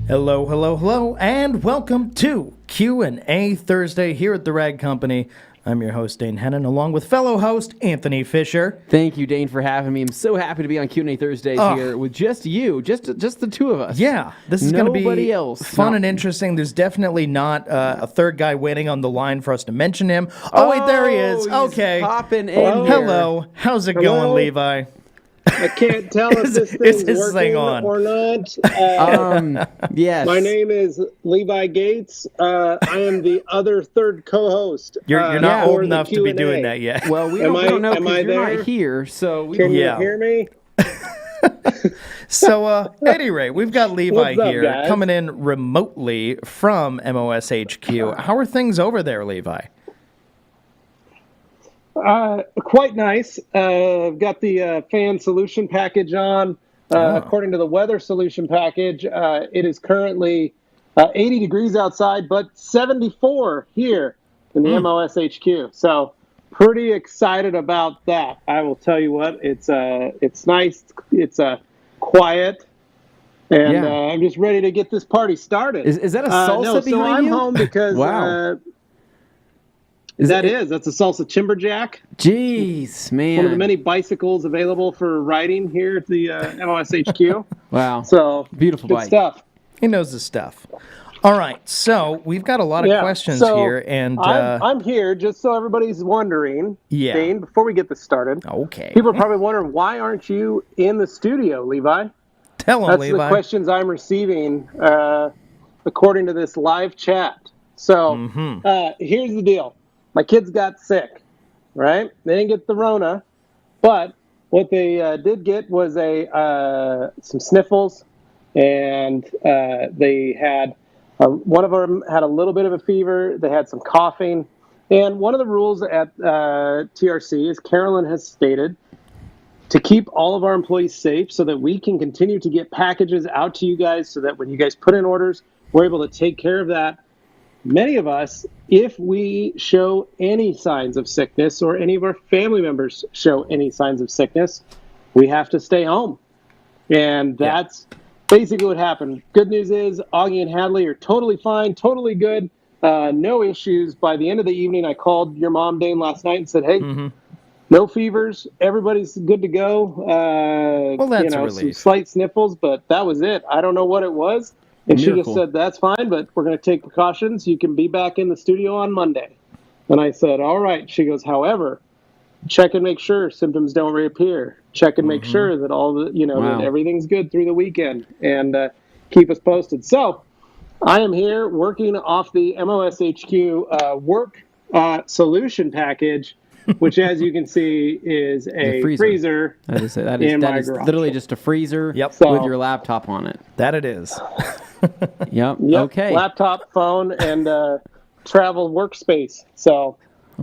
Hello, hello, hello, and welcome to Q&A Thursday here at the Rag Company. I'm your host, Dane Hennen, along with fellow host, Anthony Fisher. Thank you, Dane, for having me. I'm so happy to be on Q&A Thursdays here with just you, just the two of us. Yeah, this is going to be else. Fun and interesting. There's definitely not a third guy waiting on the line for us to mention him. Oh, wait, there he is. He's okay. Popping in here. Hello. How's it going, Levi? I can't tell if this thing's working or not. Yes. My name is Levi Gates. I am the other third co-host. You're not old enough to be doing that yet. Well, we don't know because you're not here, so Can you hear me? So, at any rate, we've got Levi here guys? coming in remotely from MOSHQ. How are things over there, Levi? Quite nice. I've got the fan solution package on. According to the weather solution package, it is currently 80 degrees outside, but 74 here in the MOSHQ. So pretty excited about that. I will tell you what, it's nice. It's quiet. And I'm just ready to get this party started. Is that a salsa behind you? So I'm you? home because... Wow. That's a salsa timberjack. Jeez, man. One of the many bicycles available for riding here at the MOSHQ. Wow. So beautiful good bike. Stuff. He knows his stuff. All right, so we've got a lot of questions here, and I'm here just so everybody's wondering. Yeah. Dane, before we get this started. Okay. People are probably wondering, why aren't you in the studio, Levi? Tell him, That's Levi. the questions I'm receiving according to this live chat. So here's the deal. My kids got sick, right? They didn't get the Rona, but what they did get was some sniffles, and they had one of them had a little bit of a fever. They had some coughing, and one of the rules at TRC, as Carolyn has stated, to keep all of our employees safe so that we can continue to get packages out to you guys, so that when you guys put in orders, we're able to take care of that. Many of us, if we show any signs of sickness or any of our family members show any signs of sickness, we have to stay home. And that's basically what happened. Good news is Augie and Hadley are totally fine, totally good, no issues. By the end of the evening, I called your mom, Dane, last night and said, hey, no fevers. Everybody's good to go. Well, that's a relief. Some slight sniffles, but that was it. I don't know what it was. And she just said, that's fine, but we're going to take precautions. You can be back in the studio on Monday. And I said, all right. She goes, however, check and make sure symptoms don't reappear. Check and make sure that that everything's good through the weekend, and keep us posted. So I am here working off the MOSHQ work solution package, which, as you can see, is a freezer. That is literally just a freezer with your laptop on it. That it is. Yep. Okay. Laptop, phone, and travel workspace. So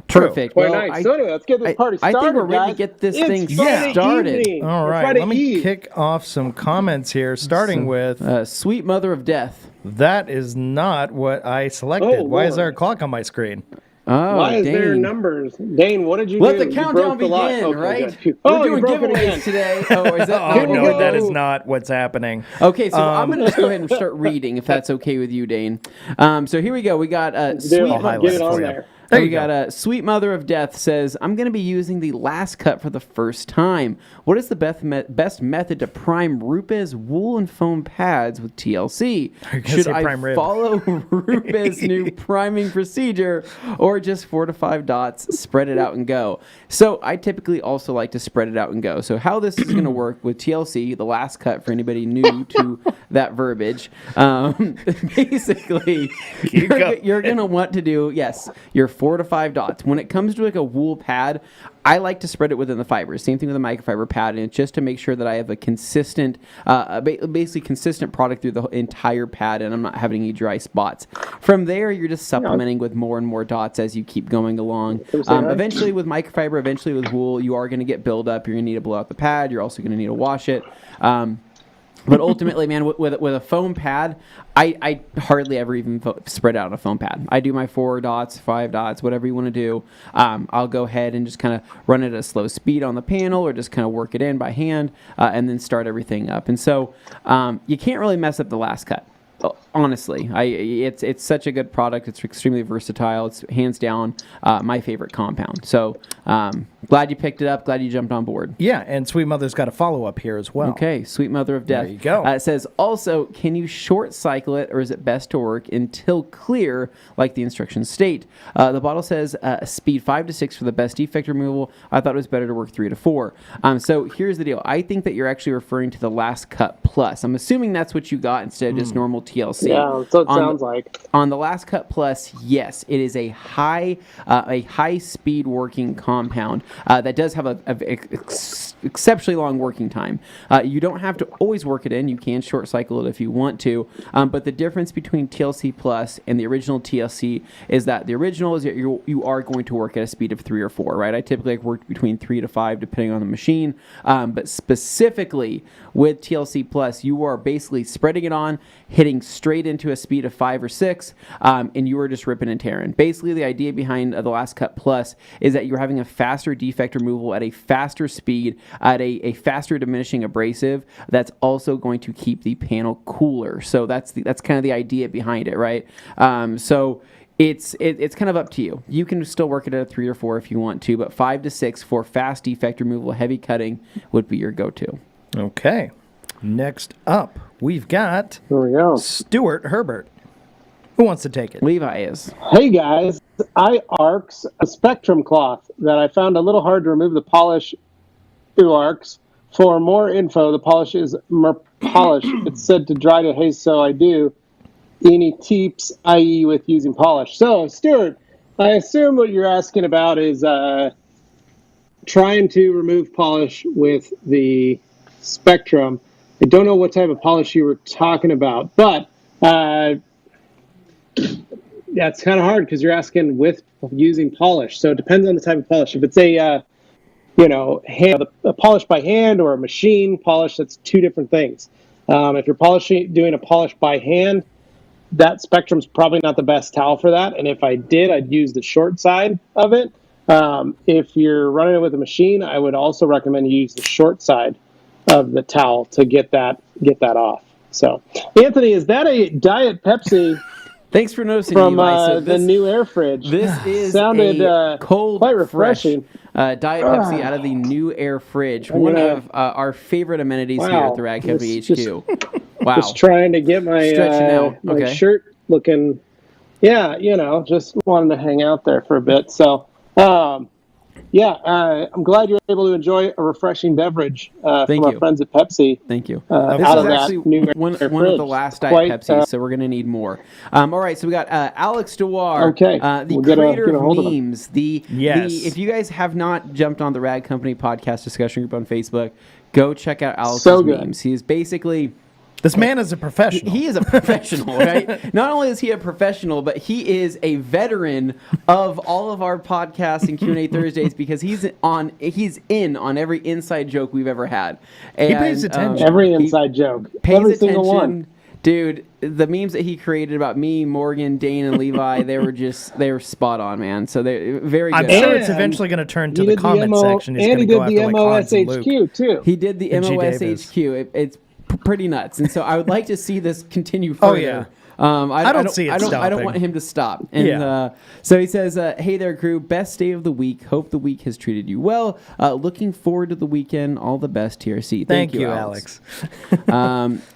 perfect. Well, nice. So anyway, let's get this party started. I think we're ready to get this thing started. Evening. All right. Let me kick off some comments here, starting with Sweet Mother of Death. That is not what I selected. Why is there a clock on my screen? Oh, why is Dane. there numbers? Dane, what did you do? Let the countdown begin, right? We're doing giveaways today. Oh, is that? Oh, no, that is not what's happening. Okay, so I'm going to just go ahead and start reading, if that's okay with you, Dane. So here we go. We got Sweet Mother of Death says, I'm going to be using the last cut for the first time. What is the best method to prime Rupe's wool and foam pads with TLC? Should I follow Rupe's new priming procedure, or just 4 to 5 dots, spread it out and go? So I typically also like to spread it out and go. So how this is going to work with TLC, the last cut for anybody new to that verbiage, basically, you're going to want to do, your 4 to 5 dots. When it comes to like a wool pad, I like to spread it within the fibers. Same thing with a microfiber pad, and it's just to make sure that I have a consistent, basically consistent product through the entire pad, and I'm not having any dry spots. From there, you're just supplementing with more and more dots as you keep going along. Eventually, with microfiber, eventually with wool, you are going to get buildup. You're going to need to blow out the pad. You're also going to need to wash it. But ultimately, man, with a foam pad, I hardly ever even spread out a foam pad. I do my 4 dots, 5 dots, whatever you want to do. I'll go ahead and just kind of run it at a slow speed on the panel, or just kind of work it in by hand, and then start everything up. And so you can't really mess up the last cut. Honestly, it's such a good product. It's extremely versatile. It's hands down my favorite compound. So glad you picked it up. Glad you jumped on board. Yeah, and Sweet Mother's got a follow-up here as well. Okay, Sweet Mother of Death. There you go. It says, also, can you short cycle it, or is it best to work until clear, like the instructions state? The bottle says speed 5 to 6 for the best defect removal. I thought it was better to work 3 to 4. So here's the deal. I think that you're actually referring to the Last Cut Plus. I'm assuming that's what you got instead of just normal TLC. Yeah, that's what it sounds like. On the Last Cut Plus, yes, it is a high speed working compound that does have a exceptionally long working time. You don't have to always work it in. You can short cycle it if you want to. But the difference between TLC Plus and the original TLC is that the original is that you are going to work at a speed of 3 or 4, right? I typically work between 3 to 5 depending on the machine. But specifically with TLC Plus, you are basically spreading it on, hitting straight into a speed of 5 or 6, and you are just ripping and tearing. Basically, the idea behind the Last Cut Plus is that you're having a faster defect removal at a faster speed, at a faster diminishing abrasive that's also going to keep the panel cooler. So that's kind of the idea behind it, right? So it's kind of up to you. You can still work it at a 3 or 4 if you want to, but 5 to 6 for fast defect removal, heavy cutting would be your go-to. Okay. Next up, we've got Here we go. Stuart Herbert. Who wants to take it? Levi is. Hey guys, I arcs a Spectrum cloth that I found a little hard to remove the polish arcs. For more info, the polish is more polished. It's said to dry to haze, so I do. Any tips, i.e. with using polish? So, Stuart, I assume what you're asking about is trying to remove polish with the Spectrum. I don't know what type of polish you were talking about, but yeah, it's kind of hard because you're asking with using polish. So it depends on the type of polish. If it's a polish by hand or a machine polish, that's two different things. If you're doing a polish by hand, that Spectrum's probably not the best towel for that. And if I did, I'd use the short side of it. If you're running it with a machine, I would also recommend you use the short side of the towel to get that off. So, Anthony, is that a Diet Pepsi? Thanks for noticing, From Levi. So the new air fridge. This is sounded cold, quite refreshing. Fresh, Diet Pepsi out of the new air fridge. One of our favorite amenities here at the Rag Company HQ. Wow. Just trying to get my, my shirt looking, just wanted to hang out there for a bit. So, I'm glad you're able to enjoy a refreshing beverage from our friends at Pepsi. Thank you. This Out is of actually one of the last Diet Pepsis, so we're going to need more. All right, so we got Alex Dewar, the creator of memes. If you guys have not jumped on the Rag Company podcast discussion group on Facebook, go check out Alex's memes. He is basically... This man is a professional. He is a professional, right? Not only is he a professional, but he is a veteran of all of our podcasts and Q&A Thursdays because he's in on every inside joke we've ever had. And, he pays attention. Every inside joke. Every single one. Dude, the memes that he created about me, Morgan, Dane, and Levi, they were spot on, man. So they're very good. I'm sure it's eventually going to turn to the comment section. And he did the MOSHQ, too. He did the MOSHQ. It's pretty nuts, and so I would like to see this continue further. Oh yeah. I don't see it stopping. I don't want him to stop. And so he says, "Hey there, crew. Best day of the week. Hope the week has treated you well. Looking forward to the weekend. All the best, TRC." Thank you, Alex.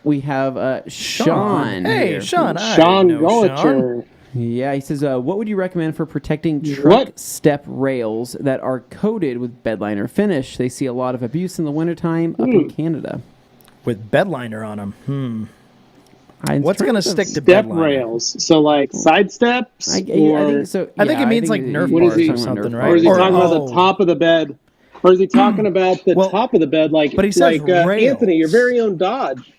We have Sean. Hey, here. Sean. Sean Golicher. Yeah, he says, what would you recommend for protecting truck step rails that are coated with bedliner finish? They see a lot of abuse in the wintertime up in Canada. With bedliner on them. What's going to stick to step bedliner? rails? So like side steps? I think so. I think it means like Nerf bars or something, right? Or is he talking about the top of the bed? Or is he talking about the top of the bed? But he says Anthony, your very own Dodge.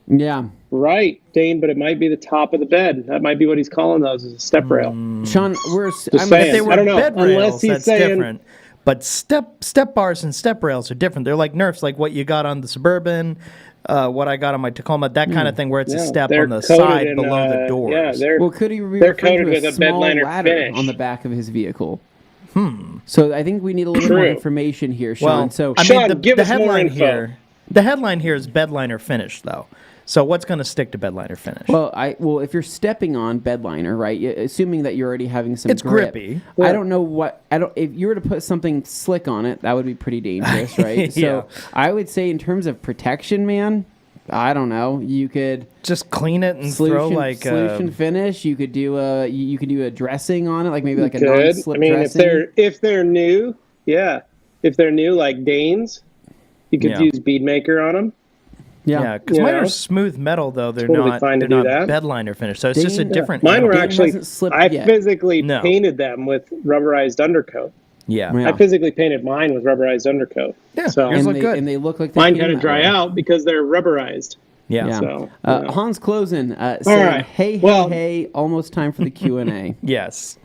Yeah. Right, Dane, but it might be the top of the bed. That might be what he's calling those, is a step rail. Sean, if they were bed rails, that's different. But step bars and step rails are different. They're like Nerfs, like what you got on the Suburban, what I got on my Tacoma, that kind of thing, where it's a step on the side below the doors. Yeah, could he be coated with a small bedliner ladder finish on the back of his vehicle? So I think we need a little bit more information here, Sean. Well, so Sean, give us more info. The headline here is bedliner finish, though. So what's going to stick to bed liner finish? Well, if you're stepping on bed liner, right? Assuming that you're already having some it's grip, grippy. I don't know if you were to put something slick on it, that would be pretty dangerous, right? Yeah. So I would say in terms of protection, man, I don't know. You could just clean it and throw like solution finish. You could do a dressing on it, like maybe like a Good. non-slip I mean, dressing. if they're new, yeah. If they're new, like Danes, you could use bead maker on them. Yeah, because mine are smooth metal though. They're totally not. fine to They're do not that. bed liner finish. So it's just a different. Mine were Dane actually. hasn't slipped I yet. physically painted them with rubberized undercoat. Yeah. I physically painted mine with rubberized undercoat. Yeah. So yours look good. And they look like they mine came kind of that dry way. out because they're rubberized. Yeah. So, Hans Closen saying, right. hey, almost time for the Q&A. Yes.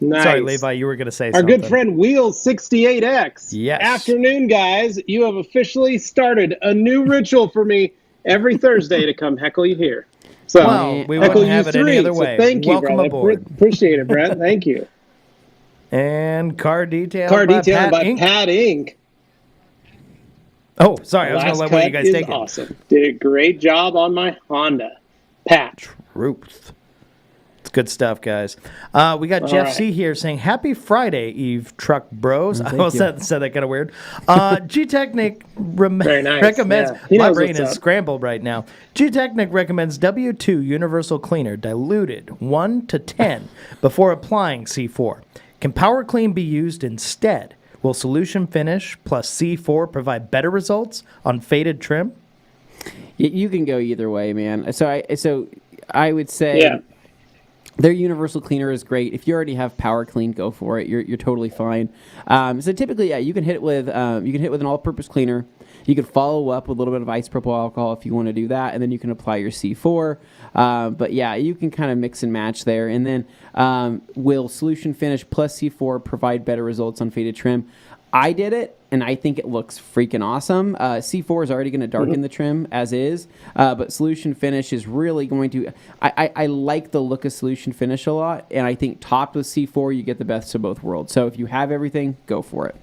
Nice. Sorry, Levi, you were going to say Our something. good friend Wheels68X. Yes. Afternoon, guys. You have officially started a new ritual for me every Thursday to come heckle you here. So, Well, we heckle wouldn't have you it any three. other So way. thank you, Welcome brother. aboard. Appreciate it, Brett. Thank you. And car detail. Car by detail Pat by Inc. Pat Inc. Oh, sorry. I was going to Last let one of you cut guys is take it. awesome. Did a great job on my Honda. Pat. Truth. It's good stuff, guys. We got Jeff C here saying, Happy Friday, Eve Truck Bros. I almost said that kind of weird. G-Technic Very nice. recommends, Yeah. He my knows brain what's is up. scrambled right now. G-Technic recommends W2 Universal Cleaner diluted 1 to 10 before applying C4. Can Power Clean be used instead? Will Solution Finish plus C4 provide better results on faded trim? You can go either way, man. So I would say their universal cleaner is great. If you already have Power Clean, go for it. You're totally fine. So typically, you can hit it with an all-purpose cleaner. You could follow up with a little bit of isopropyl alcohol if you want to do that, and then you can apply your C4. But yeah, you can kind of mix and match there. And then will Solution Finish plus C4 provide better results on faded trim? I did it, and I think it looks freaking awesome. C4 is already going to darken the trim as is, but Solution Finish is really going to... I like the look of Solution Finish a lot, and I think topped with C4, you get the best of both worlds. So if you have everything, go for it.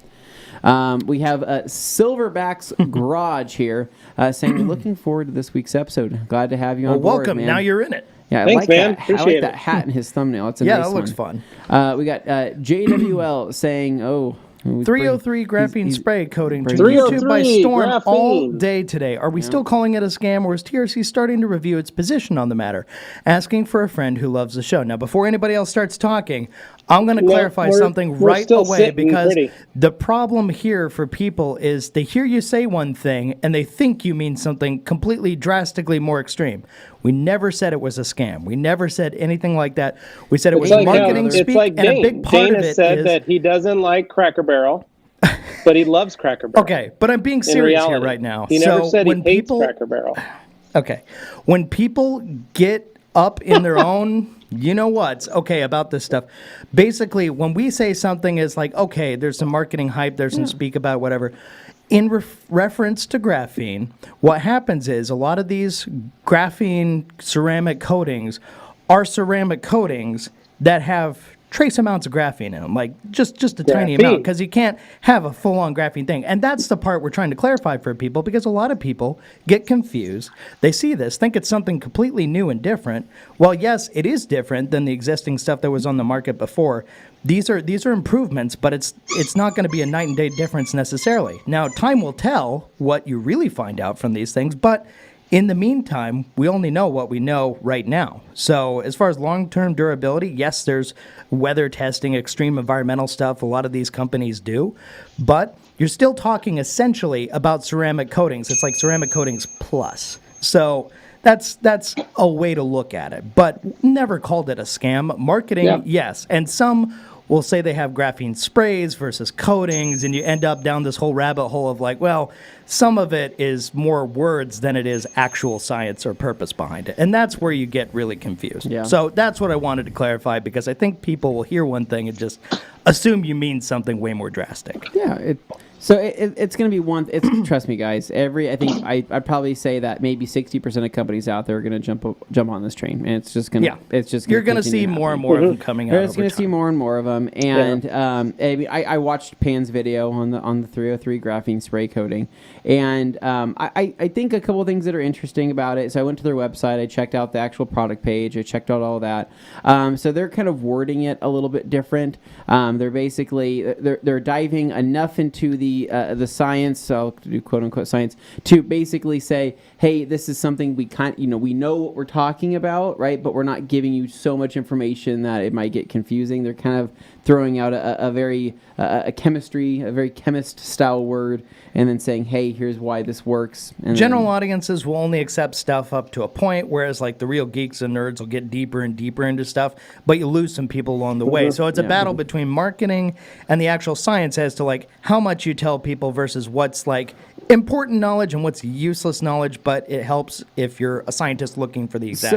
We have Silverback's Garage here saying, looking forward to this week's episode. Glad to have you on board, welcome. man. Now you're in it. Yeah, Thanks, man. I Appreciate like it. that hat in his thumbnail. It's a nice that looks one. fun. We got JWL saying, 303 graphene he's spray coating to 303 YouTube by storm graphene. all day today. Are we still calling it a scam, or is TRC starting to review its position on the matter? Asking for a friend who loves the show. Now, before anybody else starts talking, I'm going to clarify something we're right still away, sitting because pretty. the problem here for people is they hear you say one thing and they think you mean something completely drastically more extreme. We never said it was a scam. We never said anything like that. We said it was marketing speak, like and Dane. a big part Dane of has it said is... that he doesn't like Cracker Barrel, but he loves Cracker Barrel. Okay, but I'm being In serious here reality. right now. He never So said he when hates people, Cracker Barrel. okay, when people get up in their own, you know what's okay about this stuff. Basically, when we say something is like, okay, there's some marketing hype, there's some speak about whatever. In reference to graphene, what happens is a lot of these graphene ceramic coatings are ceramic coatings that have trace amounts of graphene in them, like just a tiny amount, because you can't have a full-on graphene thing. And that's the part we're trying to clarify for people, because a lot of people get confused. They see this, think it's something completely new and different. Well, yes, it is different than the existing stuff that was on the market before. These are improvements, but it's not going to be a night and day difference necessarily. Now, time will tell what you really find out from these things, but in the meantime, we only know what we know right now. So as far as long-term durability, yes, there's weather testing, extreme environmental stuff. A lot of these companies do. But you're still talking essentially about ceramic coatings. It's like ceramic coatings plus. So that's a way to look at it. But never called it a scam. Marketing, yes. And some will say they have graphene sprays versus coatings, and you end up down this whole rabbit hole of like, well, some of it is more words than it is actual science or purpose behind it. And that's where you get really confused. Yeah. So that's what I wanted to clarify, because I think people will hear one thing and just assume you mean something way more drastic. Yeah, So it's going to be one. Trust me, guys. I'd probably say that maybe 60% of companies out there are going to jump on this train, and it's just going to. Yeah. It's just. You're going to see more and more of them coming out. You're just going to see more and more of them, and I watched Pan's video on the 303 graphene spray coating, and I think a couple of things that are interesting about it. So I went to their website. I checked out the actual product page. I checked out all that. So they're kind of wording it a little bit different. They're basically they're diving enough into the science, so I'll do quote unquote science, to basically say, hey, this is something we know what we're talking about, right? But we're not giving you so much information that it might get confusing. They're kind of throwing out a very chemist style word, and then saying, hey, here's why this works. And general audiences will only accept stuff up to a point, whereas like the real geeks and nerds will get deeper and deeper into stuff, but you lose some people along the way. So it's a battle between marketing and the actual science as to like how much you tell people versus what's like important knowledge and what's useless knowledge, but it helps if you're a scientist looking for the exact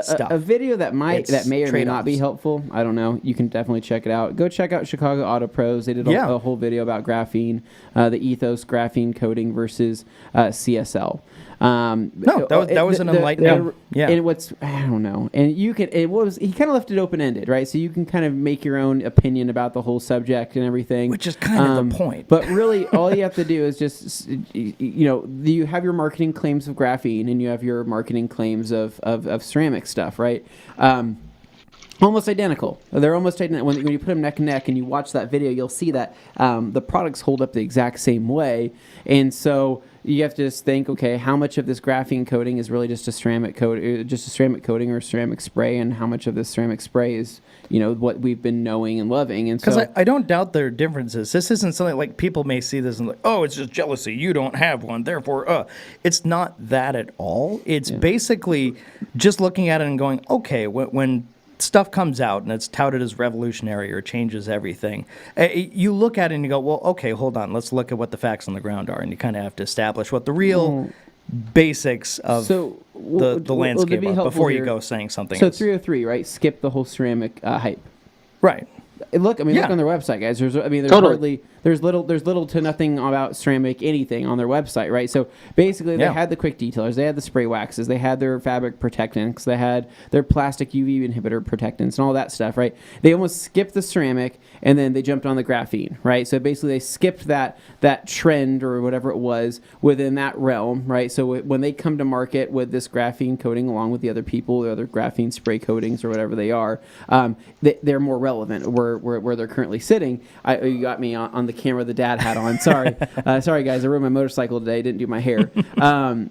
stuff. A video that may or may not be helpful, I don't know, you can definitely check it out. Go check out Chicago Auto Pros. They did a whole video about graphene, the ethos graphene coating versus CSL. That was an enlightening. And I don't know, and he kind of left it open ended, right? So you can kind of make your own opinion about the whole subject and everything, which is kind of the point. But really, all you have to do is just you have your marketing claims of graphene and you have your marketing claims of ceramic stuff, right? Almost identical. They're almost identical. When you put them neck and neck and you watch that video, you'll see that the products hold up the exact same way. And so you have to just think, okay, how much of this graphene coating is really just a ceramic coating or a ceramic spray, and how much of this ceramic spray is, what we've been knowing and loving. And because I don't doubt their differences. This isn't something like people may see this and like, oh, it's just jealousy. You don't have one, therefore, it's not that at all. It's basically just looking at it and going, okay, when stuff comes out and it's touted as revolutionary or changes everything, you look at it and you go, well, okay, hold on, let's look at what the facts on the ground are, and you kind of have to establish what the real basics of the landscape are before you go saying something. So 303, right? Skip the whole ceramic hype. Right. Look on their website, guys. There's little to nothing about ceramic anything on their website, right? So basically, they had the quick detailers, they had the spray waxes, they had their fabric protectants, they had their plastic UV inhibitor protectants, and all that stuff, right? They almost skipped the ceramic, and then they jumped on the graphene, right? So basically, they skipped that trend or whatever it was within that realm, right? So when they come to market with this graphene coating, along with the other people, the other graphene spray coatings or whatever they are, they're more relevant where they're currently sitting. You got me on the camera the dad had on. Sorry. Sorry, guys. I rode my motorcycle today. Didn't do my hair.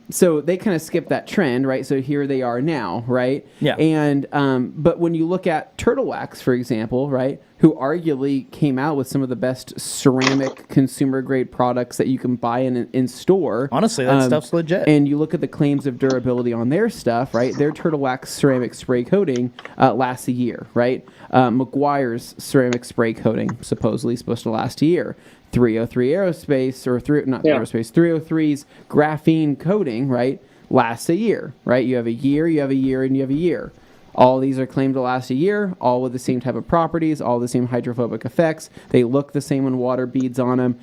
So they kind of skipped that trend, right? So here they are now, right? Yeah. And but when you look at Turtle Wax, for example, right, who arguably came out with some of the best ceramic consumer-grade products that you can buy in store. Honestly, that stuff's legit. And you look at the claims of durability on their stuff, right? Their Turtle Wax ceramic spray coating lasts a year, right? McGuire's ceramic spray coating supposedly supposed to last a year. 303 Aerospace, or 303's graphene coating, right, lasts a year, right? You have a year, and you have a year. All these are claimed to last a year, all with the same type of properties, all the same hydrophobic effects. They look the same when water beads on them.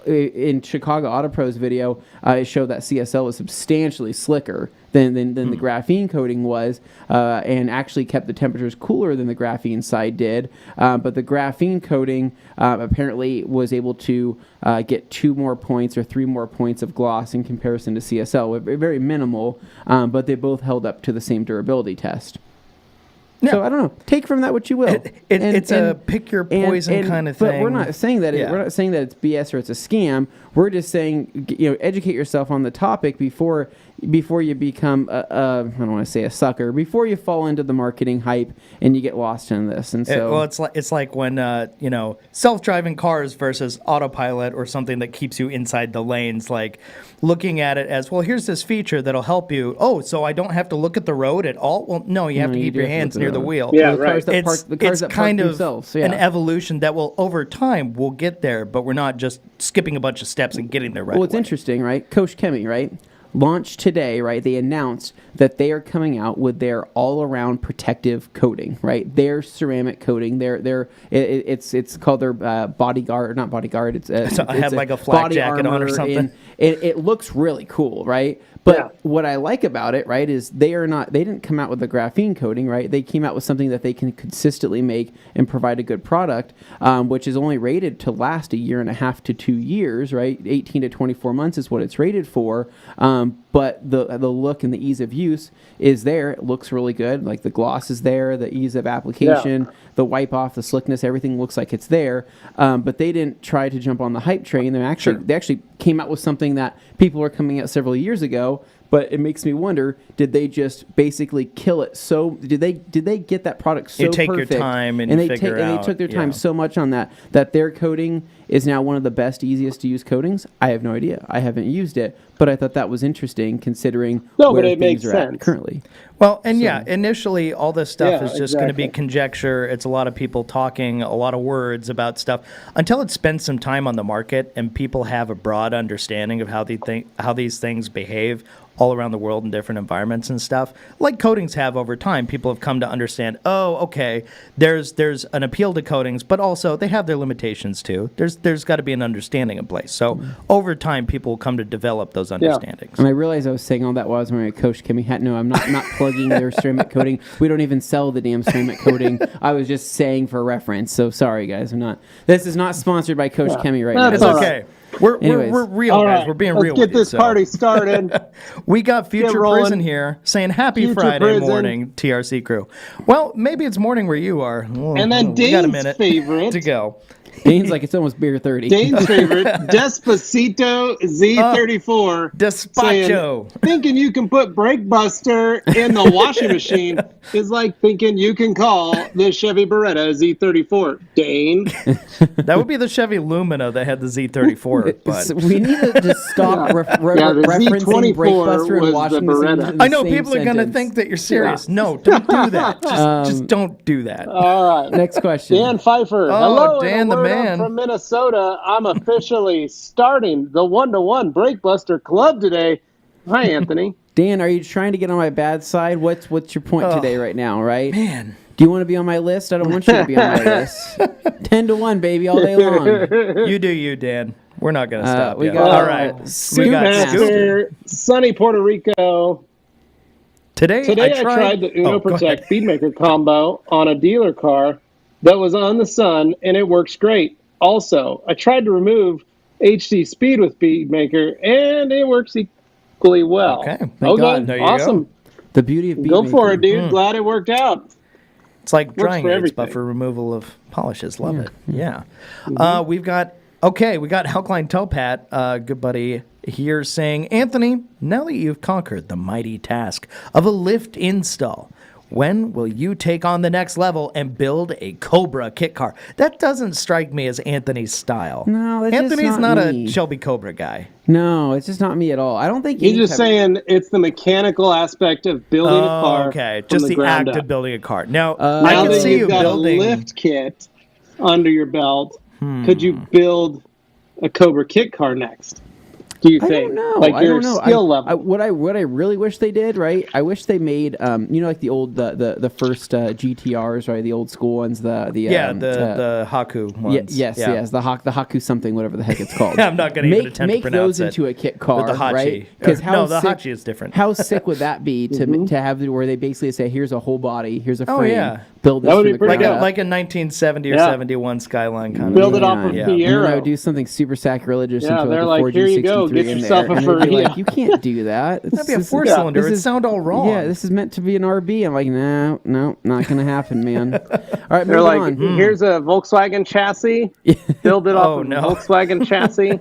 In Chicago Auto Pros video, it showed that CSL was substantially slicker than the graphene coating was, and actually kept the temperatures cooler than the graphene side did. But the graphene coating apparently was able to get 2 more points or 3 more points of gloss in comparison to CSL. Very minimal, but they both held up to the same durability test. Yeah. So I don't know. Take from that what you will. It's a pick your poison kind of thing. But we're not saying that we're not saying that it's BS or it's a scam. We're just saying, educate yourself on the topic before you become I don't want to say a sucker, before you fall into the marketing hype and you get lost in this. And so it's like when self-driving cars versus autopilot or something that keeps you inside the lanes, like looking at it as, well, here's this feature that'll help you. Oh, so I don't have to look at the road at all? Well, no, you have to keep your hands near the wheel. Yeah, right. It's kind of an evolution that will, over time, we'll get there, but we're not just skipping a bunch of steps and getting there right Well, it's away. Interesting, right? Coach Kemi, right? launched today, right? They announced that they are coming out with their all-around protective coating, right? Their ceramic coating. It's called their bodyguard, not bodyguard. I had like a flak jacket on or something. It looks really cool, right? But what I like about it, right, is they didn't come out with a graphene coating, right? They came out with something that they can consistently make and provide a good product, which is only rated to last 1.5 to 2 years, right? 18 to 24 months is what it's rated for. But the look and the ease of use is there. It looks really good. Like the gloss is there, the ease of application, the wipe off, the slickness, everything looks like it's there. But they didn't try to jump on the hype train. They actually came out with something that people were coming out several years ago. But it makes me wonder: did they just basically kill it? So did they get that product so perfect? You take your time and they figure out. And they took their time so much on that their coating is now one of the best, easiest to use coatings. I have no idea. I haven't used it, but I thought that was interesting considering where things are at currently. Well, and initially all this stuff is just going to be conjecture. It's a lot of people talking, a lot of words about stuff until it spends some time on the market and people have a broad understanding of how these things behave all around the world in different environments and stuff. Like coatings have over time, people have come to understand, oh, okay, there's an appeal to coatings, but also they have their limitations too. There's got to be an understanding in place. So over time, people will come to develop those understandings. And I realized I was saying all that while I was wearing a Coach Kimmy hat. No, I'm not plugging their ceramic coating. We don't even sell the damn ceramic coating. I was just saying for reference. So sorry, guys. This is not sponsored by Coach Kimmy right now. It's okay. We're real, guys. We're being real. Let's get this party started. We got Future Prison here saying happy Friday morning, TRC crew. Well, maybe it's morning where you are. And then Dane's favorite to go. Dane's like, it's almost beer 30. Dane's favorite, Despacito Z34. Despacho. Thinking you can put Brake Buster in the washing machine is like thinking you can call the Chevy Beretta Z34. Dane. That would be the Chevy Lumina that had the Z34. But we need to just stop referencing Brake Buster and washing machines. I know people are going to think that you're serious. No, don't do that. Just don't do that. All right. Next question. Dan Pfeiffer. Oh, hello, Dan the man. From Minnesota. I'm officially starting the 1-to-1 Brake Buster Club today. Hi, Anthony. Dan, are you trying to get on my bad side? What's your point today right now, right? Man. Do you want to be on my list? I don't want you to be on my list. 10-to-1, baby, all day long. You do you, Dan. We're not going to stop. We got, all right. We got Scoopmaster, sunny Puerto Rico. Today I tried the Uno Protect Speedmaker combo on a dealer car that was on the sun, and it works great. Also, I tried to remove HD Speed with Speedmaker, and it works equally well. Okay. God. There you awesome. Go. The beauty of Beatmaker. Go for it, dude. Glad it worked out. It's like drying aids, but for removal of polishes. Love it. Yeah. Mm-hmm. We got Alkaline Towpat, good buddy here saying, Anthony, now that you've conquered the mighty task of a lift install, when will you take on the next level and build a Cobra kit car? That doesn't strike me as Anthony's style. No, that's Anthony's just not me. A Shelby Cobra guy. No, it's just not me at all. I don't think he's just saying it's the mechanical aspect of building a car. Okay, just the act of building a car. Now, I can see you building a lift kit under your belt. Could you build a Cobra kit car next? Do you think? I don't know. Like your skill level. What I really wish they did, right? I wish they made, like the old the first GTRs, right? The old school ones, the Haku ones. Yes, the Haku something, whatever the heck it's called. I'm not going to even attempt to pronounce those into a kit car, the Hachi. right? Because the Hachi is different. How sick would that be to have where they basically say, here's a whole body, here's a frame. Oh yeah. Build this that would be pretty good. Like a 1970 or 71 Skyline kind of build it off of the Arrow. I would do something super sacrilegious into they're like, here you go, get yourself a Furry. Like, you can't do that. That'd be a four-cylinder. It'd sound all wrong. Yeah, this is meant to be an RB. I'm like, no, not going to happen, man. All right, they're like, here's a Volkswagen chassis. Build it off of a Volkswagen chassis.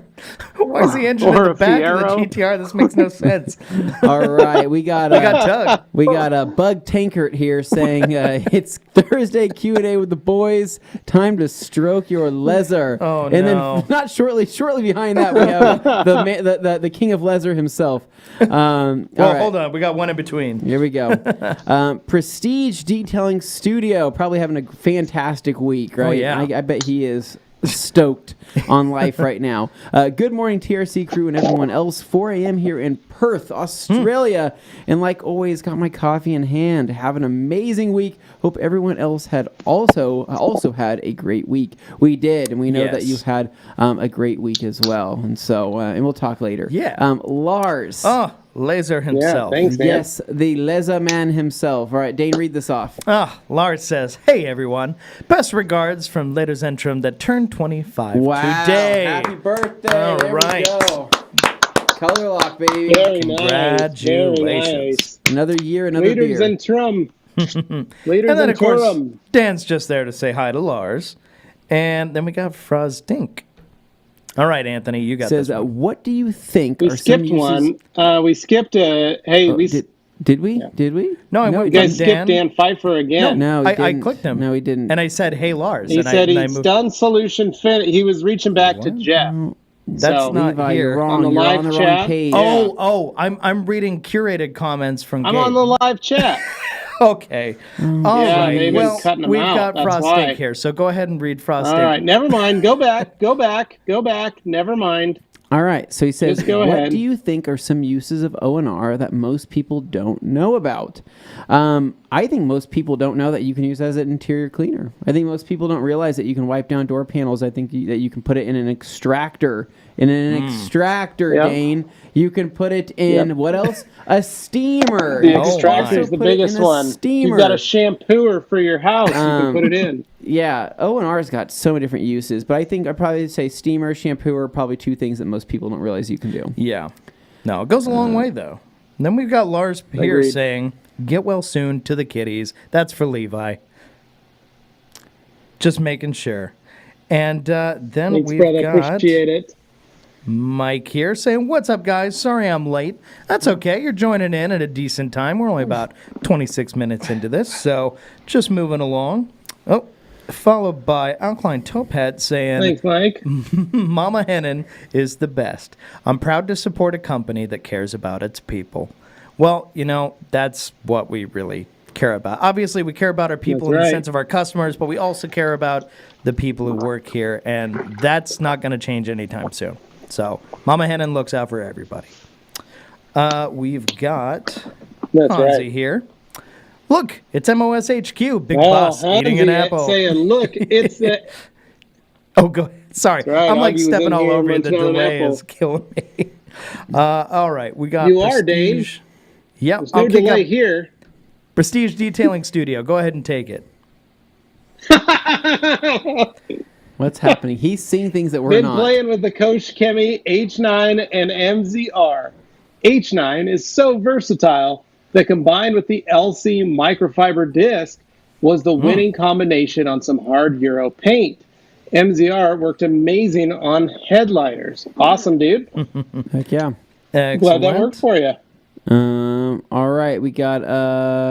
Why is the engine in the back of the GTR? This makes no sense. All right, we got Doug. We got a Bug Tankert here saying it's Thursday Q&A with the boys. Time to stroke your leather. Oh, and then not shortly behind that we have the king of leather himself. Hold on, we got one in between. Here we go. Prestige Detailing Studio, probably having a fantastic week, right? Oh, yeah. I bet he is stoked on life right now. Good morning, TRC crew and everyone else. 4 a.m. here in Perth, Australia. And like always, got my coffee in hand. Have an amazing week. Hope everyone else had also had a great week. We did, and we know that you've had a great week as well. And so, and we'll talk later. Yeah. Lars. Oh, Laser himself. Yeah, thanks, man. Yes, the Laser man himself. All right, Dane, read this off. Lars says, "Hey everyone, best regards from Later Zentrum that turned 25 wow, today. Happy birthday! All there right. we go. Color lock, baby. Very Congratulations. nice. Very nice. Another year, another Later beer. Zentrum. Later And then, of course, Zentrum. Dan's just there to say hi to Lars. And then we got Frozdink. All right, Anthony, you got Says, this one. what do you think We are skipped some uses... one. We skipped a. Hey, we. Did we? Yeah. Did we? No, I You went guys with skipped Dan Pfeiffer again. No, he I didn't. clicked him. No, he didn't. And I said, hey, Lars. He and said I he's moved. done solution fin. He was reaching back to Jeff. That's So- not Levi, here. you're wrong. On the You're live on the wrong chat? page. I'm reading curated comments from I'm Gabe. on the live chat. Okay. All Yeah, right. they've been Well, cutting 'em we've out, got that's why. Frostink here, so go ahead and read Frostink. All right, never mind. Go back. Never mind. All right, so he says, Just go what ahead. do you think are some uses of O&R that most people don't know about? I think most people don't know that you can use it as an interior cleaner. I think most people don't realize that you can wipe down door panels. I think that you can put it in an extractor. Yep. Dane. You can put it in, what else? A steamer. The You can extractor is also the put it in biggest a one. Steamer. You've got a shampooer for your house. You can put it in. Yeah, O&R's got so many different uses, but I think I'd probably say steamer, shampooer are probably two things that most people don't realize you can do. Yeah. No, it goes a long way, though. And then we've got Lars here Agreed. saying, get well soon to the kiddies. That's for Levi. Just making sure. And then Thanks, we've brother. got Appreciate it. Mike here saying, what's up, guys? Sorry I'm late. That's okay. You're joining in at a decent time. We're only about 26 minutes into this, so just moving along. Oh, followed by Alkaline Topet saying, Thanks, Mike. Mama Hennen is the best. I'm proud to support a company that cares about its people. Well, that's what we really care about. Obviously, we care about our people in the sense of our customers, but we also care about the people who work here, and that's not going to change anytime soon. So, Mama Hennen looks out for everybody. We've got That's Hansi right. here. Look, it's MOSHQ, Big Boss eating an apple. Saying, look, it's the. Oh, go ahead. Sorry. right. I'm like Augie was stepping in all here over you. The munching on an delay apple. is killing me. All right. We got You are, Dane. Prestige. Yep. There's no I'll kick delay up here. Prestige Detailing Studio. Go ahead and take it. What's happening? He's seeing things that we're Been not. playing with the Koch Chemie H9 and MZR. H9 is so versatile that combined with the LC microfiber disc was the winning combination on some hard Euro paint. MZR worked amazing on headliners. Awesome, dude. Heck yeah. Excellent. Glad that worked for you. All right, we got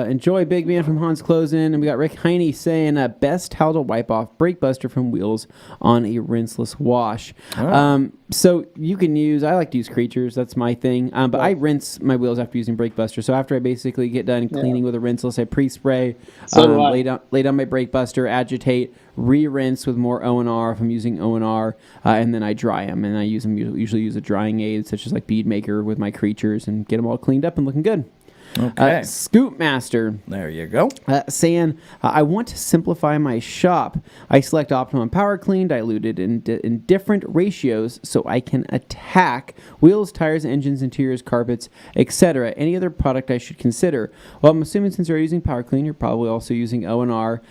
Enjoy Big Man from Hans Closen, and we got Rick Heine saying best how to wipe off brake buster from wheels on a rinseless wash. So you can use, I like to use Creatures, that's my thing, but I rinse my wheels after using brake buster. So after I basically get done cleaning with a rinseless, I pre-spray, So do I. lay down my brake buster, agitate, re-rinse with more O&R if I'm using O&R, and then I dry them. And I usually use a drying aid such as like Bead Maker with my Creatures and get them all cleaned up and looking good. Okay. Scoop Master There you go. saying, I want to simplify my shop. I select optimum power clean, diluted in different ratios so I can attack wheels, tires, engines, interiors, carpets, etc. Any other product I should consider? Well, I'm assuming since you're using power clean, you're probably also using O&R.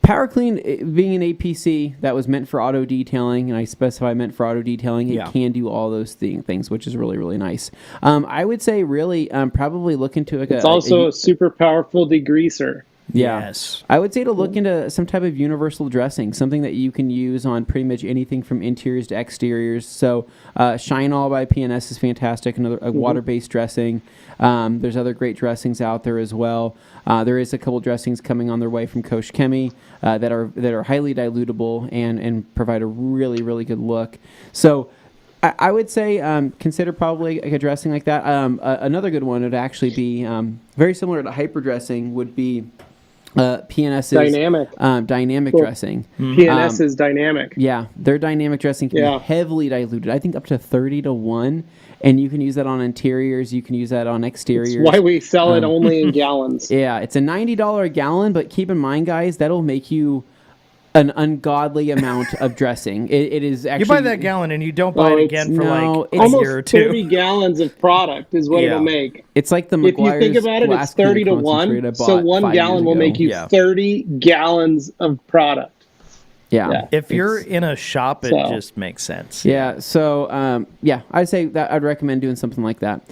Power Clean being an APC that was meant for auto detailing, and I specify meant for auto detailing, it can do all those things, which is really, really nice. I would say really probably look into It's also a super powerful degreaser. Yeah. Yes. I would say to look into some type of universal dressing, something that you can use on pretty much anything from interiors to exteriors. So Shine All by PNS is fantastic, another water-based dressing. There's other great dressings out there as well. There is a couple dressings coming on their way from Koch Chemie that are highly dilutable and provide a really, really good look. So I would say consider probably like a dressing like that. Another good one would actually be very similar to hyper dressing would be PNS is dynamic dressing. PNS is dynamic. Yeah, their dynamic dressing can be heavily diluted. I think up to 30-1, and you can use that on interiors. You can use that on exteriors. That's why we sell it only in gallons. Yeah, it's a $90 a gallon, but keep in mind, guys, that'll make you an ungodly amount of dressing. It is actually... You buy that gallon and you don't buy it again for like a almost year or two. 30 gallons of product is what it'll make. It's like the If you McGuire's think about it, it's 30-1. So 1 gallon will make you 30 gallons of product. Yeah. If you're in a shop, it just makes sense. Yeah. So, I'd say that I'd recommend doing something like that.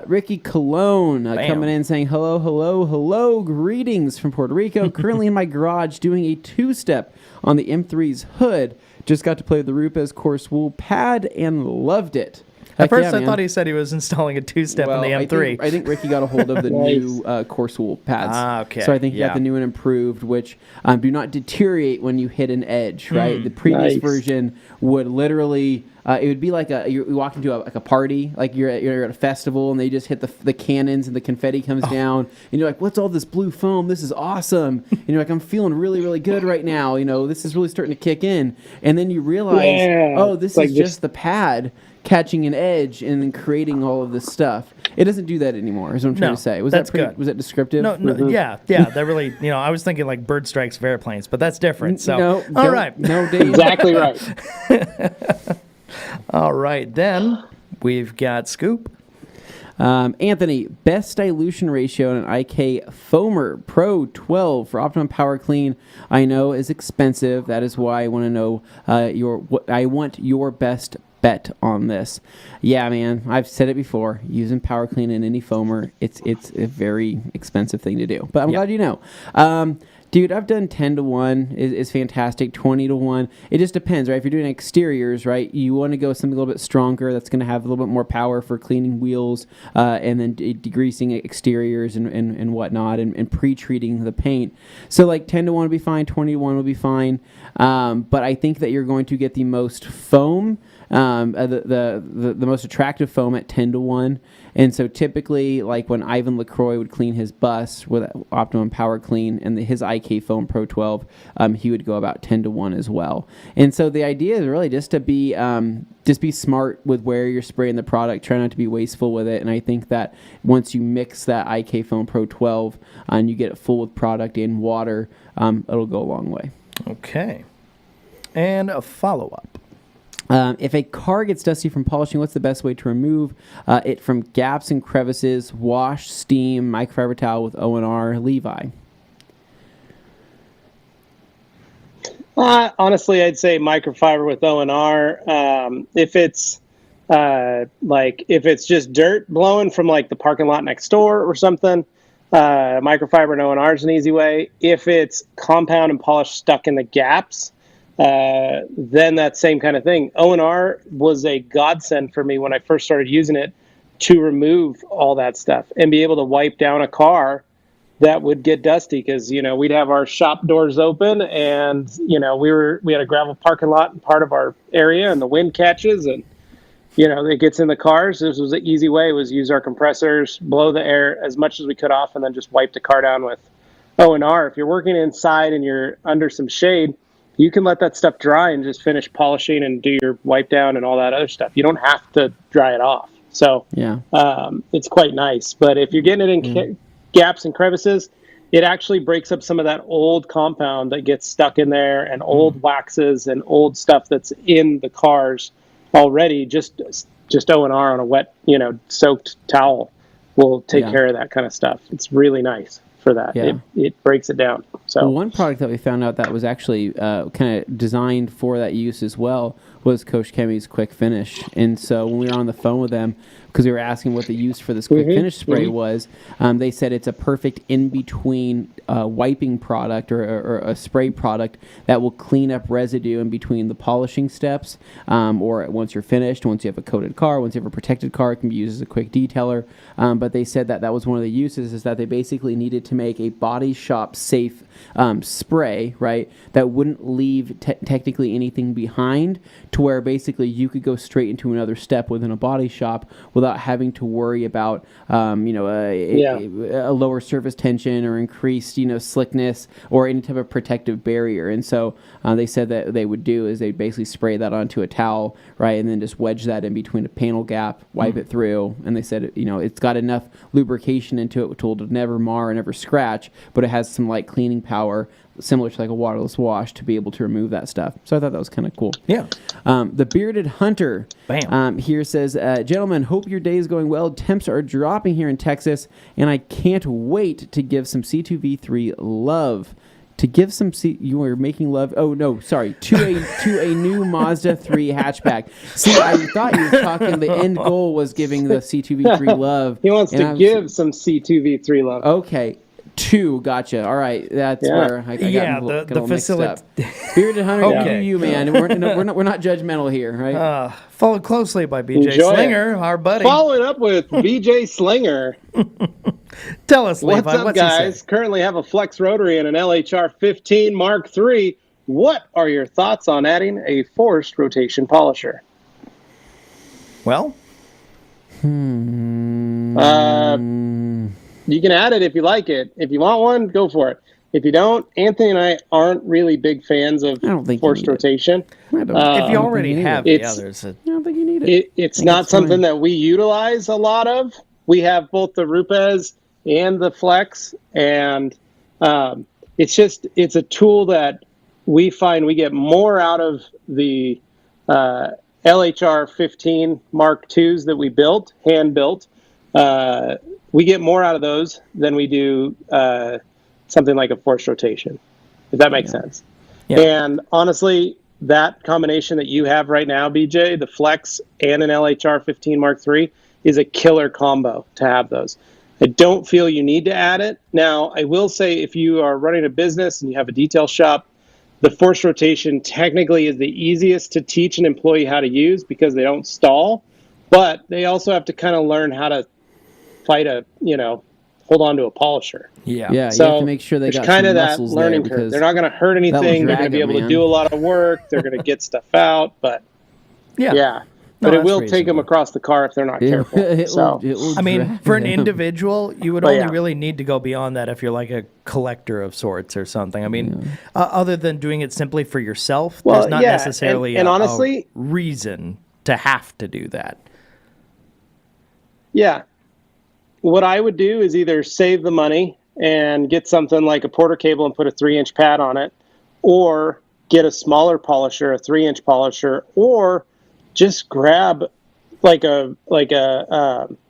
Ricky Colon coming in saying, hello, greetings from Puerto Rico. Currently in my garage doing a 2-step on the M3's hood. Just got to play with the Rupes coarse wool pad and loved it. At first, I thought he said he was installing a 2-step in the M3. I think Ricky got a hold of the new coarse wool pads. Okay. So I think he got the new and improved, which do not deteriorate when you hit an edge, right? The previous version would literally... it would be like you walk into a party, like you're at a festival, and they just hit the cannons and the confetti comes down, and you're like, "What's all this blue foam? This is awesome!" And you're like, "I'm feeling really, really good right now. This is really starting to kick in." And then you realize, this is just the pad catching an edge and then creating all of this stuff. It doesn't do that anymore. Is what I'm trying to say. Was that descriptive? No, yeah. That really, I was thinking like bird strikes of airplanes, but that's different. So, all right, Dane. Exactly right. All right, then we've got Scoop. Anthony, best dilution ratio in an IK Foamer Pro 12 for optimum power clean. I know is expensive. That is why I want to know I want your best bet on this. Yeah, man, I've said it before. Using power clean in any foamer, it's a very expensive thing to do. But I'm glad you know. Dude, I've done 10-1 is fantastic, 20-1. It just depends, right? If you're doing exteriors, right, you want to go something a little bit stronger that's going to have a little bit more power for cleaning wheels and then degreasing exteriors and whatnot and pre-treating the paint. So like 10-1 would be fine, 20-1 would be fine. But I think that you're going to get the most foam, the most attractive foam at 10-1. And so typically, like when Ivan LaCroix would clean his bus with Optimum Power Clean and his IK Foam Pro 12, he would go about 10-1 as well. And so the idea is really just to be smart with where you're spraying the product. Try not to be wasteful with it. And I think that once you mix that IK Foam Pro 12 and you get it full with product and water, it'll go a long way. Okay. And a follow-up. If a car gets dusty from polishing, what's the best way to remove it from gaps and crevices? Wash, steam, microfiber towel with O&R. Levi. Honestly, I'd say microfiber with O&R. If it's just dirt blowing from like the parking lot next door or something, microfiber and O&R is an easy way. If it's compound and polish stuck in the gaps, then that same kind of thing. O&R was a godsend for me when I first started using it to remove all that stuff and be able to wipe down a car that would get dusty because, we'd have our shop doors open and, we had a gravel parking lot in part of our area and the wind catches and, it gets in the cars. This was an easy way, was use our compressors, blow the air as much as we could off and then just wipe the car down with O&R. If you're working inside and you're under some shade, you can let that stuff dry and just finish polishing and do your wipe down and all that other stuff. You don't have to dry it off. So it's quite nice. But if you're getting it in gaps and crevices, it actually breaks up some of that old compound that gets stuck in there and old waxes and old stuff that's in the cars already. Just O&R on a wet, soaked towel will take care of that kind of stuff. It's really nice for that. It breaks it down. So one product that we found out that was actually kind of designed for that use as well was Coach Kemi's Quick Finish. And so when we were on the phone with them, because we were asking what the use for this Quick Finish spray was, they said it's a perfect in-between wiping product or a spray product that will clean up residue in between the polishing steps or once you're finished, once you have a coated car, once you have a protected car, it can be used as a quick detailer. But they said that was one of the uses is that they basically needed to make a body shop safe spray, right, that wouldn't leave technically anything behind, to where basically you could go straight into another step within a body shop without having to worry about a lower surface tension or increased slickness or any type of protective barrier. And so they said that they would do is they basically spray that onto a towel, right, and then just wedge that in between a panel gap, wipe it through, and they said it's got enough lubrication into it to never mar or never scratch, but it has some light cleaning power similar to like a waterless wash to be able to remove that stuff. So I thought that was kind of cool. Yeah. The Bearded Hunter here says, gentlemen, hope your day is going well. Temps are dropping here in Texas, and I can't wait to give some C2V3 love. To give some you are making love. Oh no, sorry. To a new Mazda 3 hatchback. See, I thought you were talking. The end goal was giving the C2V3 love. He wants to give some C2V3 love. Okay. Gotcha. All right, that's where I got the facility. Spirited Hunter, okay. You man. We're not judgmental here, right? Followed closely by BJ Slinger, our buddy. Following up with BJ Slinger. Tell us, Levi, what's up, guys? Currently have a flex rotary and an LHR 15 Mark III. What are your thoughts on adding a forced rotation polisher? Well, you can add it if you like it. If you want one, go for it. If you don't, Anthony and I aren't really big fans of forced rotation. If you already have the others, I don't think you need it. It's not something that we utilize a lot of. We have both the Rupes and the Flex, and it's a tool that we find we get more out of the LHR 15 Mark IIs that we built, hand built. We get more out of those than we do something like a forced rotation, if that makes sense. Yeah. And honestly, that combination that you have right now, BJ, the Flex and an LHR 15 Mark III, is a killer combo to have those. I don't feel you need to add it. Now, I will say if you are running a business and you have a detail shop, the forced rotation technically is the easiest to teach an employee how to use because they don't stall, but they also have to kind of learn how to hold on to a polisher. Yeah. So you have to make sure they got kind some of that muscles learning there curve. They're not going to hurt anything. They're going to be able to do a lot of work. They're going to get stuff out, but yeah. But it will take them across the car if they're not careful. I mean, for an individual, you would only really need to go beyond that if you're like a collector of sorts or something. I mean, other than doing it simply for yourself, there's not necessarily a reason to have to do that. Yeah. What I would do is either save the money and get something like a Porter cable and put a 3-inch pad on it, or get a smaller polisher, a 3-inch polisher, or just grab like a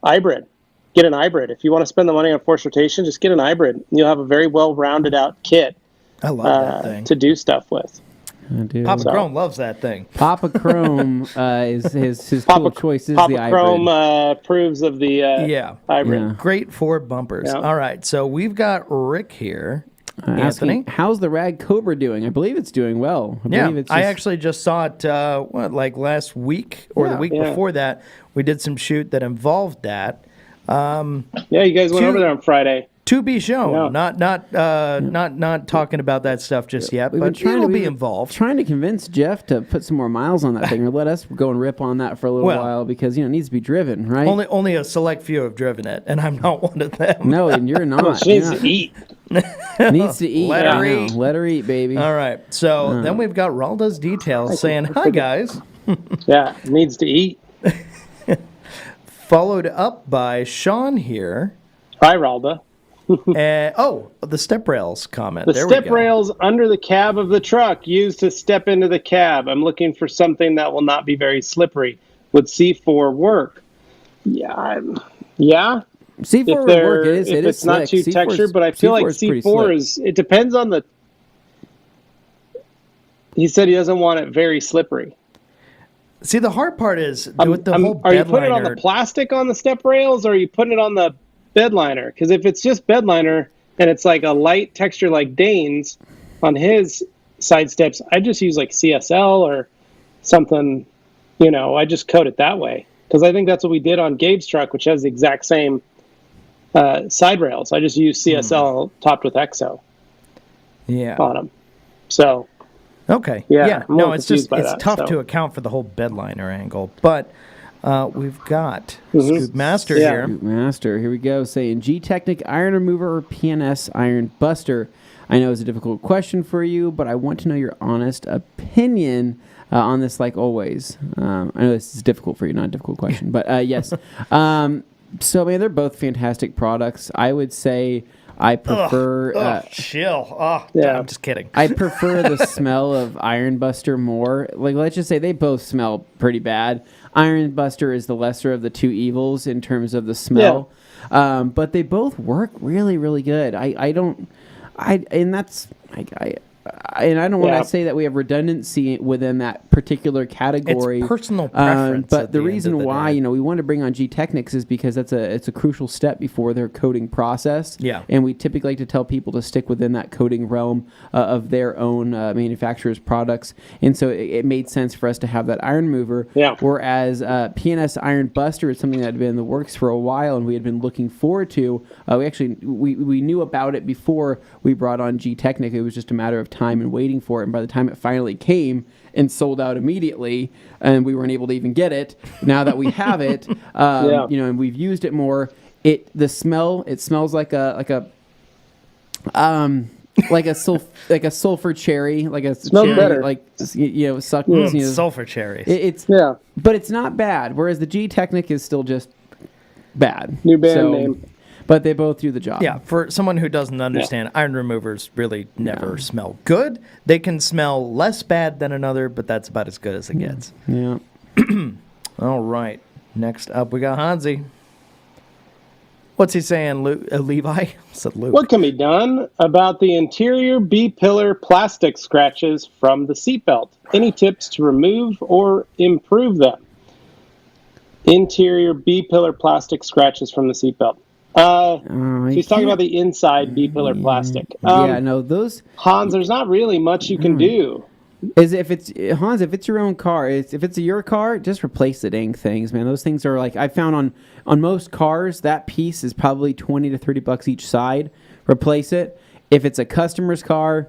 hybrid. Get an hybrid. If you want to spend the money on forced rotation, just get an hybrid. You'll have a very well rounded out kit. I love that thing to do stuff with. I do. Papa Chrome loves that thing. Papa Chrome is his tool choice is Papa the hybrid. Chrome approves of the hybrid. Yeah. Great for bumpers. Yeah. All right, so we've got Rick here. Anthony, how's the Rag Cobra doing? I believe it's doing well. I actually just saw it last week or the week before that. We did some shoot that involved that. You guys went over there on Friday. To be shown, not talking about that stuff just yet, but it'll be involved. Trying to convince Jeff to put some more miles on that thing, or let us go and rip on that for a little while because it needs to be driven, right? Only a select few have driven it, and I'm not one of them. No, and you're not. She needs to eat. Needs to eat. Let her eat. Let her eat, baby. All right. So then we've got Ralda's Details saying, "Hi guys." Needs to eat. Followed up by Sean here. Hi, Ralda. The step rails comment. The step rails under the cab of the truck used to step into the cab. I'm looking for something that will not be very slippery. Would C4 work? Yeah. C4 would work. It is not too textured, but I feel like C4 is. It depends on the. He said he doesn't want it very slippery. See, the hard part is with the whole. Are you putting it on the plastic on the step rails, or are you putting it on the bed liner? Because if it's just bed liner and it's like a light texture like Dane's on his side steps, I just use like CSL or something. I just coat it that way because I think that's what we did on Gabe's truck, which has the exact same side rails. I just use CSL topped with EXO. on them. So. Okay. Yeah. No, it's tough to account for the whole bed liner angle, but we've got Scoop Master here. Scoop Master, here we go. Saying G-Technic iron remover or PNS iron buster. I know it's a difficult question for you, but I want to know your honest opinion on this, like always. I know this is difficult for you, not a difficult question, but yes. So, man, they're both fantastic products. I would say I prefer... chill. I'm just kidding. I prefer the smell of Iron Buster more. Like, let's just say they both smell pretty bad. Iron Buster is the lesser of the two evils in terms of the smell. Yeah. But they both work really, really good. I don't want to say that we have redundancy within that particular category. It's personal preference. But the reason why we want to bring on G-Technics is because it's a crucial step before their coating process. Yeah. And we typically like to tell people to stick within that coating realm of their own manufacturer's products. And so it made sense for us to have that iron remover. Yeah. Whereas PNS Iron Buster is something that had been in the works for a while and we had been looking forward to. We knew about it before we brought on G-Technic. It was just a matter of time and waiting for it, and by the time it finally came and sold out immediately, and we weren't able to even get it. Now that we have it, and we've used it more, it smells like a sulfur cherry, like a smells cherry, better. like sulfur cherries. But it's not bad. Whereas the G-Technic is still just bad. New band name. But they both do the job. Yeah, for someone who doesn't understand, iron removers really never smell good. They can smell less bad than another, but that's about as good as it gets. Yeah. All right. Next up, we got Hansi. What's he saying, Levi? I said Luke. What can be done about the interior B-pillar plastic scratches from the seatbelt? Any tips to remove or improve them? Interior B-pillar plastic scratches from the seatbelt. He's talking about the inside B-pillar plastic. Those... Hans, there's not really much you can do. If it's your own car, if it's your car, just replace the dang things, man. Those things are like, I found on most cars, that piece is probably $20 to $30 each side. Replace it. If it's a customer's car,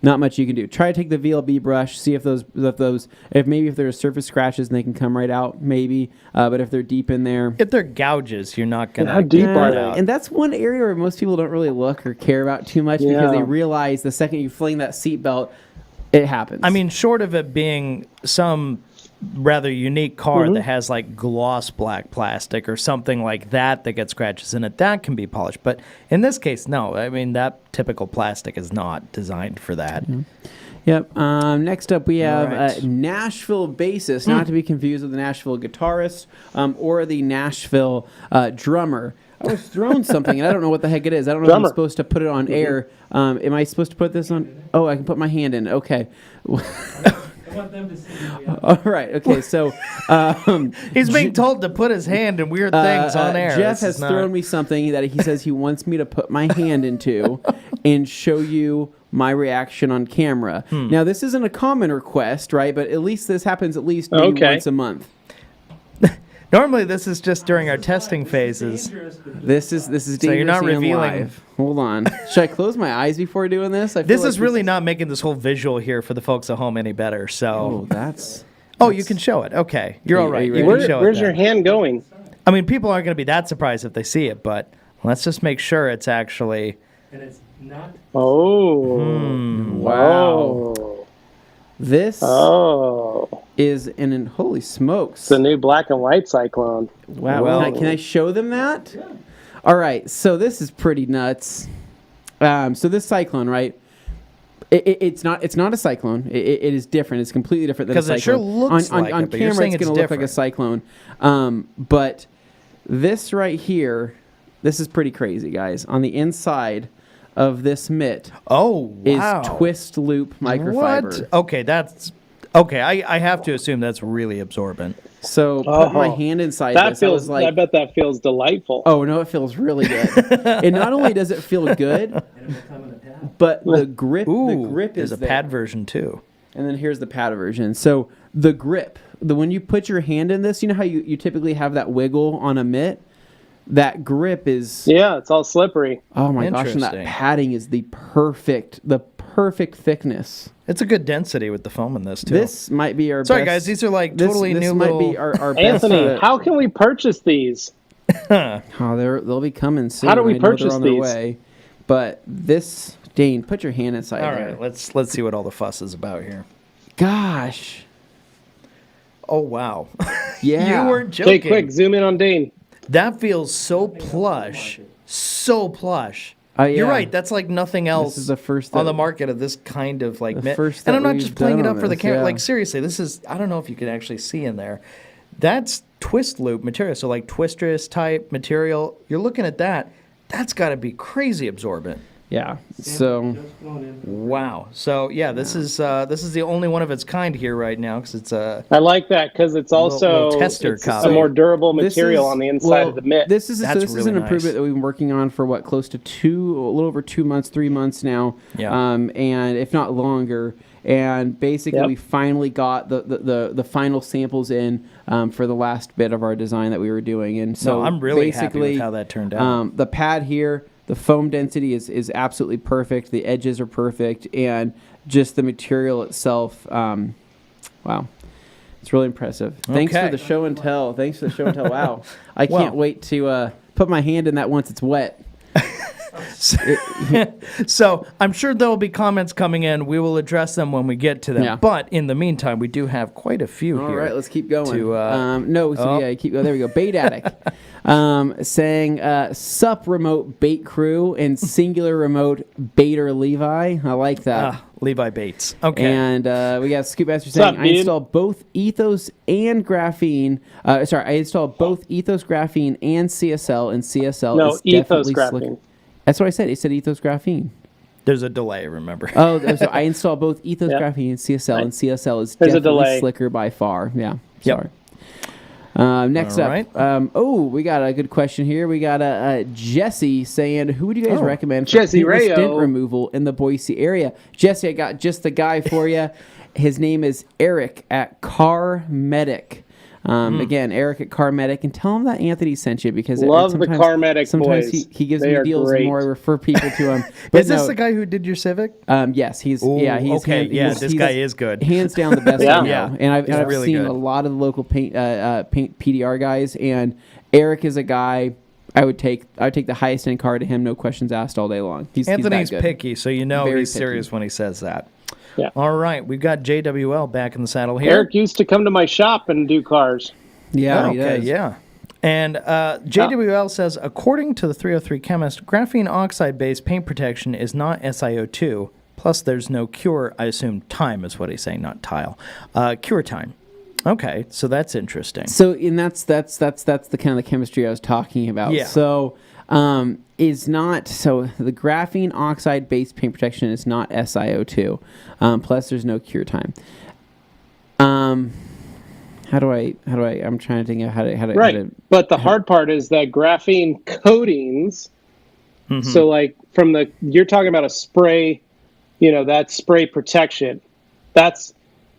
not much you can do. Try to take the VLB brush, see if there's surface scratches and they can come right out, maybe. But if they're deep in there, if they're gouges, you're not gonna. How deep are they? And that's one area where most people don't really look or care about too much because they realize the second you fling that seatbelt, it happens. I mean, short of it being some rather unique car that has like gloss black plastic or something like that gets scratches in it, that can be polished. But in this case, no. I mean, that typical plastic is not designed for that. Mm-hmm. Yep. Next up, we have Nashville bassist, not to be confused with the Nashville guitarist or the Nashville drummer. I was throwing something, and I don't know what the heck it is. I don't know if I'm supposed to put it on air. Am I supposed to put this on? Oh, I can put my hand in. Okay. I want them to see me. All right. Okay. So he's being told to put his hand in weird things on air. Jeff has thrown me something that he says he wants me to put my hand into and show you my reaction on camera. Now, this isn't a common request, right? But at least this happens at least maybe once a month. Normally, this is just during our testing phases. This is dangerous. So you're not revealing. Live. Hold on. Should I close my eyes before doing this? This is really not making this whole visual here for the folks at home any better. So that's. Oh, you can show it. Okay, you're all right. You can show it. Where's your hand going? I mean, people aren't going to be that surprised if they see it, but let's just make sure it's actually. And it's not. Oh. Wow. Oh. This is an holy smokes. It's a new black and white Cyclone. Wow. Well, can I show them that? Yeah. All right. So this is pretty nuts. So this Cyclone, right? It's not a Cyclone. It is different. It's completely different than a Cyclone. Because it sure looks like on it, but camera, you're saying it's going to look like a Cyclone. But this right here, this is pretty crazy, guys. On the inside of this mitt is twist loop microfiber. What? Okay, that's okay. I have to assume that's really absorbent. So put my hand inside this. I bet that feels delightful. Oh no, it feels really good. And not only does it feel good, but the grip. The grip is there. A pad version too. And then here's the pad version. So the grip, when you put your hand in this, you know how you typically have that wiggle on a mitt. that grip is it's all slippery. Oh my gosh, and that padding is the perfect thickness. It's a good density with the foam in this too. This might be our Sorry best, guys, these are like totally this new might little... be our Anthony, best. how can we purchase these? They'll be coming soon. How do we I know purchase they're on their these? way. But this, Dane, put your hand inside All there. right, let's see what all the fuss is about here. Gosh. Oh wow. Yeah. You weren't joking. Okay, quick, zoom in on Dane. That feels so plush. So plush. Yeah. You're right. That's like nothing else This is the first on the market of this kind of like first and that I'm not we've just playing it done up on for the this, camera. yeah. Like seriously, this is, I don't know if you can actually see in there. That's twist loop material. So like twistress type material. You're looking at that. That's got to be crazy absorbent. Yeah. So Wow. So yeah, this is the only one of its kind here right now because it's a. I like that because it's also little tester it's copy. a more durable this material is- on the inside well, of the mitt. This is That's an really improvement nice. that we've been working on for what, close to a little over 2 months, 3 months now. Yeah. And if not longer. And basically, Yep. we finally got the final samples in for the last bit of our design that we were doing. And so No, I'm really happy basically, with how that turned out. The pad here, the foam density is absolutely perfect. The edges are perfect, and just the material itself. Wow, it's really impressive. Thanks Okay. for the show and tell. Wow, I can't wait to put my hand in that once it's wet. So I'm sure there will be comments coming in. We will address them when we get to them. Yeah. But in the meantime, we do have quite a few All here. right, let's keep going. To, There we go. Bait Addict saying, "Sup, remote bait crew and singular remote baiter Levi." I like that. Levi Bates. Okay. And we got Scoopmaster saying, up, "I dude? installed both Ethos and Graphene. I installed both Ethos Graphene and CSL, and CSL No, is Ethos definitely Graphene. slicker." That's what I said. It said Ethos Graphene. There's a delay, remember. Oh, so I installed both Ethos Yep. Graphene and CSL, and CSL is There's a definitely delay. slicker by far. Yeah, Yep. sorry. Next All up, right. we got a good question here. We got Jesse saying, "Who would you guys recommend for Jesse paintless Rayo. dent removal in the Boise area?" Jesse, I got just the guy for you. His name is Eric at Car Medic. Again, Eric at Car Medic, and tell him that Anthony sent you because Love the sometimes- Car Medic Sometimes boys. he gives They me are deals great. the more I refer people to him. But Is this no, the guy who did your Civic? Yes, he's Ooh, he's okay, this guy is good. hands down the best Yeah. right now. And I've He's really seen good. a lot of the local paint PDR guys, and Eric is a guy I would take the highest end car to him, no questions asked, all day long. He's Anthony's that good. picky, so you know Very he's picky. serious when he says that. Yeah. All right, we've got JWL back in the saddle here. Eric used to come to my shop and do cars. Yeah, he okay, does. yeah. And JWL says, according to the 303 chemist, graphene oxide-based paint protection is not SiO2. Plus, there's no cure. I assume time is what he's saying, not tile. Cure time. Okay, so that's interesting. So, and that's the kind of the chemistry I was talking about. Yeah. So, is not so the graphene oxide based paint protection is not SiO2. Plus, there's no cure time. How do I? I'm trying to think of how to. Right. But the hard part is that graphene coatings. Mm-hmm. So, like you're talking about a spray, that spray protection. That's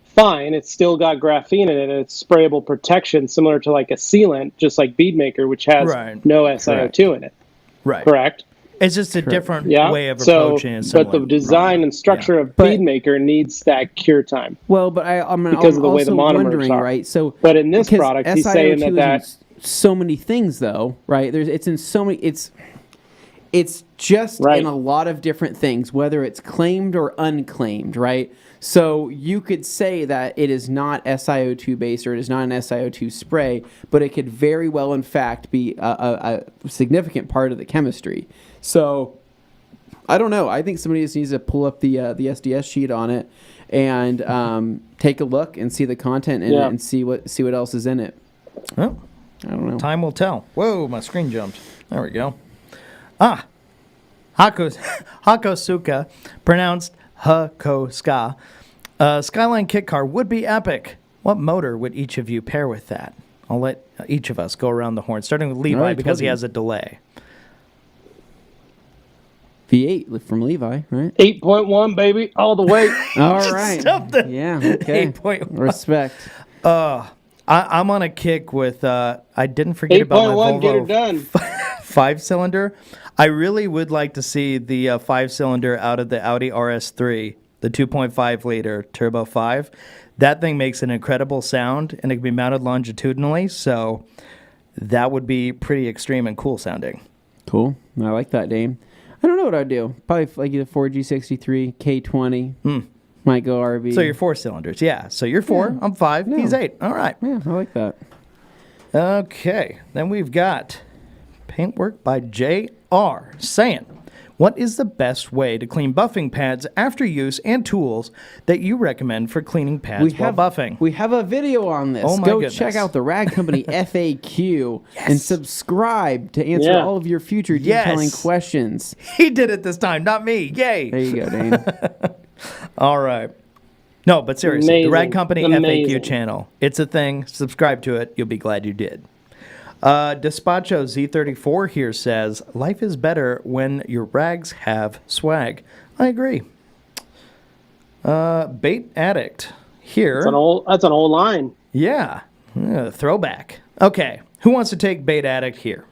fine. It's still got graphene in it, and it's sprayable protection, similar to like a sealant, just like Beadmaker, which has no SiO2 in it. Right. Correct. It's just a different Yeah. way of So, approaching it. but the design and structure of Beadmaker needs that cure time. Well, but I'm Because of the way the also monomers wondering, are. right? So, But in this because product, he's saying SiO2 that is in so many things, though, right? It's in so many. It's just in a lot of different things, whether it's claimed or unclaimed, right? So you could say that it is not SiO2 based or it is not an SiO2 spray, but it could very well, in fact, be a significant part of the chemistry. So I don't know. I think somebody just needs to pull up the SDS sheet on it and take a look and see the content in it and see what else is in it. Oh, I don't know. time will tell. Whoa, my screen jumped. There we go. Hakosuka, pronounced Hakoska. Skyline kit car would be epic. What motor would each of you pair with that? I'll let each of us go around the horn, starting with Levi All right, because he Toby. has a delay. V8 from Levi, right? 8.1, baby, all the way. All right. Stop the Yeah. Okay. 8.1. Respect. I'm on a kick with. I didn't forget about my 8.1, Volvo. get her done. 5-cylinder. I really would like to see the 5-cylinder out of the Audi RS3, the 2.5 liter Turbo 5. That thing makes an incredible sound, and it can be mounted longitudinally, so that would be pretty extreme and cool sounding. Cool. I like that, Dane. I don't know what I'd do. Probably like either 4G63, K20. Might go RV. So you're 4 cylinders, yeah. So you're 4, I'm 5, he's 8. All right. Yeah, I like that. Okay, then we've got paintwork by JR saying, what is the best way to clean buffing pads after use and tools that you recommend for cleaning pads while buffing? We have a video on this. Oh my goodness. Check out the Rag Company FAQ and subscribe to answer all of your future detailing questions. He did it this time, not me. Yay. There you go, Dane. All right. No, but seriously, the Rag Company FAQ channel. It's a thing. Subscribe to it. You'll be glad you did. Despacho Z34 here says, life is better when your rags have swag. I agree. Bait Addict here. That's an old line. Yeah. Throwback. Okay. Who wants to take Bait Addict here?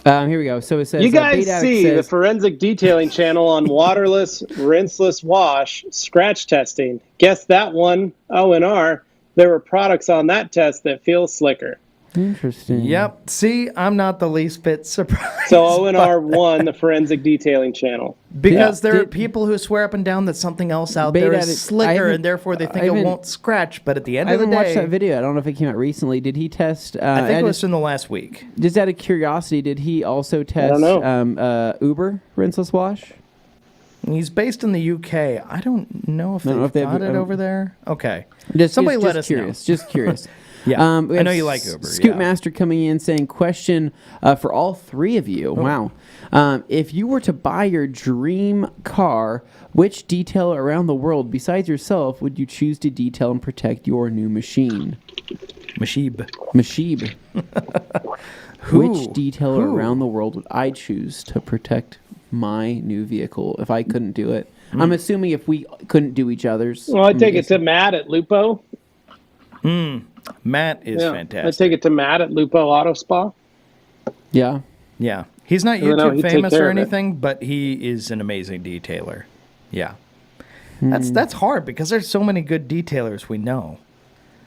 Here we go. So it says, you guys see the forensic detailing channel on waterless, rinseless wash scratch testing. Guess that one, O&R. There were products on that test that feel slicker. Interesting. Yep. See, I'm not the least bit surprised. So O&R won the forensic detailing channel. Because there are people who swear up and down that something else out there is slicker, and therefore they think it won't scratch. But at the end of the day... I haven't watched that video. I don't know if it came out recently. Did he test... I think it was in the last week. Just out of curiosity, did he also test Uber Rinseless Wash? He's based in the UK. I don't know if they've got it over there. Okay. Somebody let us know. Just curious. Yeah, I know you like Uber. Scootmaster coming in saying, question for all three of you. Oh. Wow. If you were to buy your dream car, which detailer around the world besides yourself would you choose to detail and protect your new machine? Mashib. Which detailer around the world would I choose to protect my new vehicle if I couldn't do it? I'm assuming if we couldn't do each other's. Well, I take it to Matt at Lupo. Matt is fantastic. I take it to Matt at Lupo Auto Spa. Yeah. Yeah. He's not YouTube famous or anything, but he is an amazing detailer. Yeah. That's hard because there's so many good detailers we know.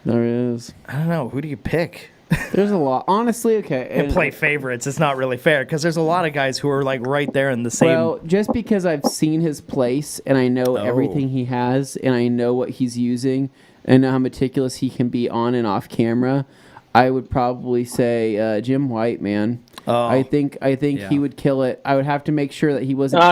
There is. I don't know. Who do you pick? There's a lot. Honestly, okay. And play favorites. It's not really fair because there's a lot of guys who are like right there in the same. Well, just because I've seen his place and I know everything he has and I know what he's using and know how meticulous he can be on and off camera, I would probably say Jim White, man. Oh, I think he would kill it. I would have to make sure that he wasn't.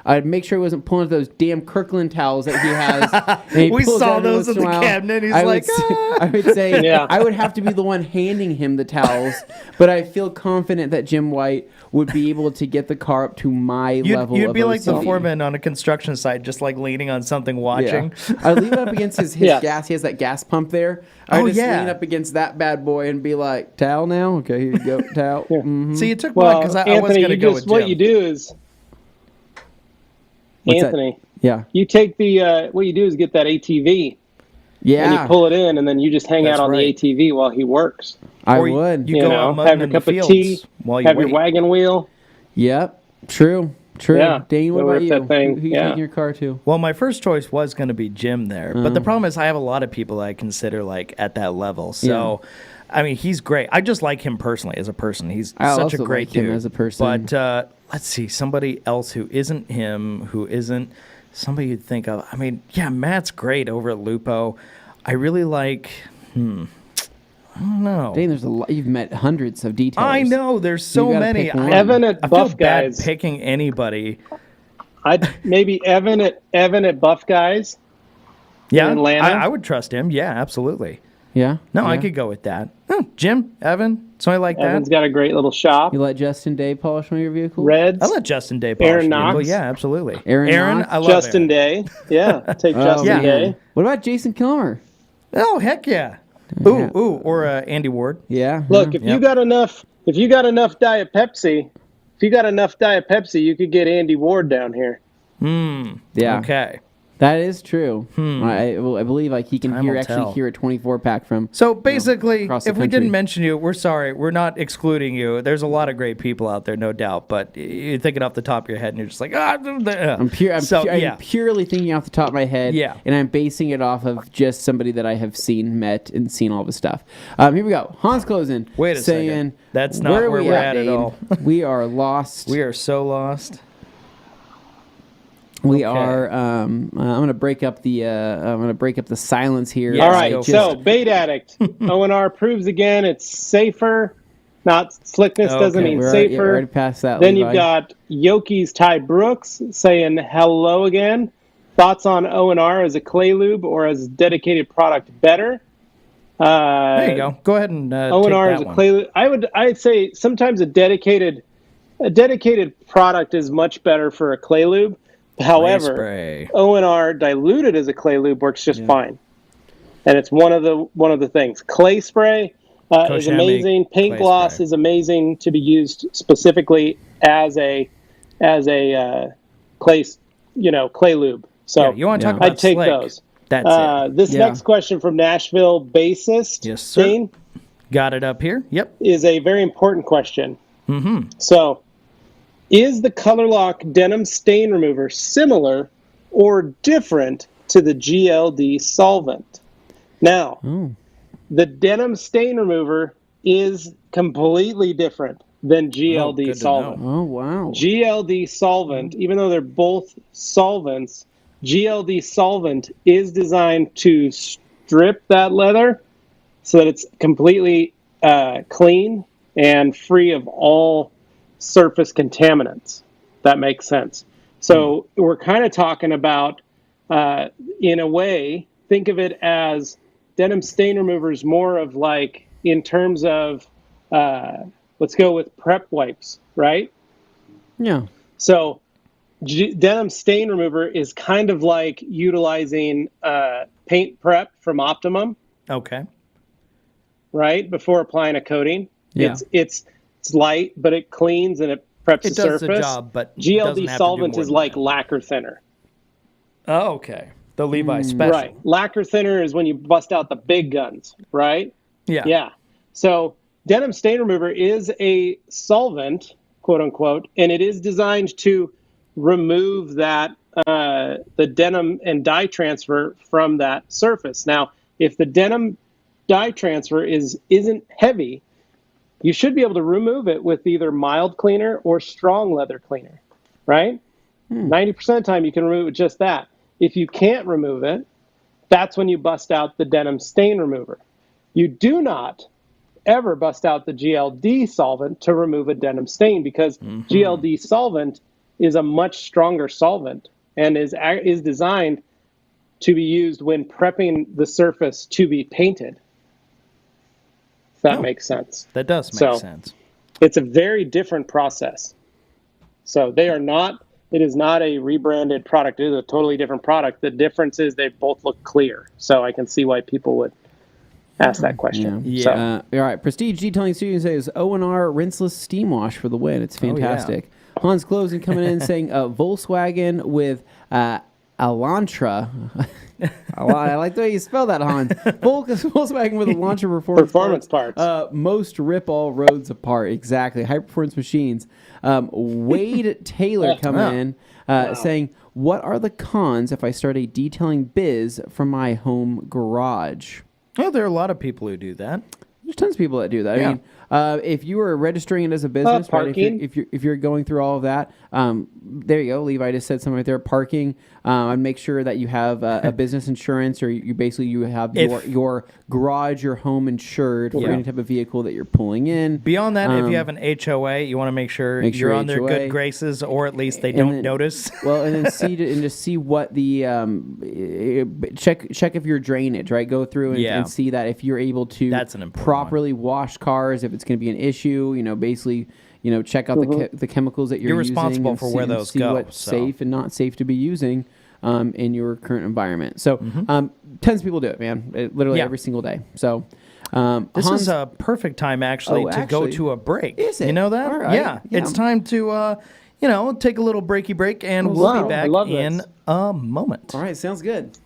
I'd make sure he wasn't pulling those damn Kirkland towels that he has. We saw those in the cabinet. He's I would say I would have to be the one handing him the towels, but I feel confident that Jim White would be able to get the car up to my level. You'd be like the foreman on a construction site, just like leaning on something, watching. Yeah. I'd leave it up against his gas. He has that gas pump there. I'd just lean up against that bad boy and be like, towel now? Okay, here you go, towel. Mm-hmm. See, it took one because I was going to go with Jim. What you do is... Anthony, you take what you do is get that ATV, and you pull it in, and then you just hang out on the ATV while he works. I would. You go have your cup of tea, have your wagon wheel. Yep, true. Yeah. Dane, what about you? Who you taking your car to? Well, my first choice was going to be Jim there, but the problem is I have a lot of people I consider like at that level. So, I mean, he's great. I just like him personally as a person. He's such a great dude as a person. But let's see, somebody else who isn't him, who isn't somebody you'd think of. I mean, Matt's great over at Lupo. I really like. I don't know. Dane, there's a lot. You've met hundreds of detailers. I know. There's so many. Evan at Buff Guys. Bad picking anybody. Maybe Evan at Buff Guys. Yeah, in Atlanta. I would trust him. Yeah, absolutely. Yeah. No, I could go with that. Jim, Evan, somebody like that. Evan's got a great little shop. You let Justin Day polish one of your vehicles? Reds. I let Justin Day polish Aaron Knox. vehicle. Yeah, absolutely. Aaron Knox? I love Justin Aaron. Day. Yeah, take Justin Day. What about Jason Kilmer? Oh, heck yeah. Ooh, or Andy Ward. Yeah. Look, if you got enough Diet Pepsi, you could get Andy Ward down here. Yeah. Okay. That is true. I believe like he can Time will tell. hear a 24-pack from. So basically, across the if we country. didn't mention you, we're sorry. We're not excluding you. There's a lot of great people out there, no doubt. But you're thinking off the top of your head, and you're just like, I'm purely thinking off the top of my head. Yeah. And I'm basing it off of just somebody that I have met and seen all the stuff. Here we go. Hans Closen. Wait a saying, second. That's not where we're at Dane? all. We are lost. We are so lost. We are. I'm gonna break up the. I'm gonna break up the silence here. Yes, All right, go so Bait Addict. O&R proves again it's safer. Not slickness doesn't mean we're safer. already past that. Then Levi. you've got Yoki's Ty Brooks saying hello again. Thoughts on O&R as a clay lube or as a dedicated product better? There you go. Go ahead and O&R take as that a one. clay lube. I'd say sometimes a dedicated product is much better for a clay lube. However, spray. O&R diluted as a clay lube works just fine, and it's one of the things. Clay spray is amazing. Paint clay gloss spray. is amazing to be used specifically as a clay lube. So Yeah, you want to talk I'd about take slick. those. That's it. This next question from Nashville bassist Yes, sir. Dane Got it up here. Yep. is a very important question. Mm-hmm. So, is the Color Lock denim stain remover similar or different to the GLD solvent? Now, the denim stain remover is completely different than GLD good to solvent. know. Oh wow. GLD solvent, even though they're both solvents, GLD solvent is designed to strip that leather so that it's completely clean and free of all surface contaminants. That makes sense. So we're kind of talking about, in a way, think of it as denim stain removers more of like in terms of, let's go with prep wipes, right? Yeah. So denim stain remover is kind of like utilizing paint prep from Optimum, Okay. right? Before applying a coating. Yeah. It's light, but it cleans and it preps It the does surface. the job, but doesn't GLD have to solvent do more is than like that. lacquer thinner. Oh, okay. The Levi special. Right. Lacquer thinner is when you bust out the big guns, right? Yeah. Yeah. So denim stain remover is a solvent, quote unquote, and it is designed to remove that the denim and dye transfer from that surface. Now, if the denim dye transfer isn't heavy, you should be able to remove it with either mild cleaner or strong leather cleaner, right? 90% of the time you can remove it with just that. If you can't remove it, that's when you bust out the denim stain remover. You do not ever bust out the GLD solvent to remove a denim stain because GLD solvent is a much stronger solvent and is designed to be used when prepping the surface to be painted. If that makes sense. That does make sense. It's a very different process. So it is not a rebranded product. It is a totally different product. The difference is they both look clear. So I can see why people would ask that question. Yeah. All right. Prestige G-Technic Studios says O&R rinseless steam wash for the win. It's fantastic. Hans Closen coming in saying Volkswagen with Elantra. I like the way you spell that, Hans. Volkswagen with Elantra Performance parts. Most rip all roads apart. Exactly. High performance machines. Wade Taylor coming in saying, what are the cons if I start a detailing biz from my home garage? Oh, there are a lot of people who do that. There's tons of people that do that. Yeah. I mean, if you were registering it as a business, right, parking. if you're going through all of that, there you go. Levi just said something right there. Parking. And make sure that you have a business insurance, or you have your garage, your home insured for any type of vehicle that you're pulling in. Beyond that, if you have an HOA, you want to make sure you're on their good graces, or at least they don't notice. Well, and then see what the check if your drainage, right? Go through and see that if you're able to properly wash cars, if it's going to be an issue, basically. Check out the chemicals that you're using. You're responsible for where those see go. What's safe and not safe to be using in your current environment. So, tons of people do it, man. Literally every single day. So, this is a perfect time, actually, to go to a break. Is it? You know that? All right. Yeah. It's time to, take a little breaky break, and we'll be back in a moment. All right, sounds good.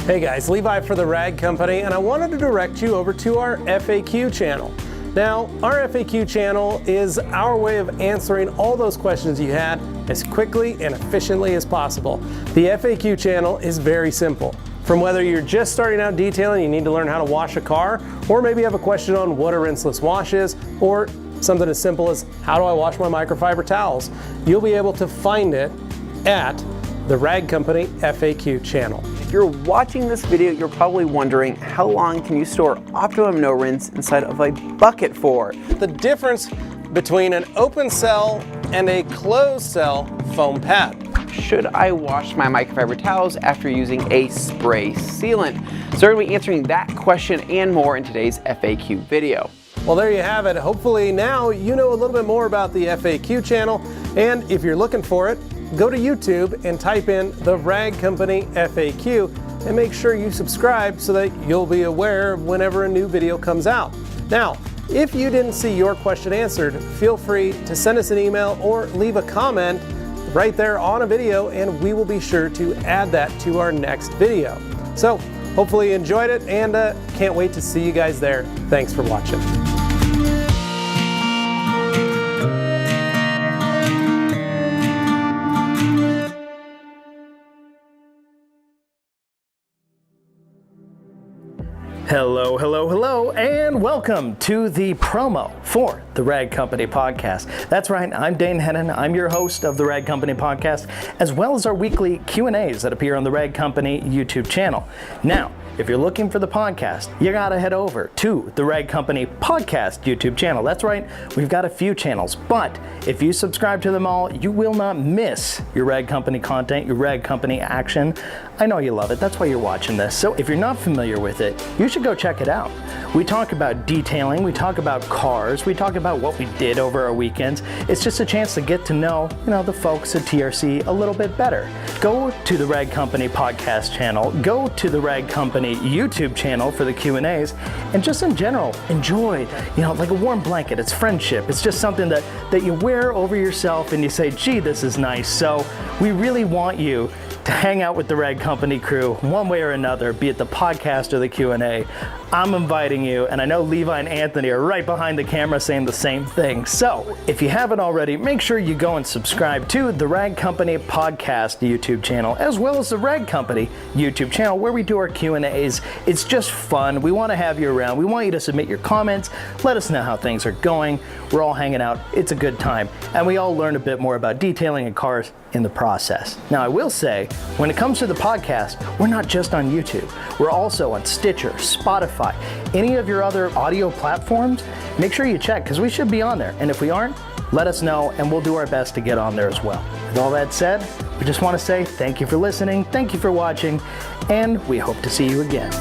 Hey guys, Levi for the Rag Company, and I wanted to direct you over to our FAQ channel. Now, our FAQ channel is our way of answering all those questions you had as quickly and efficiently as possible. The FAQ channel is very simple. From whether you're just starting out detailing, you need to learn how to wash a car, or maybe you have a question on what a rinseless wash is, or something as simple as how do I wash my microfiber towels, you'll be able to find it at the Rag Company FAQ channel. If you're watching this video, you're probably wondering, how long can you store Optimum No Rinse inside of a bucket for? The difference between an open cell and a closed cell foam pad. Should I wash my microfiber towels after using a spray sealant? So we're going to be answering that question and more in today's FAQ video. Well, there you have it. Hopefully now you know a little bit more about the FAQ channel, and if you're looking for it, go to YouTube and type in the Rag Company FAQ and make sure you subscribe so that you'll be aware whenever a new video comes out. Now, if you didn't see your question answered, feel free to send us an email or leave a comment right there on a video, and we will be sure to add that to our next video. So hopefully you enjoyed it, and can't wait to see you guys there. Thanks for watching. Hello, hello, hello, and welcome to the promo for the Rag Company podcast. That's right, I'm Dane Hennen. I'm your host of the Rag Company podcast, as well as our weekly Q&As that appear on the Rag Company YouTube channel. Now, if you're looking for the podcast, you gotta head over to the Rag Company podcast YouTube channel. That's right, we've got a few channels, but if you subscribe to them all, you will not miss your Rag Company content, your Rag Company action. I know you love it, that's why you're watching this. So if you're not familiar with it, you should go check it out. We talk about detailing, we talk about cars, we talk about what we did over our weekends. It's just a chance to get to know, the folks at TRC a little bit better. Go to the Rag Company podcast channel, go to the Rag Company YouTube channel for the Q&As, and just in general, enjoy, like a warm blanket. It's friendship. It's just something that you wear over yourself and you say, gee, this is nice. So we really want you to hang out with the Rag Company crew one way or another, be it the podcast or the Q&A. I'm inviting you, and I know Levi and Anthony are right behind the camera saying the same thing. So if you haven't already, make sure you go and subscribe to the Rag Company podcast YouTube channel, as well as the Rag Company YouTube channel, where we do our Q&As. It's just fun. We want to have you around. We want you to submit your comments. Let us know how things are going. We're all hanging out. It's a good time. And we all learn a bit more about detailing and cars in the process. Now, I will say, when it comes to the podcast, we're not just on YouTube. We're also on Stitcher, Spotify, any of your other audio platforms. Make sure you check, because we should be on there. And if we aren't, let us know, and we'll do our best to get on there as well. With all that said, we just want to say thank you for listening, thank you for watching, and we hope to see you again.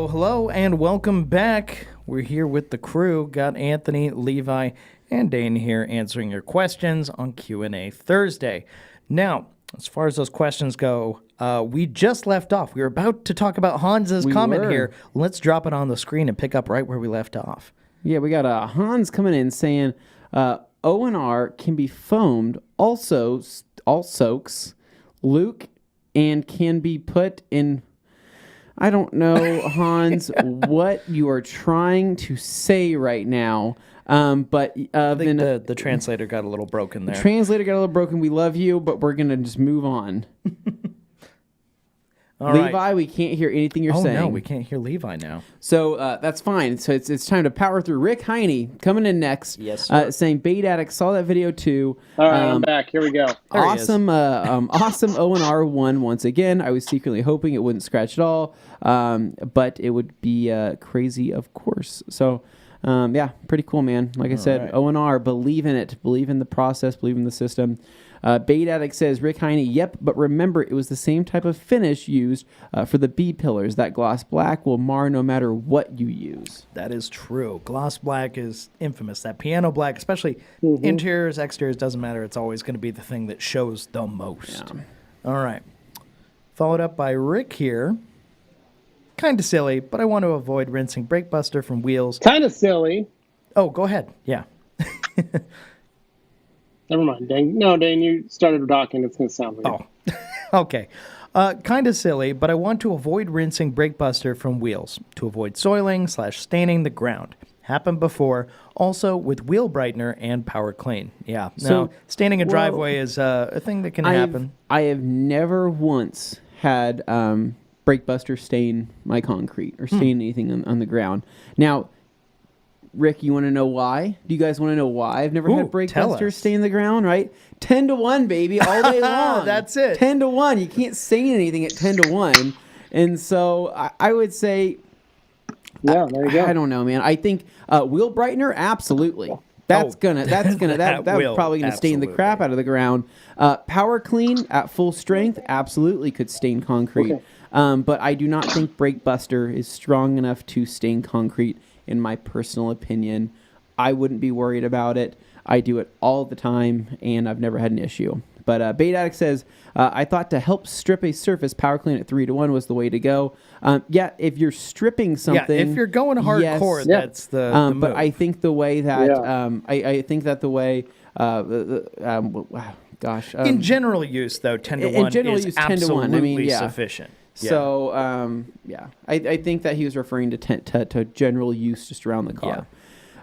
Hello, and welcome back. We're here with the crew. Got Anthony, Levi, and Dane here answering your questions on Q&A Thursday. Now, as far as those questions go, we just left off. We were about to talk about Hans's comment here. Let's drop it on the screen and pick up right where we left off. Yeah, we got Hans coming in saying O&R can be foamed. Also, all soaks. Luke, and can be put in... I don't know, Hans, what you are trying to say right now. But I think the translator got a little broken there. The translator got a little broken. We love you, but we're going to just move on. Levi, right. We can't hear anything you're saying. Oh, no, we can't hear Levi now. So that's fine. So it's time to power through. Rick Heine coming in next. Yes, sir. Saying Bait Addict saw that video too. All right, I'm back. Here we go. Awesome O&R one once again. I was secretly hoping it wouldn't scratch at all, but it would be crazy, of course. So, yeah, pretty cool, man. Like I said, right. O&R, believe in it. Believe in the process. Believe in the system. Bait Addict says, Rick Heine, yep, but remember, it was the same type of finish used for the B pillars. That gloss black will mar no matter what you use. That is true. Gloss black is infamous. That piano black, especially interiors, exteriors, doesn't matter. It's always going to be the thing that shows the most. Yeah. All right. Followed up by Rick here. Kind of silly, but I want to avoid rinsing brake buster from wheels. Kind of silly. Oh, go ahead. Yeah. Never mind, Dane. No, Dane, you started talking. It's going to sound weird. Oh, okay. Kind of silly, but I want to avoid rinsing brake buster from wheels to avoid soiling/staining the ground. Happened before, also with wheel brightener and power clean. Yeah. So, staining a driveway is a thing that can happen. I have never once had brake buster stain my concrete or stain anything on the ground. Now, Rick, you want to know why? Do you guys want to know why I've never had brake buster stain the ground, right? 10-1, baby, all day long. That's it. 10-1. You can't stain anything at 10-1. And so I would say... Yeah, there you go. I don't know, man. I think wheel brightener, absolutely. That's probably gonna stain the crap out of the ground. Power clean at full strength, absolutely could stain concrete. Okay. But I do not think brake buster is strong enough to stain concrete. In my personal opinion, I wouldn't be worried about it. I do it all the time, and I've never had an issue. But Bait Addict says, I thought to help strip a surface, power clean at 3-1 was the way to go. Yeah, if you're stripping something... Yeah, if you're going hardcore, that's the move. But I think the way that... I think that the way... in general use, though, 10-1 is absolutely sufficient. Yeah. So, I think that he was referring to general use just around the car.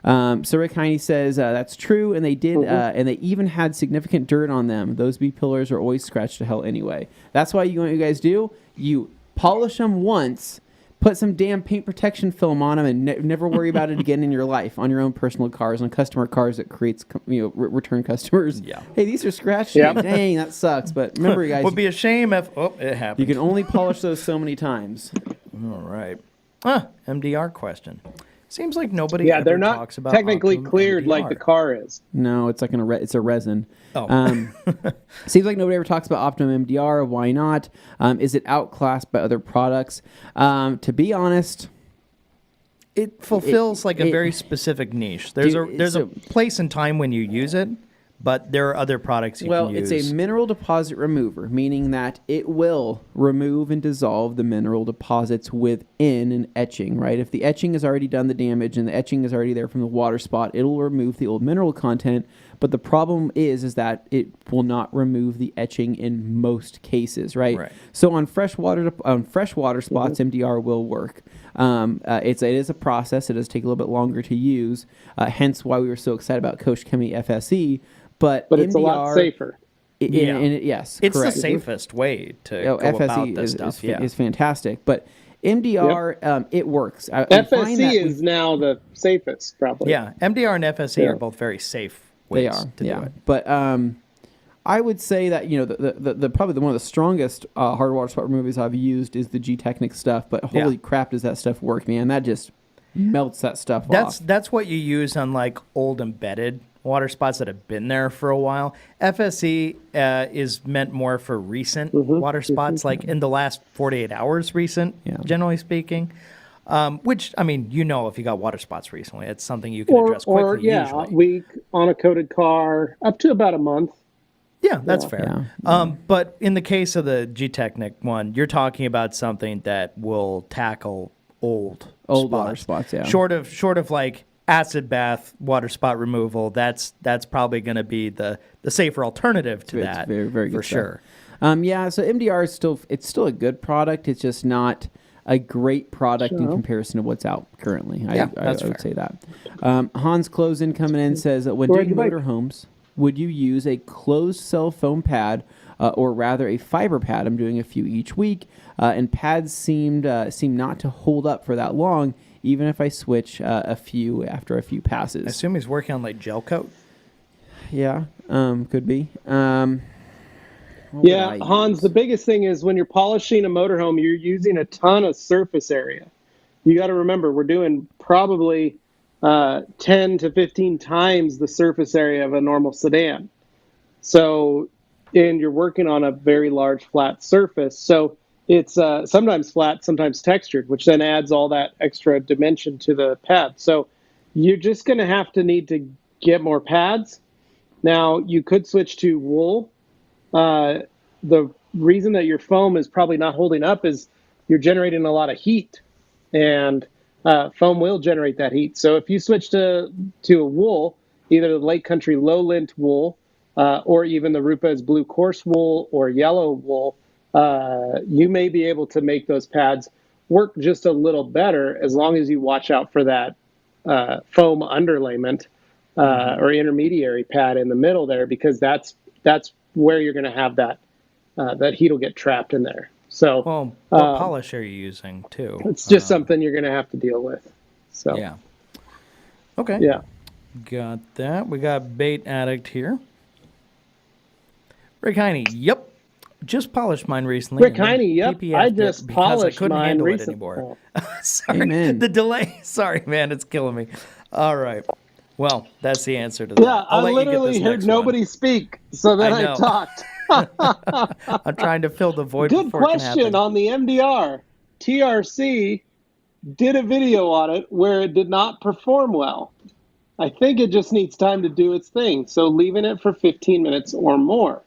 Yeah. So Rick Heine says that's true, and they did, and they even had significant dirt on them. Those B pillars are always scratched to hell anyway. That's why what you guys do, you polish them once, put some damn paint protection film on them, and never worry about it again in your life on your own personal cars, on customer cars that creates return customers. Yeah. Hey, these are scratched. Yep. Dang, that sucks. But remember, guys, would be a shame if it happened. You can only polish those so many times. All right. MDR question. Seems like nobody they're not talks about technically cleared MDR. Like the car is. No, it's like it's a resin. Oh. Seems like nobody ever talks about Optimum MDR. Why not? Is it outclassed by other products? To be honest, it fulfills a very specific niche. There's a place and time when you use it, but there are other products you can use. Well, it's a mineral deposit remover, meaning that it will remove and dissolve the mineral deposits within an etching, right? If the etching has already done the damage and the etching is already there from the water spot, it'll remove the old mineral content. But the problem is that it will not remove the etching in most cases, right? So on freshwater spots, MDR will work. It is a process. It does take a little bit longer to use, hence why we were so excited about Koch Chemie FSE. But it's MDR, a lot safer. Yes, it's correct. the safest way to go FSE about this stuff. Is fantastic. But MDR, it works. FSE is now the safest, probably. Yeah, MDR and FSE are both very safe ways to do it. But I would say that the probably one of the strongest hard water spot removers I've used is the G-Technic stuff. But holy crap, does that stuff work, man? That just melts that stuff off. That's what you use on old embedded water spots that have been there for a while. FSE is meant more for recent water spots, like in the last 48 hours generally speaking. Which, I mean, if you got water spots recently, it's something you can address quickly. A week on a coated car, up to about a month. Yeah, that's fair. But in the case of the G-Technic one, you're talking about something that will tackle old water spots. Yeah. Short of acid bath, water spot removal, that's probably going to be the safer alternative to that. Very, very good for stuff. sure. Yeah, so MDR is still a good product. It's just not a great product in comparison to what's out currently. I would say that. Hans Closen coming in says that when doing motorhomes, would you use a closed cell foam pad or rather a fiber pad? I'm doing a few each week, and pads seem not to hold up for that long, even if I switch a few after a few passes. I assume he's working on like gel coat. Yeah, could be. Yeah, Hans, the biggest thing is when you're polishing a motorhome, you're using a ton of surface area. You got to remember, we're doing probably 10 to 15 times the surface area of a normal sedan. So, and you're working on a very large flat surface. So it's sometimes flat, sometimes textured, which then adds all that extra dimension to the pad. So you're just going to need to get more pads. Now, you could switch to wool. The reason that your foam is probably not holding up is you're generating a lot of heat, and foam will generate that heat. So if you switch to a wool, either the Lake Country low lint wool or even the Rupa's blue coarse wool or yellow wool, you may be able to make those pads work just a little better as long as you watch out for that foam underlayment or intermediary pad in the middle there, because that's where you're going to have that heat will get trapped in there. So, well, what polish are you using too? It's just something you're going to have to deal with. So, yeah. Okay. Yeah. Got that. We got Bait Addict here. Rick Heine. Yep. Just polished mine recently. Rick Heine. Yep. I just polished mine recently. Anymore. Sorry. Amen. The delay. Sorry, man. It's killing me. All right. Well, that's the answer to that. Yeah, I literally heard nobody speak, so then I talked. I'm trying to fill the void. Good question on the MDR. TRC did a video on it where it did not perform well. I think it just needs time to do its thing. So leaving it for 15 minutes or more.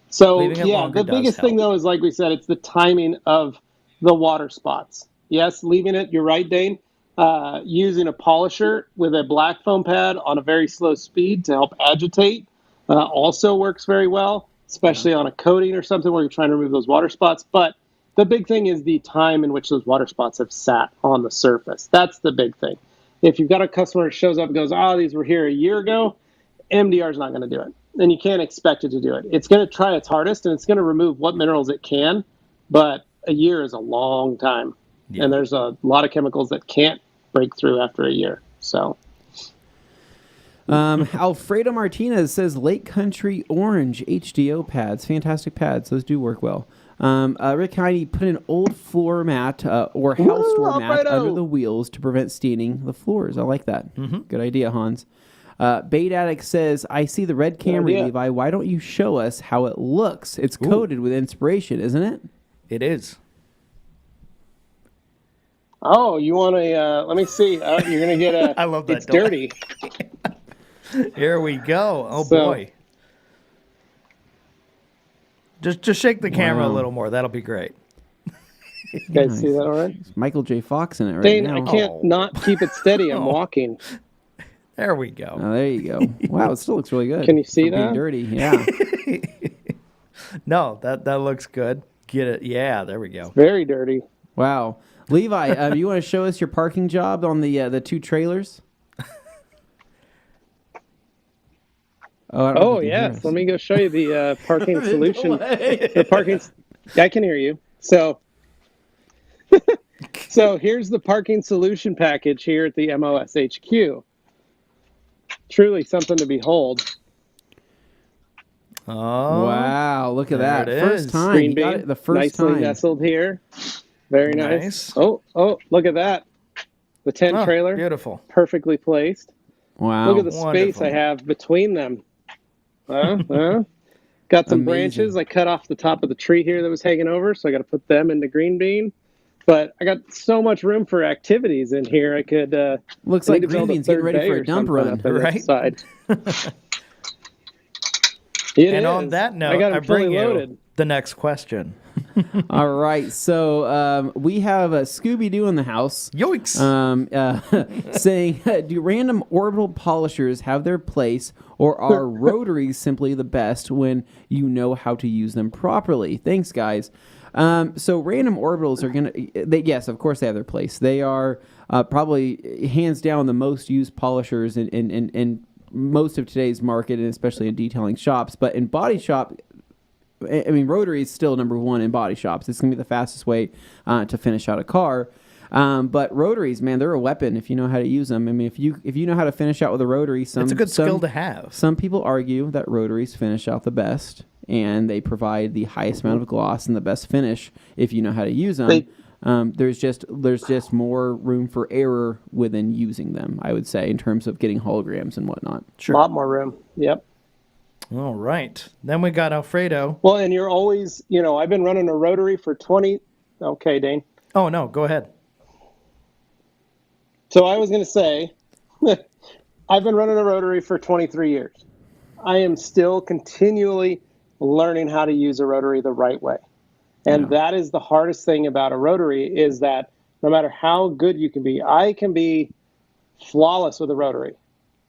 So yeah, the biggest thing though is, like we said, it's the timing of the water spots. Yes, leaving it, you're right, Dane. Using a polisher with a black foam pad on a very slow speed to help agitate also works very well, especially on a coating or something where you're trying to remove those water spots. But the big thing is the time in which those water spots have sat on the surface. That's the big thing. If you've got a customer that shows up and goes, these were here a year ago, MDR is not going to do it. And you can't expect it to do it. It's going to try its hardest, and it's going to remove what minerals it can, but a year is a long time. Yeah. And there's a lot of chemicals that can't break through after a year. So, Alfredo Martinez says Lake Country Orange HDO pads, fantastic pads. Those do work well. Rick Heine put an old floor mat or house store mat under the wheels to prevent staining the floors. I like that. Mm-hmm. Good idea, Hans. Bait Addict says, I see the red Camry, Levi. Why don't you show us how it looks? It's coated with inspiration, isn't it? It is. Oh, you want a, let me see. You're going to get a, I love that. It's dirty. Here we go. Oh, boy. Just shake the camera a little more. That'll be great. You guys see that all right? It's Michael J. Fox in it right Dane, now. I can't not keep it steady. I'm walking. There we go. Oh, there you go. Wow, it still looks really good. Can you see that? Being dirty, yeah. No, that looks good. Get it? Yeah, there we go. It's very dirty. Wow. Levi, you want to show us your parking job on the two trailers? Oh yes. Let me go show you the parking solution. The parking. I can hear you. So here's the parking solution package here at the MOS HQ. Truly something to behold. Oh wow! Look at that. First time. Green you got it the first nicely time. nestled here. Very nice. Oh, look at that. The tent trailer. Beautiful. Perfectly placed. Wow. Look at the space I have between them. Got some branches. I cut off the top of the tree here that was hanging over, so I got to put them into green bean. But I got so much room for activities in here. I could. Looks like green bean's getting ready for a dump run, right? Side. And on that note, I bring you the next question. All right, so we have Scooby-Doo in the house. Yoinks! Saying, do random orbital polishers have their place, or are rotaries simply the best when you know how to use them properly? Thanks, guys. So random orbitals are going to... Yes, of course they have their place. They are probably hands down the most used polishers in most of today's market, and especially in detailing shops. But in body shop... I mean, rotary is still number one in body shops. It's going to be the fastest way to finish out a car. But rotaries, man, they're a weapon if you know how to use them. I mean, if you know how to finish out with a rotary, it's a good skill to have. Some people argue that rotaries finish out the best, and they provide the highest amount of gloss and the best finish if you know how to use them. There's just more room for error within using them, I would say, in terms of getting holograms and whatnot. Sure. A lot more room. Yep. All right. Then we got Alfredo. Well, and you're always, I've been running a rotary for 20. Okay, Dane. Oh, no, go ahead. So I was going to say, I've been running a rotary for 23 years. I am still continually learning how to use a rotary the right way. And that is the hardest thing about a rotary, is that no matter how good you can be, I can be flawless with a rotary,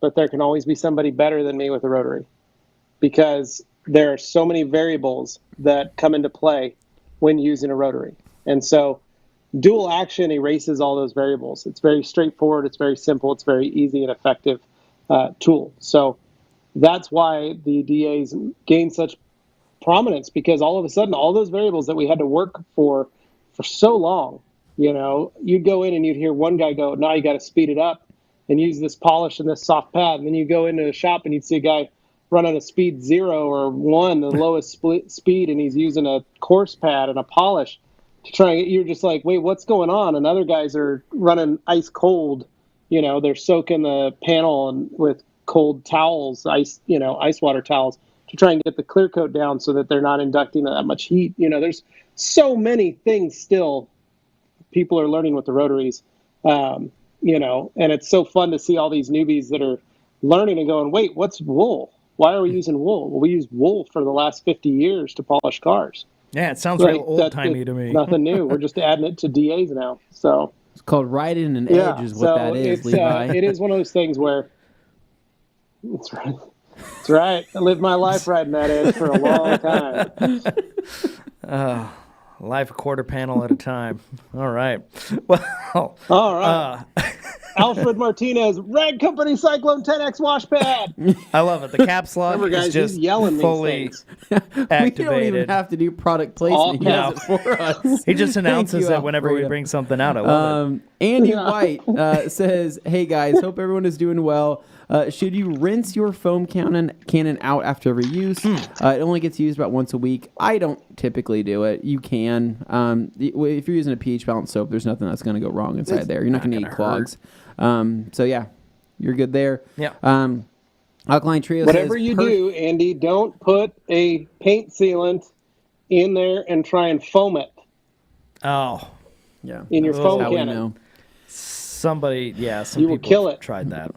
but there can always be somebody better than me with a rotary, because there are so many variables that come into play when using a rotary. And so dual action erases all those variables. It's very straightforward. It's very simple. It's very easy and effective tool. So that's why the DAs gain such prominence, because all of a sudden, all those variables that we had to work for so long, you'd go in and you'd hear one guy go, now you got to speed it up and use this polish and this soft pad. And then you go into a shop and you'd see a guy running a speed 0 or 1, the lowest speed, and he's using a coarse pad and a polish to try and get, you're just like, wait, what's going on? And other guys are running ice cold, they're soaking the panel and with cold towels, ice water towels, to try and get the clear coat down so that they're not inducting that much heat. There's so many things still people are learning with the rotaries, and it's so fun to see all these newbies that are learning and going, wait, what's wool? Why are we using wool? Well, we use wool for the last 50 years to polish cars. Yeah, it sounds real old-timey to me. Nothing new. We're just adding it to DAs now. So it's called riding an edge is what that is, Levi. It is one of those things where that's right. That's right. I lived my life riding that edge for a long time. Life a quarter panel at a time. All right. Well. All right. Alfred Martinez, Rag Company Cyclone 10X wash pad. I love it. The caps lock is just yelling fully activated. We don't even have to do product placement. He does it for us. He just announces it whenever we bring something out. I love it. Andy White says, hey guys, hope everyone is doing well. Should you rinse your foam cannon out after every use? It only gets used about once a week. I don't typically do it. You can. If you're using a pH balanced soap, there's nothing that's going to go wrong inside there. You're not going to need clogs. So yeah, you're good there. Yeah. Alkaline Trio whatever says, you do, Andy, don't put a paint sealant in there and try and foam it. Oh. Yeah. In your foam cannon. Some you people will kill it. Tried that.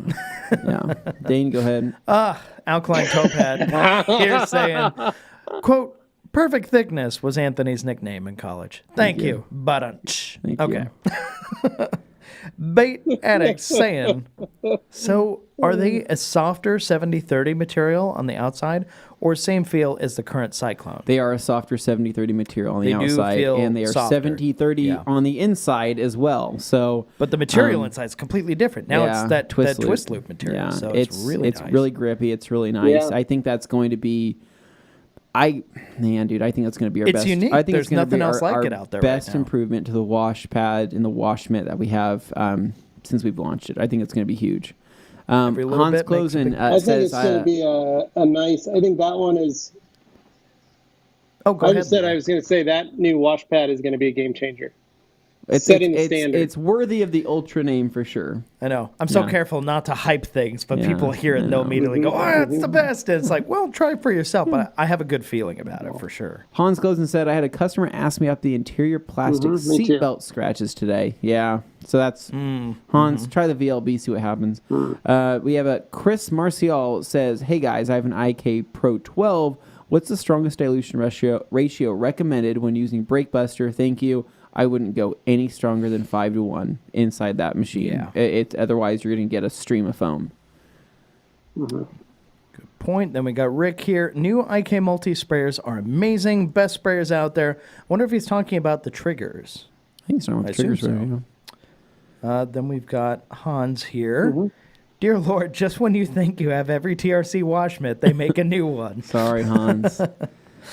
Yeah. Dane, go ahead. Alkaline Topad here saying, quote, perfect thickness was Anthony's nickname in college. Thank you. But okay. Bait Addict saying, so are they a softer 70-30 material on the outside or same feel as the current Cyclone? They are a softer 70-30 material on the outside, and they are 70-30 on the inside as well. So, but the material inside is completely different. Now it's that twist loop material. Yeah, so it's really nice. Really grippy. It's really nice. Yeah. I think that's going to be... I think that's going to be our best. It's unique. I think there's nothing else like it out there best right now. Improvement to the wash pad and the wash mitt that we have since we've launched it. I think it's going to be huge. Hans Closen I think says... it's going to be a nice... I think that one is... Oh, go ahead. I was going to say that new wash pad is going to be a game changer. It's setting the standard. It's worthy of the Ultra name for sure. I know. I'm so careful not to hype things, but people hear it and they'll immediately go, "Oh, it's the best." And it's like, well, try it for yourself. But I have a good feeling about it for sure. Hans Closen said, "I had a customer ask me about the interior plastic seatbelt scratches today." Yeah, so that's Hans. Try the VLB, see what happens. We have a Chris Marcial says, "Hey guys, I have an IK Pro 12. What's the strongest dilution ratio recommended when using Brake Buster? Thank you. I wouldn't go any stronger than 5-to-1 inside that machine. Yeah. Otherwise, you're going to get a stream of foam. Mm-hmm. Good point. Then we got Rick here. New IK Multi sprayers are amazing. Best sprayers out there. Wonder if he's talking about the triggers. I think it's not with triggers. So. Then we've got Hans here. Mm-hmm. Dear Lord, just when you think you have every TRC wash mitt, they make a new one. Sorry, Hans.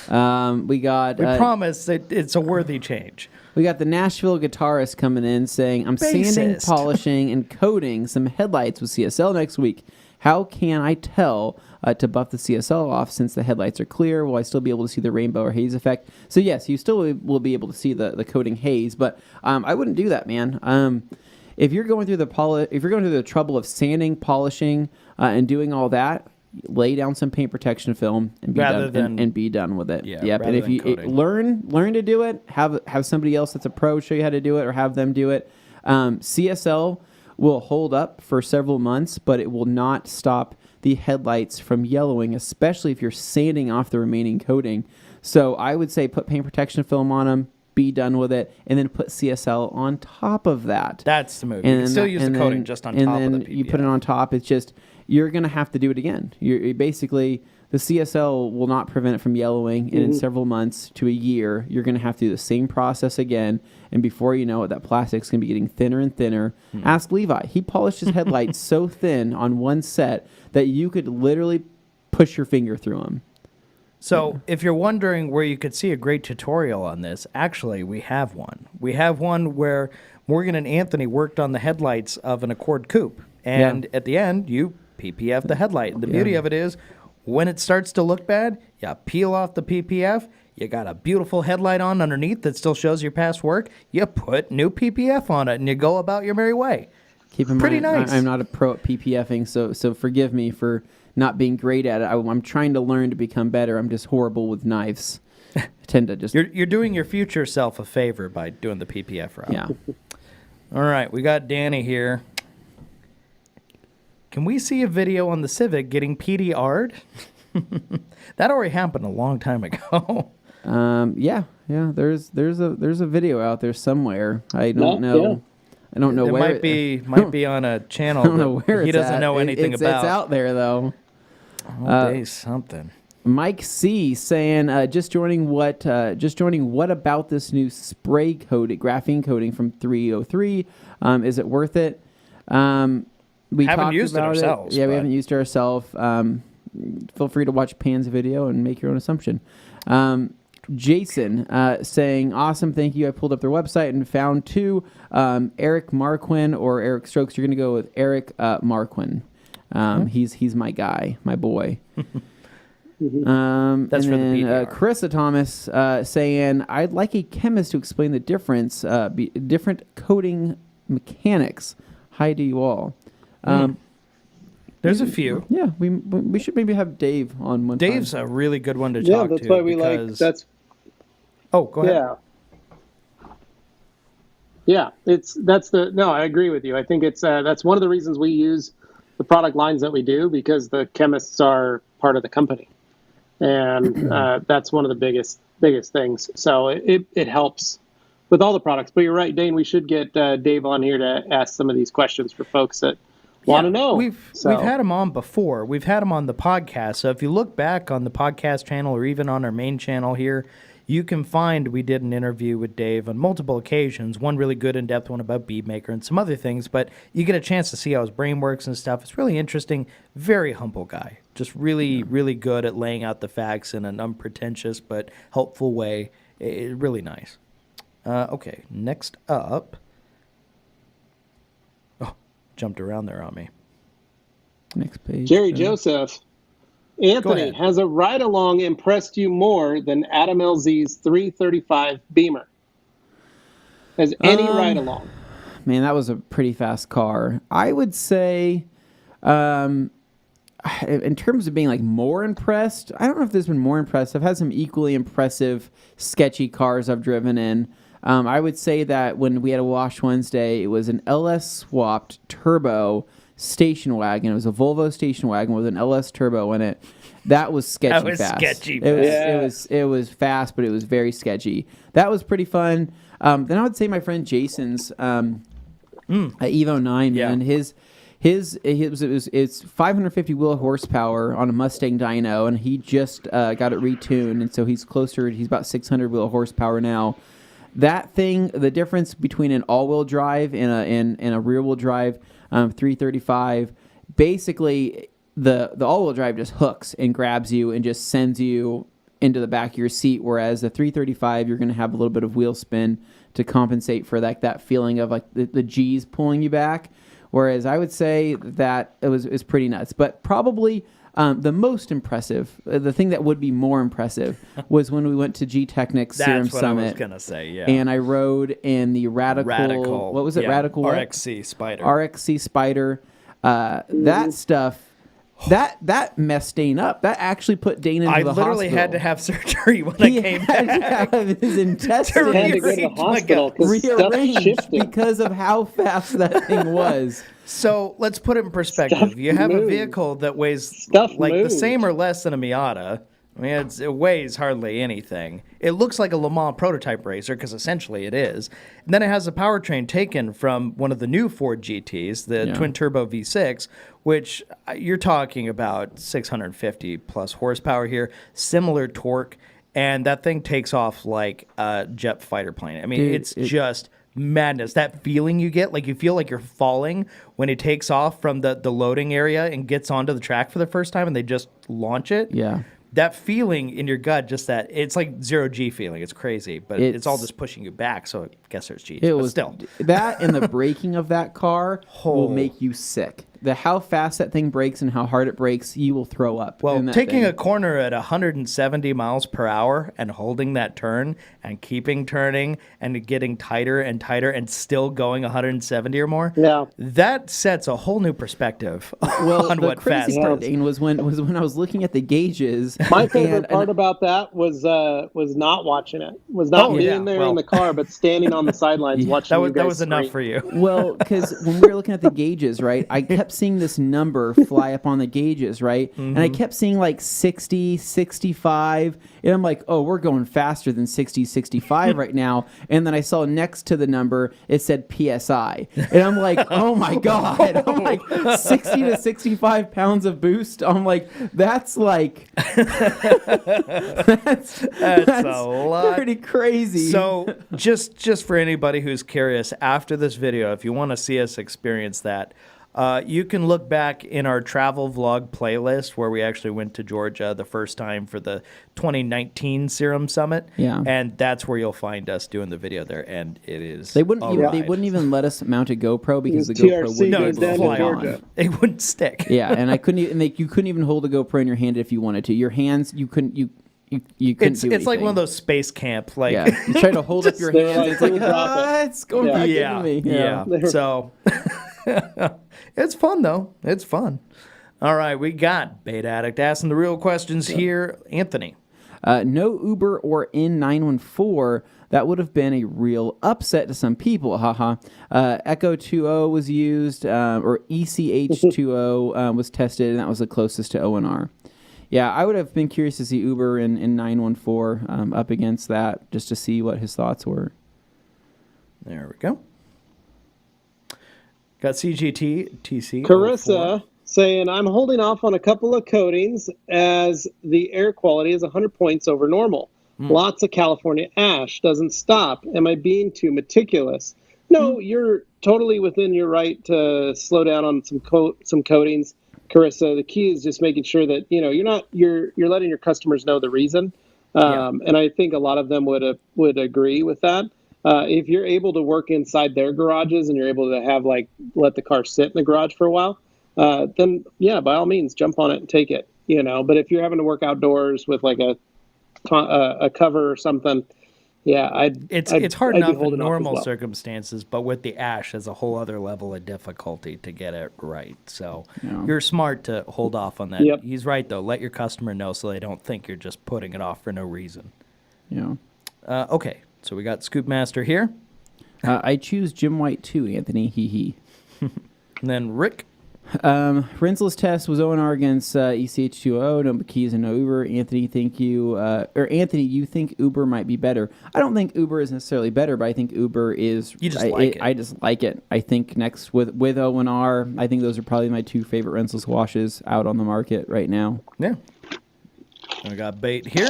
We promise it's a worthy change. We got the Nashville guitarist coming in saying, I'm sanding, polishing, and coating some headlights with CSL next week. How can I tell to buff the CSL off since the headlights are clear? Will I still be able to see the rainbow or haze effect? So yes, you still will be able to see the coating haze, but I wouldn't do that, man. If you're going through the trouble of sanding, polishing, and doing all that, lay down some paint protection film and be done with it. Yeah, yep. And if you learn to do it, have somebody else that's a pro show you how to do it, or have them do it. CSL will hold up for several months, but it will not stop the headlights from yellowing, especially if you're sanding off the remaining coating. So I would say put paint protection film on them, be done with it, and then put CSL on top of that. That's the move. You can still use the coating just on top of the PPF. You put it on top. It's just, you're going to have to do it again. You're basically, the CSL will not prevent it from yellowing, and in several months to a year, you're going to have to do the same process again, and before you know it, that plastic's going to be getting thinner and thinner. Ask Levi. He polished his headlights so thin on one set that you could literally push your finger through them. So if you're wondering where you could see a great tutorial on this, actually, we have one. We have one where Morgan and Anthony worked on the headlights of an Accord Coupe. And at the end, you PPF the headlight. And the beauty of it is, when it starts to look bad, you peel off the PPF, you got a beautiful headlight on underneath that still shows your past work, you put new PPF on it, and you go about your merry way. Keep in Pretty mind, nice. I'm not a pro at PPFing, so forgive me for not being great at it. I'm trying to learn to become better. I'm just horrible with knives. I tend to just... You're doing your future self a favor by doing the PPF route. Yeah. All right, we got Danny here. Can we see a video on the Civic getting PDR'd? That already happened a long time ago. Yeah. There's a video out there somewhere. I don't know. Yeah. I don't know where it might be on a channel. I don't know where he doesn't know anything about. It's out there though. Oh, something. Mike C saying, just joining what about this new spray coating, graphene coating from 303? Is it worth it? We haven't used it ourselves. Yeah, we haven't used it ourselves. Feel free to watch Pan's video and make your own assumption. Jason saying, awesome, thank you. I pulled up their website and found two, Eric Marquin or Eric Strokes. You're going to go with Eric Marquin. He's my guy, my boy. That's for the PDR. Carissa Thomas saying, I'd like a chemist to explain the difference, different coating mechanics. Hi to you all. There's a few. Yeah, we should maybe have Dave on one. Dave's a really good one to talk to. Yeah, that's why we like. That's. Oh, go ahead. Yeah, I agree with you. I think it's that's one of the reasons we use the product lines that we do, because the chemists are part of the company, and that's one of the biggest things. So it helps with all the products. But you're right, Dane. We should get Dave on here to ask some of these questions for folks that want to know. We've had him on before. We've had him on the podcast. So if you look back on the podcast channel or even on our main channel here, you can find we did an interview with Dave on multiple occasions, one really good in-depth one about Bead Maker and some other things, but you get a chance to see how his brain works and stuff. It's really interesting. Very humble guy. Just really, really good at laying out the facts in an unpretentious but helpful way. Really nice. Okay, next up. Oh, jumped around there on me. Next page. Jerry Joseph. Anthony, has a ride-along impressed you more than Adam LZ's 335 Beamer? Has any ride-along? Man, that was a pretty fast car. I would say, in terms of being like more impressed, I don't know if there's been more impressed. I've had some equally impressive, sketchy cars I've driven in. I would say that when we had a Wash Wednesday, it was an LS-swapped turbo station wagon. It was a Volvo station wagon with an LS turbo in it. That was sketchy. That was fast. sketchy. It was fast, but it was very sketchy. That was pretty fun. Then I would say my friend Jason's Evo 9, man. It's 550 wheel horsepower on a Mustang dyno, and he just got it retuned, and so he's about 600 wheel horsepower now. That thing, the difference between an all-wheel drive and a rear-wheel drive 335, basically the all-wheel drive just hooks and grabs you and just sends you into the back of your seat, whereas the 335, you're going to have a little bit of wheel spin to compensate for that feeling of like the G's pulling you back. Whereas I would say that it was pretty nuts. But probably the most impressive, the thing that would be more impressive, was when we went to G-Technic Serum Summit. That's what I was going to say, yeah. And I rode in the Radical. What was it? Yeah, Radical RXC Spider. RXC Spider. That stuff. That messed Dane up. That actually put Dane into the hospital. I literally had to have surgery when I came back. He had to have his intestines had to go to the hospital rearranged because of how fast that thing was. So let's put it in perspective. You have a vehicle that weighs the same or less than a Miata. I mean, it weighs hardly anything. It looks like a Le Mans prototype racer because essentially it is. And then it has a powertrain taken from one of the new Ford GTs, the twin-turbo V6, which you're talking about 650 plus horsepower here, similar torque, and that thing takes off like a jet fighter plane. I mean, it's just madness. That feeling you get, like you feel like you're falling when it takes off from the loading area and gets onto the track for the first time and they just launch it. Yeah. That feeling in your gut, just that, it's like zero G feeling. It's crazy, but it's all just pushing you back, so I guess there's G. But still. That and the braking of that car will make you sick. How fast that thing brakes and how hard it brakes, you will throw up. Well, taking a corner at 170 miles per hour and holding that turn and keeping turning and getting tighter and tighter and still going 170 or more, that sets a whole new perspective on what fast is. The crazy part, Dane, was when I was looking at the gauges. My favorite part about that was not watching it. Was not being there in the car, but standing on the sidelines watching you guys That was enough for you. Well, because when we were looking at the gauges, right, I kept seeing this number fly up on the gauges, right? Mm-hmm. And I kept seeing like 60, 65, and I'm like, oh, we're going faster than 60, 65 right now. And then I saw next to the number, it said PSI. And I'm like, oh my God. I'm like, 60 to 65 pounds of boost. I'm like, that's like, that's a lot. Pretty crazy. So just for anybody who's curious, after this video, if you want to see us experience that, you can look back in our travel vlog playlist where we actually went to Georgia the first time for the 2019 Serum Summit. Yeah. And that's where you'll find us doing the video there. And it is They wouldn't even let us mount a GoPro because the GoPro wouldn't fly on. It wouldn't stick. Yeah, and you couldn't even hold a GoPro in your hand if you wanted to. Your hands, you couldn't do it's like one of those space camp you try to hold up your hands, it's like it's going back into me. Yeah. So it's fun though. It's fun. All right, we got Bait Addict asking the real questions here. Anthony. No Uber or N914. That would have been a real upset to some people. Haha. Echo 2.0 was used, or ECH 2.0 was tested, and that was the closest to ONR. Yeah, I would have been curious to see Uber and 914 up against that, just to see what his thoughts were. There we go. Got CGT, TC. Carissa saying, I'm holding off on a couple of coatings as the air quality is 100 points over normal. Lots of California ash. Doesn't stop. Am I being too meticulous? No, you're totally within your right to slow down on some coatings. Carissa, the key is just making sure that you're letting your customers know the reason, and I think a lot of them would agree with that. If you're able to work inside their garages and you're able to have let the car sit in the garage for a while, then by all means jump on it and take it. But if you're having to work outdoors with like a cover or something. It's hard enough in normal circumstances, but with the ash, there's a whole other level of difficulty to get it right. So you're smart to hold off on that. Yep. He's right, though. Let your customer know so they don't think you're just putting it off for no reason. Yeah. Okay, so we got Scoopmaster here. I choose Jim White too, Anthony. Hee hee. And then Rick. Rinseless test was ONR against ECH2O, no keys and no Uber. Anthony, thank you. Anthony, you think Uber might be better? I don't think Uber is necessarily better, but I think Uber is. You just like it. I just like it. I think next with ONR, I think those are probably my two favorite Rinseless washes out on the market right now. Yeah. I got bait here.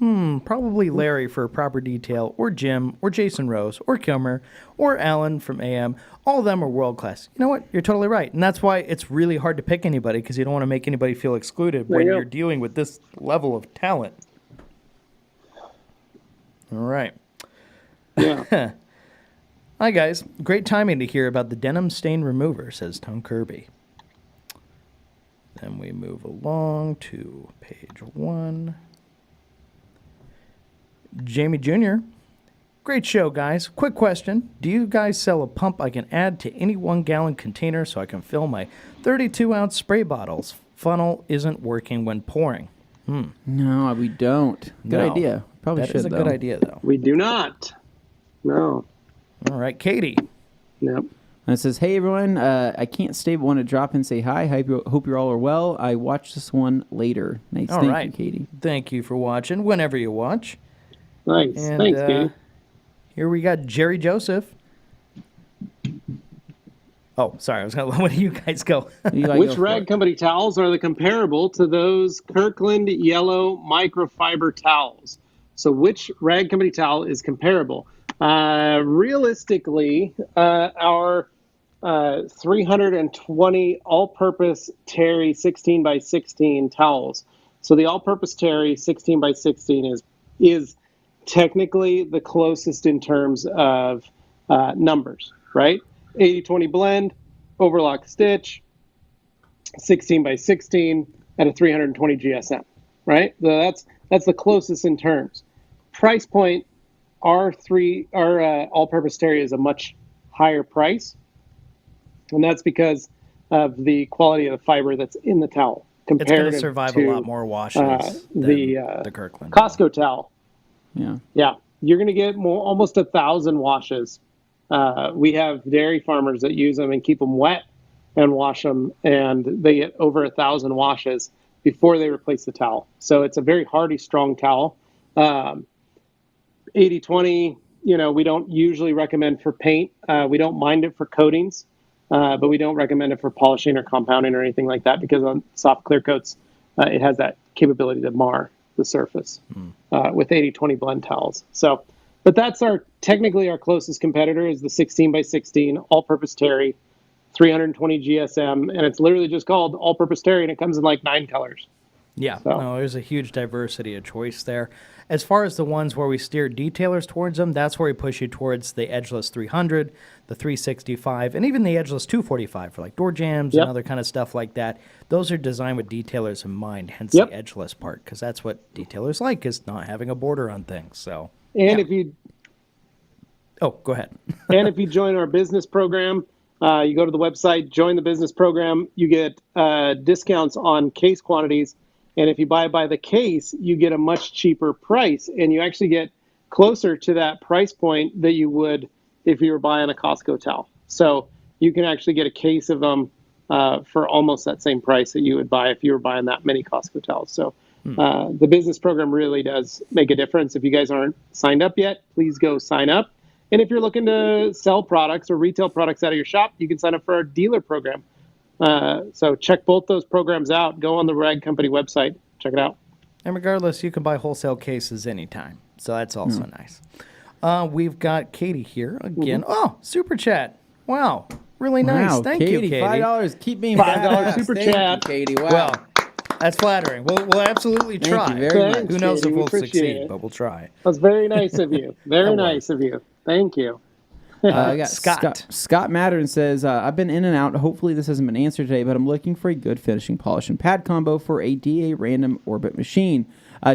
Probably Larry for proper detail, or Jim, or Jason Rose, or Kilmer, or Alan from AM. All of them are world class. You know what? You're totally right. And that's why it's really hard to pick anybody, because you don't want to make anybody feel excluded when you're dealing with this level of talent. All right. Yeah. Hi, guys. Great timing to hear about the denim stain remover, says Tom Kirby. Then we move along to page 1. Jamie Jr. Great show, guys. Quick question. Do you guys sell a pump I can add to any 1-gallon container so I can fill my 32-ounce spray bottles? Funnel isn't working when pouring. No, we don't. Good idea. Probably should, That is a good idea, though. We do not. No. All right, Katie. Nope. And it says, hey, everyone. I can't stay but want to drop and say hi. Hope you all are well. I watched this one later. Nice. All Thank right. you, Katie. Thank you for watching, whenever you watch. Nice. And, Thanks, Katie. Here we got Jerry Joseph. Oh, sorry. I was going to let one of you guys go. Which Rag Company towels are the comparable to those Kirkland yellow microfiber towels? So which Rag Company towel is comparable? Realistically, our 320 all-purpose Terry 16 by 16 towels. So the all-purpose Terry 16 by 16 is technically the closest in terms of numbers, right? 80-20 blend, overlock stitch, 16 by 16 at a 320 GSM, right? So that's the closest in terms. Price point, our all-purpose Terry is a much higher price, and that's because of the quality of the fiber that's in the towel. It's going to survive a lot more washes than the Kirkland. Costco towel. Yeah. You're going to get almost 1,000 washes. We have dairy farmers that use them and keep them wet and wash them, and they get over 1,000 washes before they replace the towel. So it's a very hardy, strong towel. 80-20, we don't usually recommend for paint. We don't mind it for coatings, but we don't recommend it for polishing or compounding or anything like that, because on soft clear coats, it has that capability to mar the surface with 80-20 blend towels. So, but that's technically our closest competitor is the 16 by 16 all-purpose Terry, 320 GSM, and it's literally just called all-purpose Terry, and it comes in like 9 colors. Yeah, no, there's a huge diversity of choice there. As far as the ones where we steer detailers towards them, that's where we push you towards the Edgeless 300, the 365, and even the Edgeless 245 for like door jams and other kind of stuff like that. Those are designed with detailers in mind, hence the edgeless part, because that's what detailers like, is not having a border on things. So, and if you, go ahead. And if you join our business program, you go to the website, join the business program, you get discounts on case quantities. And if you buy by the case, you get a much cheaper price, and you actually get closer to that price point that you would if you were buying a Costco towel. So you can actually get a case of them for almost that same price that you would buy if you were buying that many Costco towels. So the business program really does make a difference. If you guys aren't signed up yet, please go sign up. And if you're looking to sell products or retail products out of your shop, you can sign up for our dealer program. So check both those programs out. Go on the Rag Company website. Check it out. And regardless, you can buy wholesale cases anytime. So that's also nice. We've got Katie here again. Oh, super chat. Wow. Really nice. Wow, Thank you, Katie. $5. Keep being $5 super Thank chat. you, Katie. Wow. Well, that's flattering. We'll absolutely try. Thank you very much. Who knows Katie, if we we'll appreciate succeed, it. but we'll try. That's very nice of you. Very nice of you. Thank you. I got Scott. Scott Mattern says, I've been in and out. Hopefully this hasn't been answered today, but I'm looking for a good finishing polish and pad combo for a DA random orbit machine.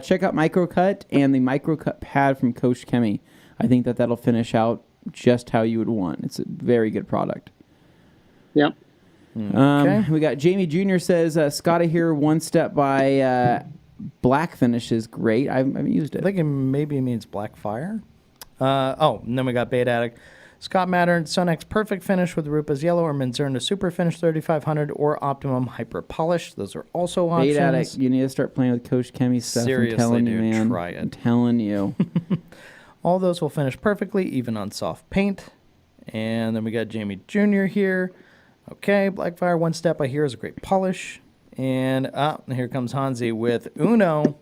Check out Microcut and the Microcut pad from Coach Chemi. I think that'll finish out just how you would want. It's a very good product. Yep. Okay. We got Jamie Jr. says, Scott here, One Step by Black Finish is great. I haven't used it. I think it maybe means Black Fire. And then we got Bait Addict. Scott Mattern, Sonex Perfect Finish with Rupa's Yellow or Minzerna Super Finish 3500 or Optimum Hyper Polish. Those are also options. Bait Addict, you need to start playing with Coach Kemi stuff. Seriously, I'm telling dude, you, man. try it. I'm telling you. All those will finish perfectly, even on soft paint. And then we got Jamie Jr. here. Okay, Blackfire One Step I hear is a great polish. And here comes Hansi with Uno.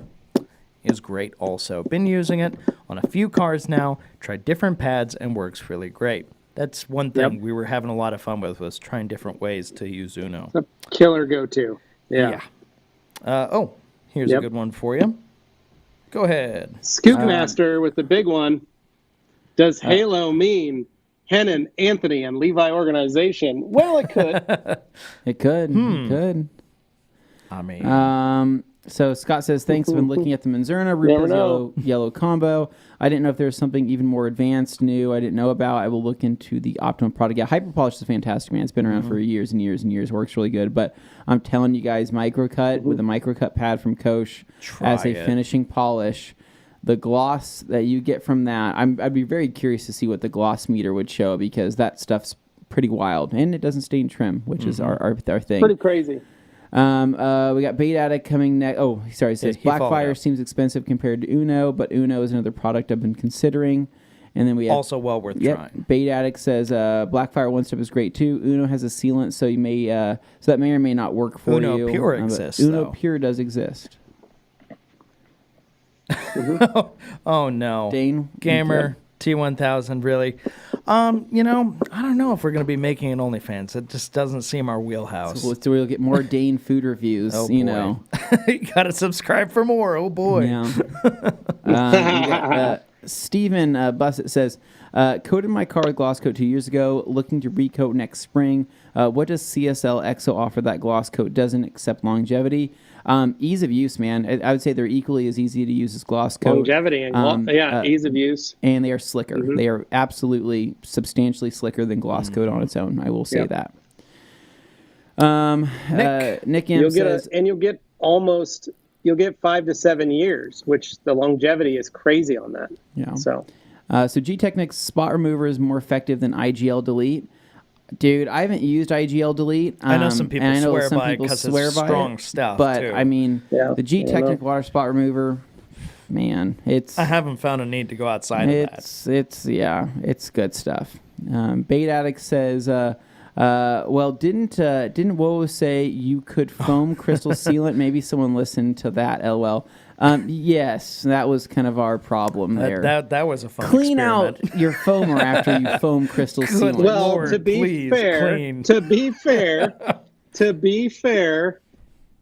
Is great also. Been using it on a few cars now. Tried different pads and works really great. That's one thing we were having a lot of fun with, was trying different ways to use Uno. It's a killer go-to. Yeah. Here's a good one for you. Go ahead. Scootmaster with the big one. Does Halo mean Hennen, Anthony, and Levi organization? Well, it could. It could. It could. I mean... So Scott says, thanks. I've been looking at the Minzerna Rupa's yellow combo. I didn't know if there was something even more advanced, new I didn't know about. I will look into the Optimum product. Yeah, Hyper Polish is fantastic, man. It's been around for years and years and years. Works really good. But I'm telling you guys, Microcut with a Microcut pad from Koch as a finishing polish. The gloss that you get from that, I'd be very curious to see what the gloss meter would show, because that stuff's pretty wild. And it doesn't stain trim, which is our thing. Pretty crazy. We got Bait Addict coming next. Oh, sorry. It says Blackfire seems expensive compared to Uno, but Uno is another product I've been considering. And then we have, also well worth trying. Bait Addict says Blackfire One Step is great too. Uno has a sealant, so you may so that may or may not work for you. Uno Pure exists. Uno Pure does exist. Oh no, Dane Gamer T1000 really. I don't know if we're going to be making an OnlyFans. It just doesn't seem our wheelhouse. So we'll get more Dane food reviews. You got to subscribe for more. Oh boy. Yeah. Stephen Bussett says, coated my car with gloss coat 2 years ago, looking to recoat next spring. What does CSL EXO offer that gloss coat doesn't, except longevity? Ease of use, man. I would say they're equally as easy to use as gloss coat. Longevity and ease of use. And they are slicker. They are absolutely substantially slicker than gloss coat on its own. I will say that. Nick M says, you'll get 5 to 7 years, which the longevity is crazy on that. Yeah. So G-Technic's spot remover is more effective than IGL delete. Dude, I haven't used IGL delete. I know some people swear by it because it's strong stuff. But too. I mean, the G-Technic water spot remover, man, I haven't found a need to go outside of that. It's good stuff. Bait Addict says, didn't Woe say you could foam crystal sealant? Maybe someone listened to that. LOL. Yes, that was kind of our problem there. That was a fun Clean experiment. out your foamer after you foam crystal sealant. Well, Lord, to be fair,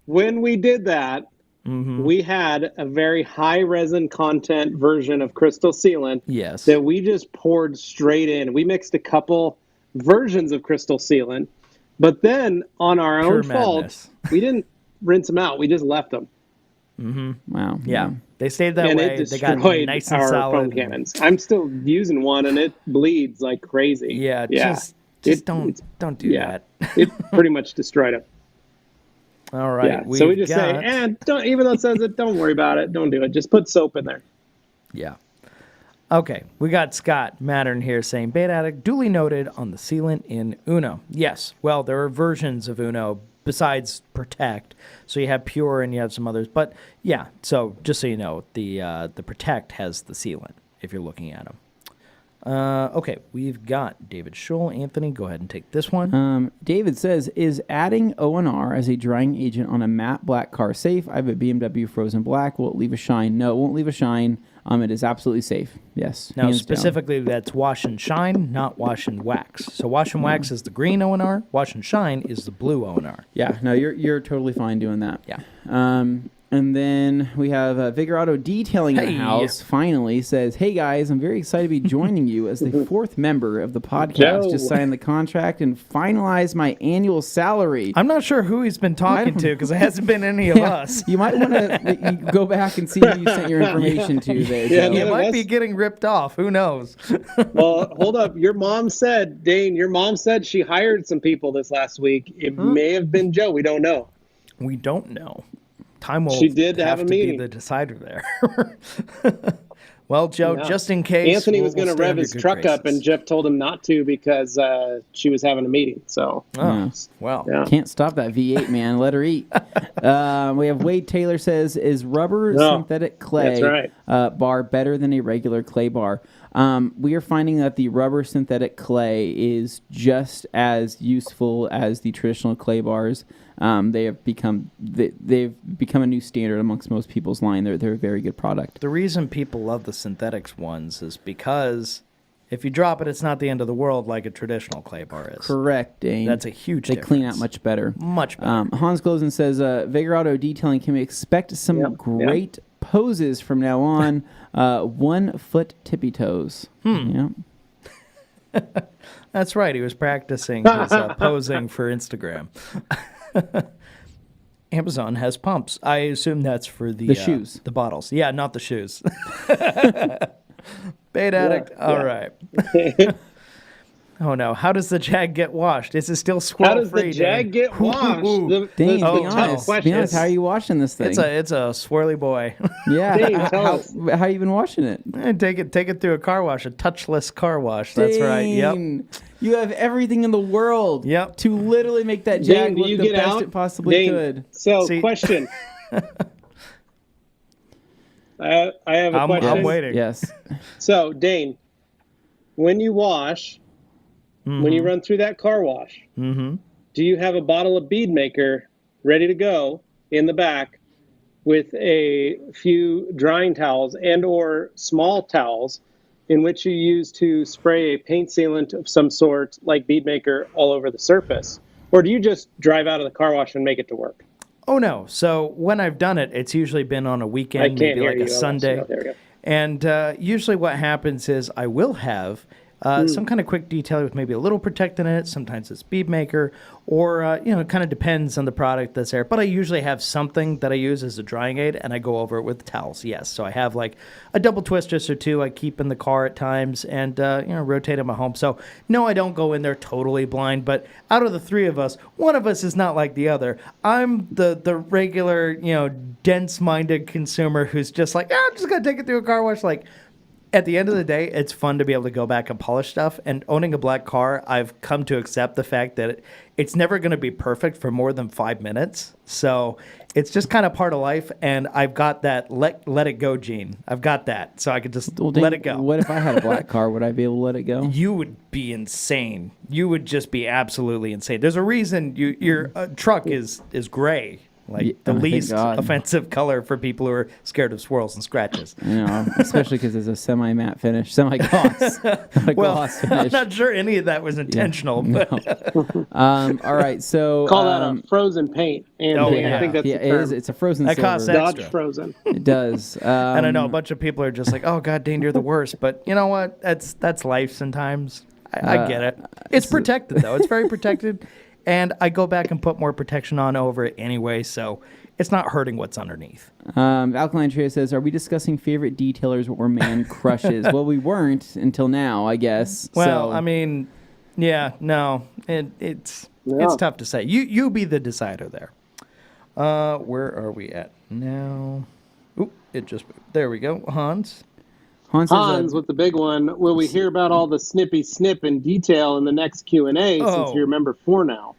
when we did that, we had a very high resin content version of crystal sealant that we just poured straight in. We mixed a couple versions of crystal sealant, but then on our own fault, we didn't rinse them out. We just left them. Wow. Yeah. They stayed that and way. It they got nice and our solid. foam cannons. I'm still using one, and it bleeds like crazy. Yeah. Just don't do that. It pretty much destroyed it. All right. Yeah. So we just say, don't. Even though it says it, don't worry about it. Don't do it. Just put soap in there. Yeah. Okay, we got Scott Mattern here saying, Bait Addict duly noted on the sealant in Uno. Yes, well, there are versions of Uno besides Protect. So you have Pure and you have some others. But yeah, so just so you know, the Protect has the sealant if you're looking at them. Okay, we've got David Scholl. Anthony, go ahead and take this one. David says, is adding ONR as a drying agent on a matte black car safe? I have a BMW Frozen Black. Will it leave a shine? No, it won't leave a shine. It is absolutely safe. Yes. Now, specifically, that's wash and shine, not wash and wax. So wash and wax is the green ONR. Wash and shine is the blue ONR. Yeah, no, you're totally fine doing that. Yeah. And then we have Vigor Auto Detailing in the house, finally, says, hey, guys, I'm very excited to be joining you as the fourth member of the podcast. Just signed the contract and finalized my annual salary. I'm not sure who he's been talking to because it hasn't been any of us. You might want to go back and see who you sent your information to there, Joe. You might be getting ripped off. Who knows? Well, hold up. Your mom said, Dane, she hired some people this last week. It may have been Joe. We don't know. We don't know. Time will she did have a meeting. Be the decider there. Well, Joe, just in case. Anthony was going to rev his truck up, and Jeff told him not to because she was having a meeting. So, Can't stop that V8, man. Let her eat. We have Wade Taylor says, is rubber synthetic clay bar better than a regular clay bar? We are finding that the rubber synthetic clay is just as useful as the traditional clay bars. They've become a new standard amongst most people's line. They're a very good product. The reason people love the synthetics ones is because if you drop it, it's not the end of the world like a traditional clay bar is. Correct, Dane. That's a huge difference. They clean out much better. Much better. Hans Glosen says, Vigor Auto Detailing, can we expect some great poses from now on? 1 foot tippy toes. Yeah. That's right. He was practicing his posing for Instagram. Amazon has pumps. I assume that's for the shoes. The bottles. Yeah, not the shoes. Bait addict. All right. Oh, no. How does the Jag get washed? Is it still squirrel free? How does the Jag get washed? Dane, be honest. How are you washing this thing? It's a swirly boy. Yeah. Dane, how you been washing it? Take it through a car wash, a touchless car wash. That's right. Yep. You have everything in the world to literally make that Jag look the best it possibly could. So, question. I have a question. I'm waiting. Yes. So, Dane, when you wash, when you run through that car wash, do you have a bottle of bead maker ready to go in the back with a few drying towels and or small towels in which you use to spray a paint sealant of some sort like bead maker all over the surface? Or do you just drive out of the car wash and make it to work? Oh, no. So when I've done it, it's usually been on a weekend, maybe like a Sunday. There we go. And usually what happens is I will have some kind of quick detailer with maybe a little protectant in it. Sometimes it's bead maker, or it kind of depends on the product that's there. But I usually have something that I use as a drying aid, and I go over it with towels. Yes, so I have like a double twist just or two I keep in the car at times, and rotate in my home. So no, I don't go in there totally blind. But out of the three of us, one of us is not like the other. I'm the regular dense-minded consumer who's just like, I'm just gonna take it through a car wash, like. At the end of the day, it's fun to be able to go back and polish stuff. And owning a black car, I've come to accept the fact that it's never going to be perfect for more than 5 minutes. So it's just kind of part of life. And I've got that let it go gene. I've got that. So I could just let it go. What if I had a black car? Would I be able to let it go? You would be insane. You would just be absolutely insane. There's a reason your truck is gray. Like the least offensive color for people who are scared of swirls and scratches. Especially because it's a semi-matte finish, semi-gloss. Gloss finish. I'm not sure any of that was intentional. But all right, so call that a frozen paint. Anthony. I think that's the term. It's a frozen silver. Costs extra. Dodge frozen. It does. And I know a bunch of people are just like, "Oh God, Dane, you're the worst." But you know what? That's life sometimes. I get it. It's protected though. It's very protected. And I go back and put more protection on over it anyway, so it's not hurting what's underneath. Alkaline Trio says, are we discussing favorite detailers or man crushes? Well, we weren't until now, I guess. Well, I mean, no. It's tough to say. You be the decider there. Where are we at now? Oop, there we go. Hans with the big one. Will we hear about all the snippy snip in detail in the next Q&A since you're member 4 now?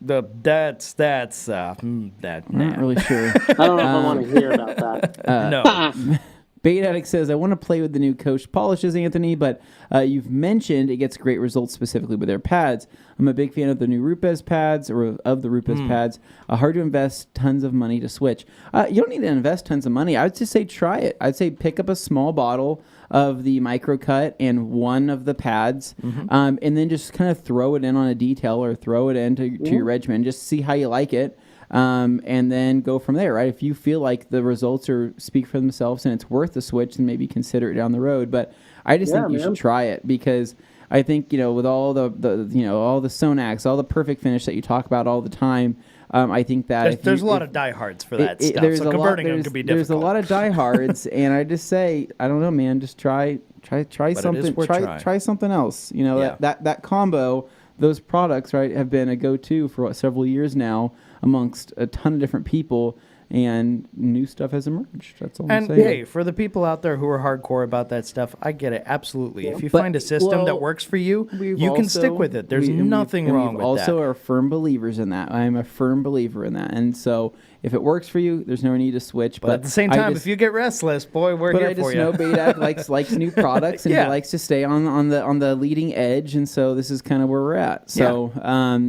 That's not really sure. I don't know if I want to hear about that. No. Bait Addict says, I want to play with the new Coach polishes, Anthony, but you've mentioned it gets great results specifically with their pads. I'm a big fan of the new Rupes pads, or of the Rupes pads. Hard to invest tons of money to switch. You don't need to invest tons of money. I would just say try it. I'd say pick up a small bottle of the Microcut and one of the pads, and then just kind of throw it in on a detail or throw it into your regimen. Just see how you like it. And then go from there, right? If you feel like the results speak for themselves and it's worth the switch, then maybe consider it down the road. But I just think you should try it, because I think, with all the all the Sonax, all the perfect finish that you talk about all the time, I think that there's a lot of diehards for that stuff. So converting them could be difficult. There's a lot of diehards, and I just say, I don't know, man, just try something. Try something else. That combo, those products, right, have been a go-to for several years now amongst a ton of different people. and new stuff has emerged. That's all I'm And saying. hey, for the people out there who are hardcore about that stuff, I get it absolutely. If you find a system that works for you, you can stick with it. There's nothing wrong with that. We also are firm believers in that. I am a firm believer in that, and so if it works for you, there's no need to switch. But at the same time, if you get restless, boy, we're here for you. But I just know BADAC likes new products, and he likes to stay on the leading edge, and so this is kind of where we're at. So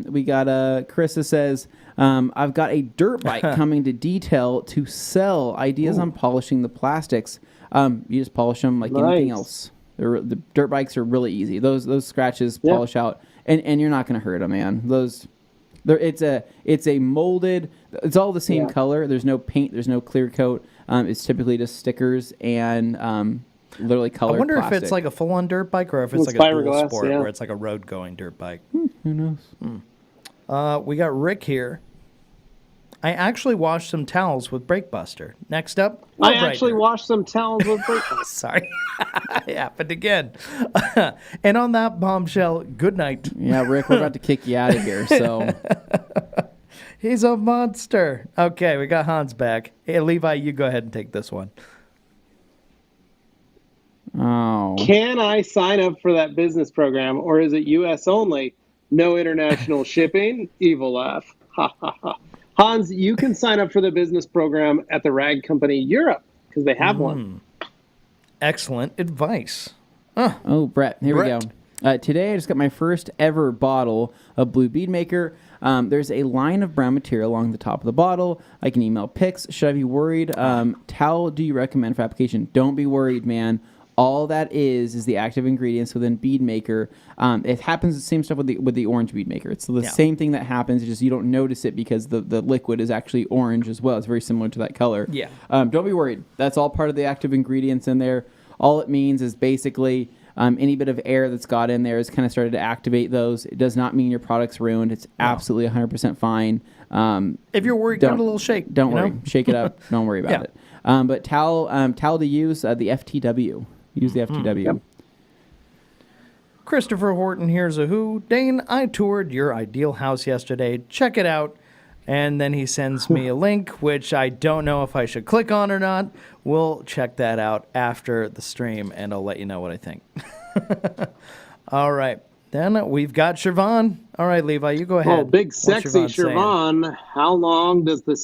we got Chris that says, I've got a dirt bike coming to detail to sell. Ideas on polishing the plastics. You just polish them like anything else. The dirt bikes are really easy. Those scratches polish out, and you're not going to hurt them, man. It's a molded. It's all the same color. There's no paint. There's no clear coat. It's typically just stickers and literally colored. I wonder plastic. if it's like a full-on dirt bike or if it's like a dual sport where it's like a road-going dirt bike. Who knows? We got Rick here. I actually washed some towels with Brake Buster. Next up, I actually washed some towels with Brake Buster. Sorry, it happened again. And on that bombshell, good night. Yeah, Rick, we're about to kick you out of here. So he's a monster. Okay, we got Hans back. Hey, Levi, you go ahead and take this one. Oh. Can I sign up for that business program, or is it U.S. only? No international shipping? Evil laugh. Ha ha ha. Hans, you can sign up for the business program at the Rag Company Europe because they have one. Excellent advice. Oh, Brett, here we go. Today I just got my first ever bottle of Blue Bead Maker. There's a line of brown material along the top of the bottle. I can email pics. Should I be worried? Towel do you recommend for application? Don't be worried, man. All that is the active ingredients within Bead Maker. It happens the same stuff with the orange Bead Maker. It's the same thing that happens. It's just you don't notice it because the liquid is actually orange as well. It's very similar to that color. Yeah. Don't be worried. That's all part of the active ingredients in there. All it means is basically any bit of air that's got in there has kind of started to activate those. It does not mean your product's ruined. It's absolutely 100% fine. If you're worried, give it a little shake. Don't worry. Shake it up. Don't worry about it. But towel to use, the FTW. Use the FTW. Yep. Christopher Horton, here's a who. Dane, I toured your ideal house yesterday. Check it out. And then he sends me a link, which I don't know if I should click on or not. We'll check that out after the stream, and I'll let you know what I think. All right. Then we've got Siobhan. All right, Levi, you go ahead. Oh, big sexy Siobhan. How long does the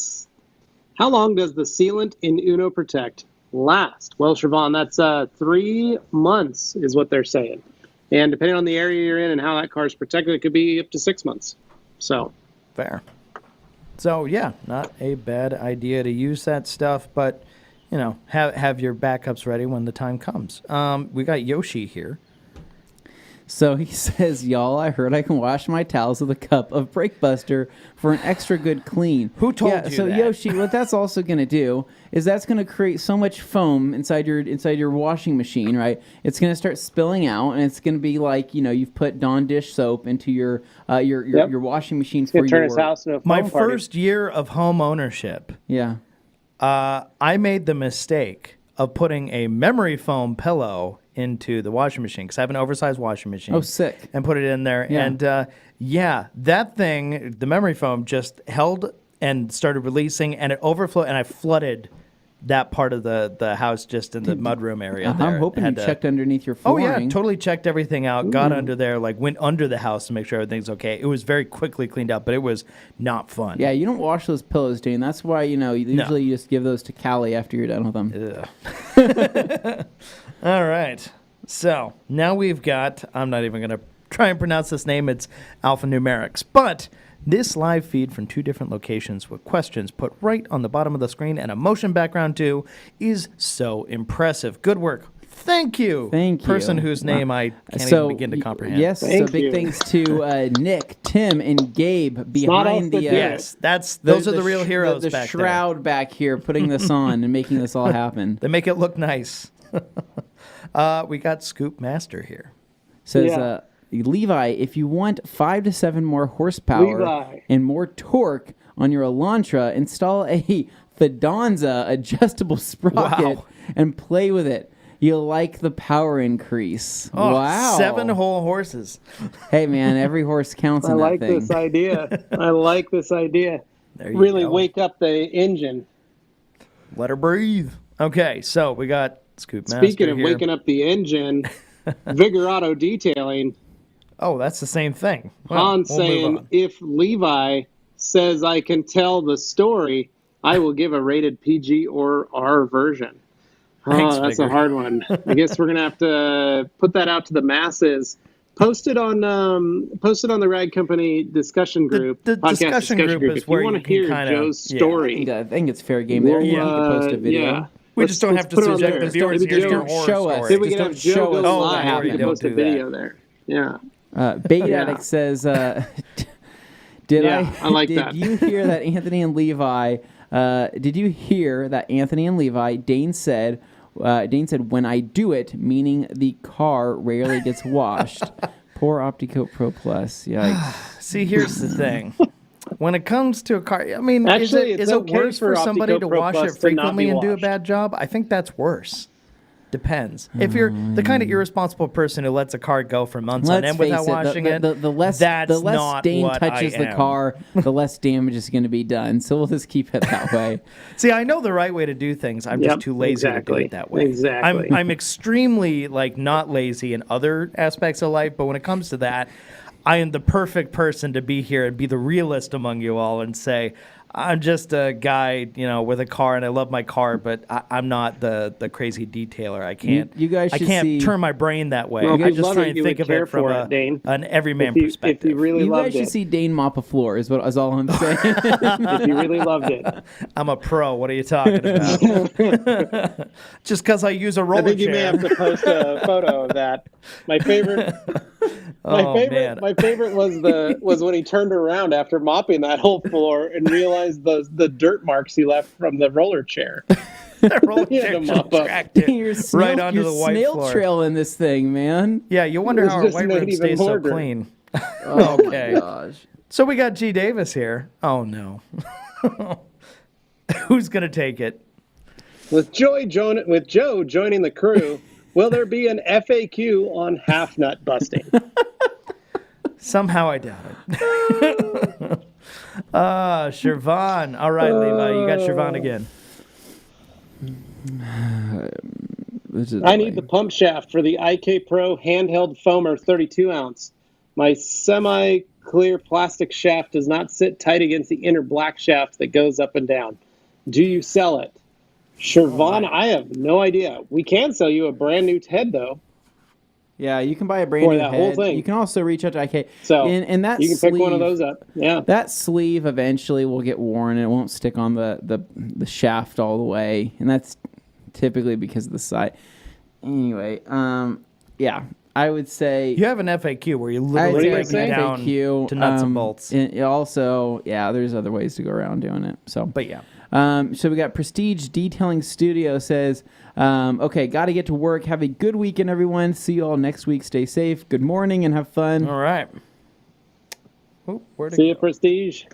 sealant in Uno Protect last? Well, Siobhan, that's 3 months is what they're saying. And depending on the area you're in and how that car is protected, it could be up to 6 months. So fair. So yeah, not a bad idea to use that stuff, but have your backups ready when the time comes. We got Yoshi here. So he says, y'all, I heard I can wash my towels with a cup of Brake Buster for an extra good clean. Who told you so that? Yoshi, what that's also going to do is that's going to create so much foam inside your washing machine, right? It's going to start spilling out, and it's going to be like, you've put Dawn dish soap into your washing machine for turn his house into a foam My party. first year of home ownership. Yeah. I made the mistake of putting a memory foam pillow into the washing machine because I have an oversized washing machine. Oh, sick. And put it in there. Yeah. And that thing, the memory foam, just held and started releasing, and it overflowed, and I flooded that part of the house just in the mudroom area there. I'm hoping you checked underneath your flooring. Oh, yeah, totally checked everything out, got under there, went under the house to make sure everything's okay. It was very quickly cleaned up, but it was not fun. Yeah, you don't wash those pillows, Dane. That's why, usually you just give those to Callie after you're done with them. All right. So now we've got, I'm not even going to try and pronounce this name. It's alphanumerics. But this live feed from 2 different locations with questions put right on the bottom of the screen and a motion background too is so impressive. Good work. Thank you. Thank you. Person whose name I can't even begin to comprehend. Yes, big thanks to Nick, Tim, and Gabe behind the... yes, those are the real heroes the back shroud there. Back here, putting this on and making this all happen. They make it look nice. We got Scoop Master here. Says, Levi, if you want 5 to 7 more horsepower and more torque on your Elantra, install a Fidanza adjustable sprocket and play with it. You'll like the power increase. Oh, wow. 7 whole horses. Hey, man, every horse counts in that thing. I like this idea. There you really go. wake up the engine. Let her breathe. Okay, so we got Scoop Master Speaking of here. waking up the engine, Vigor Auto Detailing. Oh, that's the same thing. Well, Han's saying, if Levi says I can tell the story, I will give a rated PG or R version. Thanks, That's Vigor. a hard one. I guess we're gonna have to put that out to the masses. Post it on the Rag Company discussion group. The discussion group is if where you want you to can hear kinda- Joe's yeah. story. I think it's fair game there. We'll, You can post a video. yeah. We Let's- just don't let's have to put it on subject there. the viewers Maybe here to Joe- your horror show us. story. Then we Just can don't have Joe show go us. Oh, live. yeah, We can don't post a do that. video there. Yeah. Bait Yeah. Addict says, Yeah, did I like did that. you hear that Anthony and Levi, Dane said, when I do it, meaning the car rarely gets washed. Poor OptiCoat Pro Plus. Yikes. See, here's the thing. When it comes to a car, I mean, Actually, is it's it okay worse for for somebody OptiCoat to Pro wash Plus it to not frequently be and do a washed. bad job? I think that's worse. Depends. If you're the kind of irresponsible person who lets a car go for months on Let's end face without it, washing it, the less that's the less not Dane what touches I the am. car, the less damage is going to be done. So we'll just keep it that way. See, I know the right way to do things. I'm Yep, just too lazy to do exactly. it that way. Exactly. I'm extremely not lazy in other aspects of life, but when it comes to that, I am the perfect person to be here and be the realist among you all and say, I'm just a guy, with a car, and I love my car, but I'm not the crazy detailer. I can't. You guys I should can't see- turn my brain that way. Well, if I you just love try it, and you think would of care it from for it, Dane. an everyman If you perspective. really You loved guys should it. see Dane mop a floor. Is all I'm saying. If you really loved it. I'm a pro. What are you talking about? Just because I use a roller I think you chair. may have to post a photo of that. My favorite. Man. My favorite was when he turned around after mopping that whole floor and realized the dirt marks he left from the roller chair. That roller He had chair to just mop up. tracked it You're snail, right onto you're the white snail floor. trail in this thing, man. Yeah, you wonder It's how our just white made room even stays so more dirt. clean. Oh Okay. my gosh. So we got G. Davis here. Oh no. Who's gonna take it? With Joe joining the crew, will there be an FAQ on half nut busting? Somehow I doubt it. Shervan. All right, Levi, you got Shervan again. I need the pump shaft for the IK Pro handheld foamer 32 ounce. My semi-clear plastic shaft does not sit tight against the inner black shaft that goes up and down. Do you sell it? Shervan, I have no idea. We can sell you a brand new head though. Yeah, you can buy a brand For new that head. whole thing. You can also reach out to IK. So and that you can sleeve, pick one of those up. Yeah. That sleeve eventually will get worn and it won't stick on the shaft all the way. And that's typically because of the side. Anyway, yeah, I would say You have an FAQ where you I'd literally say break it down FAQ, to nuts and bolts. and also, yeah, there's other ways to go around doing it. So, But yeah. So we got Prestige Detailing Studio says, okay, got to get to work. Have a good weekend, everyone. See you all next week. Stay safe. Good morning and have fun. All right. Ooh, where'd it See you, go? Prestige.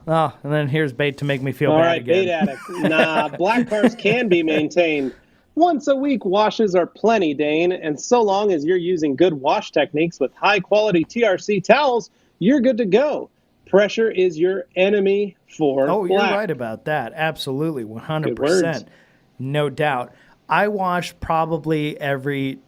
Oh, and then here's bait to make me feel All bad right, again. bait addict. Nah, black cars can be maintained. Once a week washes are plenty, Dane, and so long as you're using good wash techniques with high-quality TRC towels, you're good to go. Pressure is your enemy for Oh, you're black. right about that. Absolutely, Good 100%. words. No doubt. I wash probably every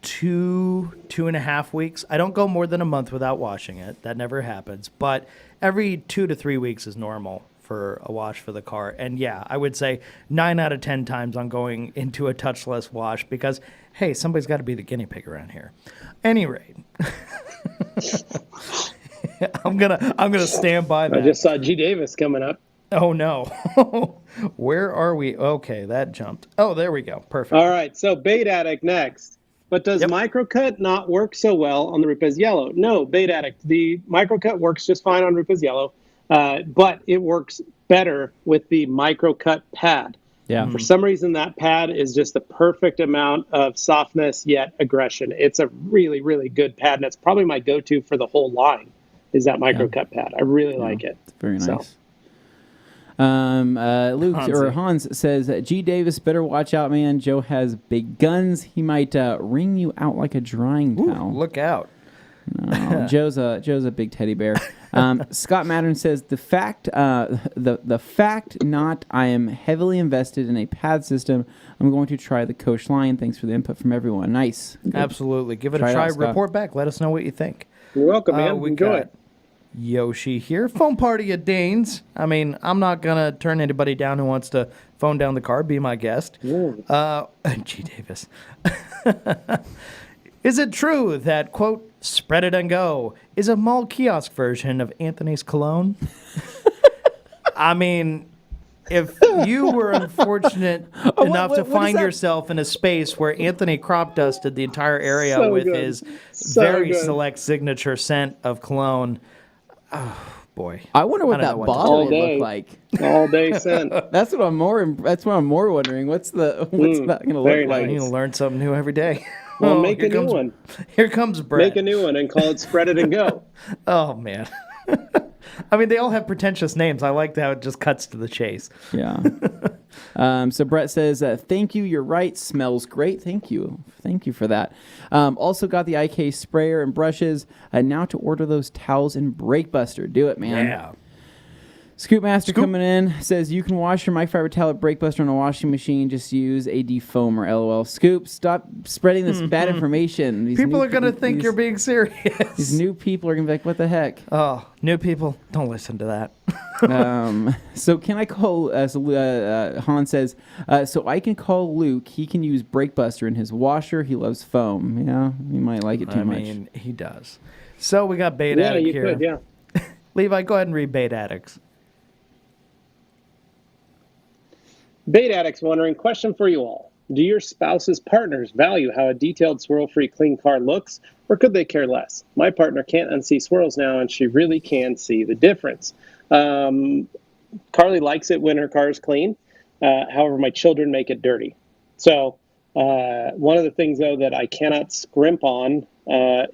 2.5 weeks. I don't go more than a month without washing it. That never happens. But every 2 to 3 weeks is normal for a wash for the car. And yeah, I would say 9 out of 10 times I'm going into a touchless wash because, hey, somebody's got to be the guinea pig around here. Any rate. I'm gonna stand by that. I just saw G. Davis coming up. Oh no. Where are we? Okay, that jumped. Oh, there we go. Perfect. All right, so bait addict next. But does Yep. microcut not work so well on the Rupes Yellow? No, bait addict. The microcut works just fine on Rupes Yellow, but it works better with the microcut pad. Yeah. For some reason, that pad is just the perfect amount of softness yet aggression. It's a really, really good pad, and it's probably my go-to for the whole line. Is that microcut pad? I really like it. It's very So. nice. Luke or Hans says, G. Davis, better watch out, man. Joe has big guns. He might wring you out like a drying towel. Look out. No, Joe's a big teddy bear. Scott Mattern says the fact not I am heavily invested in a pad system. I'm going to try the Koch line. Thanks for the input from everyone. Nice. Good. Absolutely. Give it a try. Report back. Let us know what you think. You're welcome, man. We Enjoy got Yoshi here. Phone party at Dane's. I mean, I'm not going to turn anybody down who wants to phone down the car. Be my guest. G. Davis. Is it true that, quote, spread it and go is a mall kiosk version of Anthony's cologne? I mean, if you were unfortunate enough to find yourself in a space where Anthony crop dusted the entire area with his very select signature scent of cologne, oh boy! I wonder what that bottle would look like. All day scent. That's what I'm more wondering. What's that going to look like? You learn something new every day. Well, make a new one. Here comes Brett. Make a new one and call it Spread It and Go. Oh, man. I mean, they all have pretentious names. I like how it just cuts to the chase. Yeah. So Brett says, thank you. You're right. Smells great. Thank you. Thank you for that. Also got the IK sprayer and brushes. Now to order those towels and Brake Buster. Do it, man. Yeah. Scoopmaster coming in says you can wash your microfiber towel at Brake Buster on a washing machine. Just use a defoamer. LOL. Scoop, stop spreading this bad information. These people are going to think you're being serious. These new people are going to be like, what the heck? Oh, new people, don't listen to that. So can I call, Han says, so I can call Luke. He can use Brake Buster in his washer. He loves foam. Yeah, he might like it too much. I mean, he does. So we got Bait Addict here. Could, yeah. Levi, go ahead and read Bait Addicts. Bait Addicts wondering, question for you all. Do your spouse's partners value how a detailed swirl-free clean car looks, or could they care less? My partner can't unsee swirls now, and she really can see the difference. Carly likes it when her car is clean. However, my children make it dirty. So one of the things, though, that I cannot scrimp on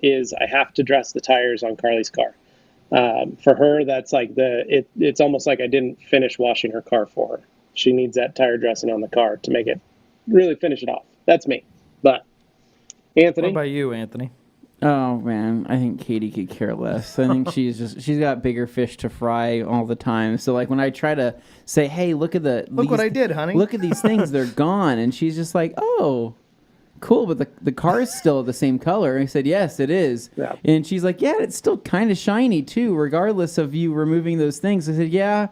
is I have to dress the tires on Carly's car. For her, that's like it's almost like I didn't finish washing her car for her. She needs that tire dressing on the car to make it really finish it off. That's me. But Anthony, what about you, Anthony? Oh man, I think Katie could care less. I think she's got bigger fish to fry all the time. So like when I try to say, "Hey, look what I did, honey. Look at these things, they're gone," and she's just like, "Oh, cool, but the car is still the same color." And I said, "Yes, it is." Yeah. And she's like, "Yeah, it's still kind of shiny too, regardless of you removing those things." I said, "Yeah,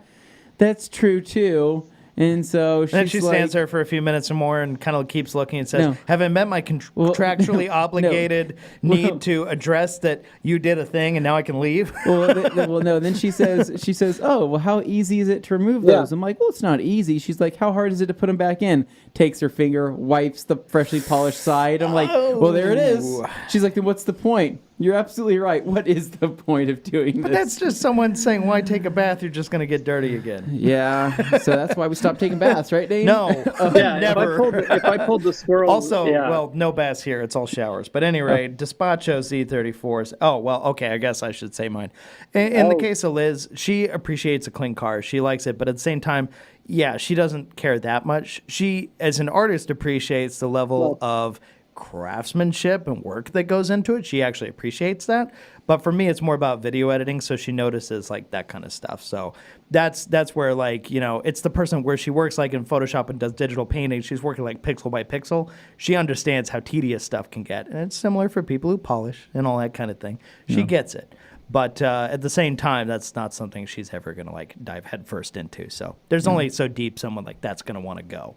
that's true too." And so she stands there for a few minutes or more and kind of keeps looking and says, No. have I met my contractually obligated need to address that you did a thing and now I can leave? Well, no. Then she says, oh, well, how easy is it to remove those? I'm like, well, it's not easy. She's like, how hard is it to put them back in? Takes her finger, wipes the freshly polished side. I'm like, well, there it is. She's like, then what's the point? You're absolutely right. What is the point of doing this? But that's just someone saying, why take a bath? You're just going to get dirty again. Yeah. So that's why we stopped taking baths, right, Dane? No. Never. If I pulled the swirl. Also, well, no baths here. It's all showers. But anyway, Despacho Z34s. Oh, well, okay. I guess I should say mine. In the case of Liz, she appreciates a clean car. She likes it. But at the same time, yeah, she doesn't care that much. She, as an artist, appreciates the level of craftsmanship and work that goes into it. She actually appreciates that. But for me, it's more about video editing, so she notices like that kind of stuff. So that's where, like, you know, it's the person where she works like in Photoshop and does digital painting. She's working like pixel by pixel. She understands how tedious stuff can get. And it's similar for people who polish and all that kind of thing. She gets it. But at the same time, that's not something she's ever going to like dive headfirst into. So there's only so deep someone like that's going to want to go.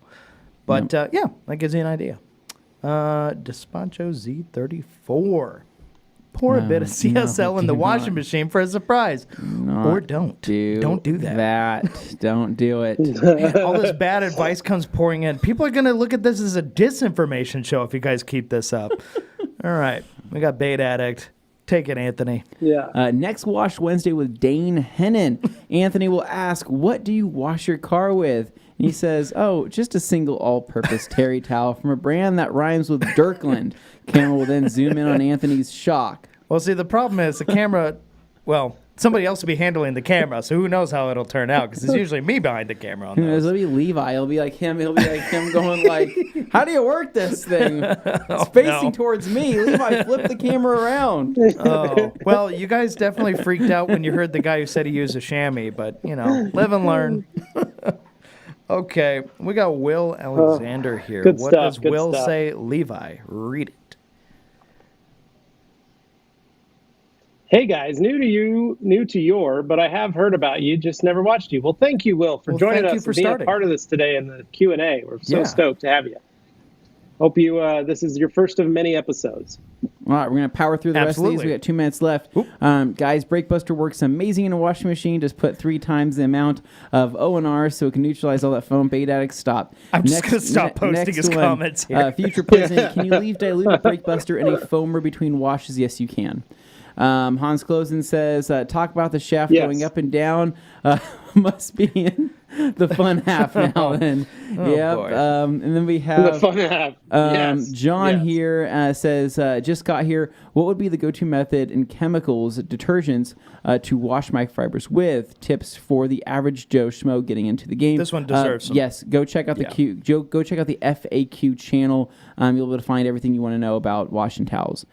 But yeah, that gives you an idea. Despacho Z34. Pour a bit of CSL in the washing machine for a surprise. Or don't. Don't do that. Don't do it. All this bad advice comes pouring in. People are going to look at this as a disinformation show if you guys keep this up. All right. We got Bait Addict. Take it, Anthony. Yeah. Next Wash Wednesday with Dane Hennen. Anthony will ask, what do you wash your car with? And he says, oh, just a single all-purpose terry towel from a brand that rhymes with Dirkland. Camera will then zoom in on Anthony's shock. Well, see, the problem is the camera, well, somebody else will be handling the camera, so who knows how it'll turn out, because it's usually me behind the camera on those. It'll be Levi. It'll be like him. He'll be like him going like, how do you work this thing? It's facing towards me. Levi, flip the camera around. Oh, well, you guys definitely freaked out when you heard the guy who said he used a chamois, but, live and learn. Okay, we got Will Alexander here. What does Will say? Levi, read it. Hey guys, new to your, but I have heard about you, just never watched you. Well, thank you, Will, for joining us and being a part of this today in the Q&A. We're so stoked to have you. Hope you this is your first of many episodes. All right, we're going to power through the rest of these. We got 2 minutes left. Guys, Brake Buster works amazing in a washing machine. Just put 3 times the amount of O&R so it can neutralize all that foam. Bait Addict, stop. I'm just going to stop posting his comments here. Future President, can you leave diluted Brake Buster in a foamer between washes? Yes, you can. Hans Klosen says, talk about the shaft going up and down. Must be in the fun half now then. And then we have the fun half. John here says, just got here. What would be the go-to method in chemicals, detergents, to wash microfibers with? Tips for the average Joe Schmo getting into the game. This one deserves some. Yes, go check out go check out the FAQ channel. You'll be able to find everything you want to know about washing towels.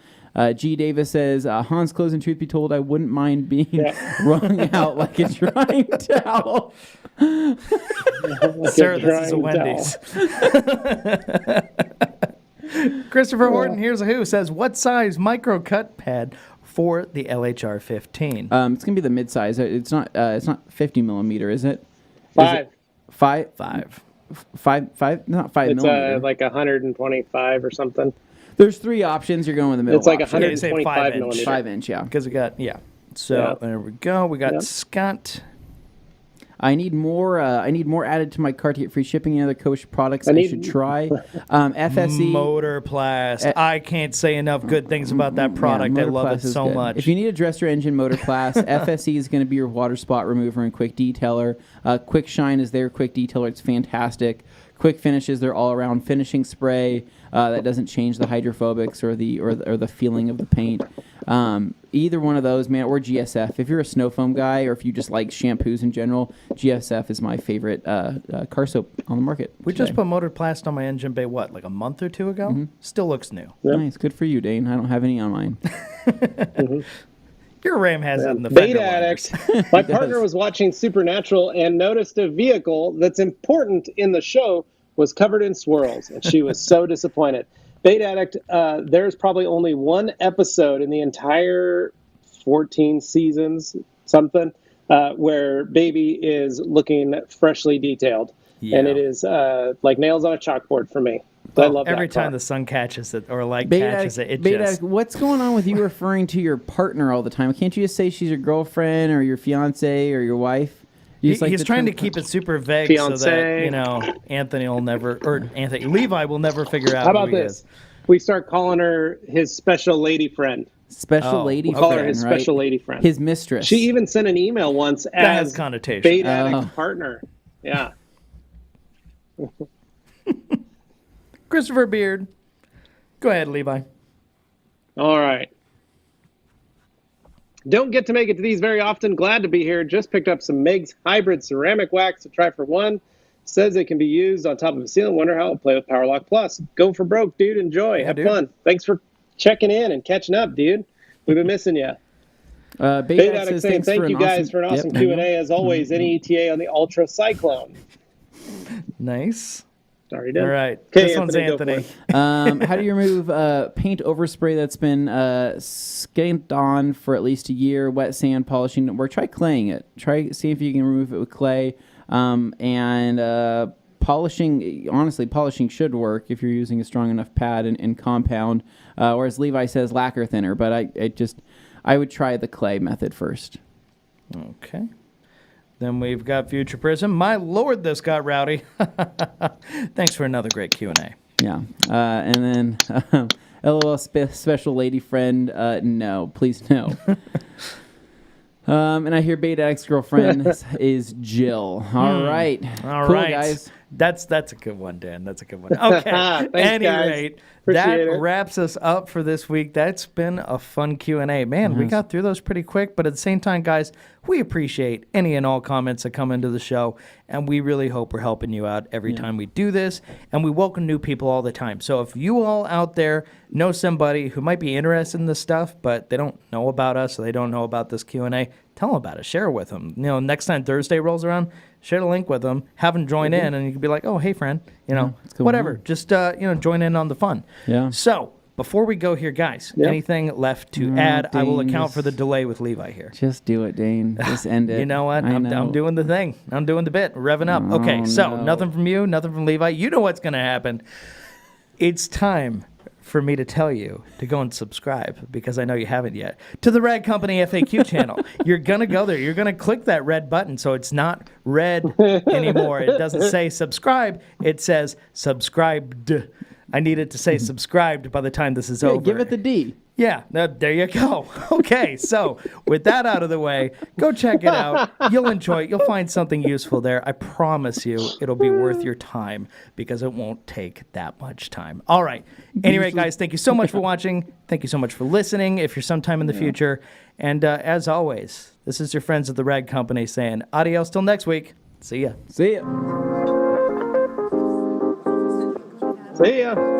G. Davis says, Hans Klosen, truth be told, I wouldn't mind being wrung out like a drying towel. Sir, this is a Wendy's. Christopher Horton, here's a who, says, what size micro cut pad for the LHR 15? It's going to be the mid-size. It's not 50 millimeter, is it? 5. 5? 5? Not 5 millimeter. It's like 125 or something. There's 3 options. You're going with the middle. It's like option. 125 millimeter. 5 inch, yeah. Because we got, So there we go. We got Scott. I need more added to my cart to get free shipping. Any other Kovach products I should try? FSE. Motorplast. I can't say enough good things about that product. I love it so much. If you need a dresser engine Motorplast, FSE is going to be your water spot remover and quick detailer. Quick Shine is their quick detailer. It's fantastic. Quick Finishes, they're all-around finishing spray that doesn't change the hydrophobics or the feeling of the paint. Either one of those, man, or GSF. If you're a snow foam guy or if you just like shampoos in general, GSF is my favorite car soap on the market. We just put Motorplast on my engine bay, like a month or 2 ago? Mm-hmm. Still looks new. Yep. Nice. Good for you, Dane. I don't have any on mine. Your Ram has it in the Bait Addict. My partner was watching Supernatural and noticed a vehicle that's important in the show was covered in swirls, and she was so disappointed. Bait Addict, there's probably only one episode in the entire 14 seasons, where Baby is looking freshly detailed. Yeah. And it is like nails on a chalkboard for me. I love every that car. time the sun catches it or catches it, just... What's going on with you referring to your partner all the time? Can't you just say she's your girlfriend or your fiance or your wife? He's trying to keep it super vague so that, Anthony will never, or Levi will never figure out. How about this? We start calling her his special lady friend. Special lady friend, call her his special lady friend. His mistress. She even sent an email once that has connotation. Bait Addict partner. Yeah. Christopher Beard. Go ahead, Levi. All right. Don't get to make it to these very often. Glad to be here. Just picked up some Meg's hybrid ceramic wax to try for one. Says it can be used on top of a sealant. Wonder how it'll play with PowerLock Plus. Go for broke, dude. Enjoy. Have fun. Thanks for checking in and catching up, dude. We've been missing you. Bait Addict saying thank you guys for an awesome Q&A. As always, any ETA on the Ultra Cyclone. Nice. Sorry, done. All right. Okay, this one's Anthony. How do you remove paint overspray that's been skinned on for at least a year? Wet sand polishing didn't work. Try claying it. See if you can remove it with clay. And polishing. Honestly, polishing should work if you're using a strong enough pad and compound. Whereas Levi says lacquer thinner, but I would try the clay method first. Okay. Then we've got Future Prism. My Lord, this got rowdy. Thanks for another great Q&A. Yeah. And then LOL special lady friend, no. Please, no. And I hear Bait Addict's girlfriend is Jill. All right. All cool, right. guys. That's a good one, Dan. That's a good one. Okay. Thanks, Any guys. rate, Appreciate that it. wraps us up for this week. That's been a fun Q&A. Man, we got through those pretty quick, but at the same time, guys, we appreciate any and all comments that come into the show, and we really hope we're helping you out every time we do this, and we welcome new people all the time. So if you all out there know somebody who might be interested in this stuff, but they don't know about us, or they don't know about this Q&A, tell them about it. Share it with them. Next time Thursday rolls around, share the link with them. Have them join in, and you can be like, "Oh, hey, friend," whatever. Just join in on the fun. Yeah. So before we go here, guys, anything left to add? I will account for the delay with Levi here. Just do it, Dane. Just end it. You know what? I'm doing the thing. I'm doing the bit. Revving up. Okay, so nothing from you, nothing from Levi. You know what's going to happen. It's time for me to tell you to go and subscribe, because I know you haven't yet, to the Rag Company FAQ channel. You're going to go there. You're going to click that red button, so it's not red anymore. It doesn't say subscribe. It says subscribed. I need it to say subscribed by the time this is over. Give it the D. Yeah, there you go. Okay, so with that out of the way, go check it out. You'll enjoy it. You'll find something useful there. I promise you it'll be worth your time, because it won't take that much time. All right. Anyway, guys, thank you so much for watching. Thank you so much for listening if you're sometime in the future. And as always, this is your friends at the Rag Company saying adios till next week. See ya. See ya. See ya.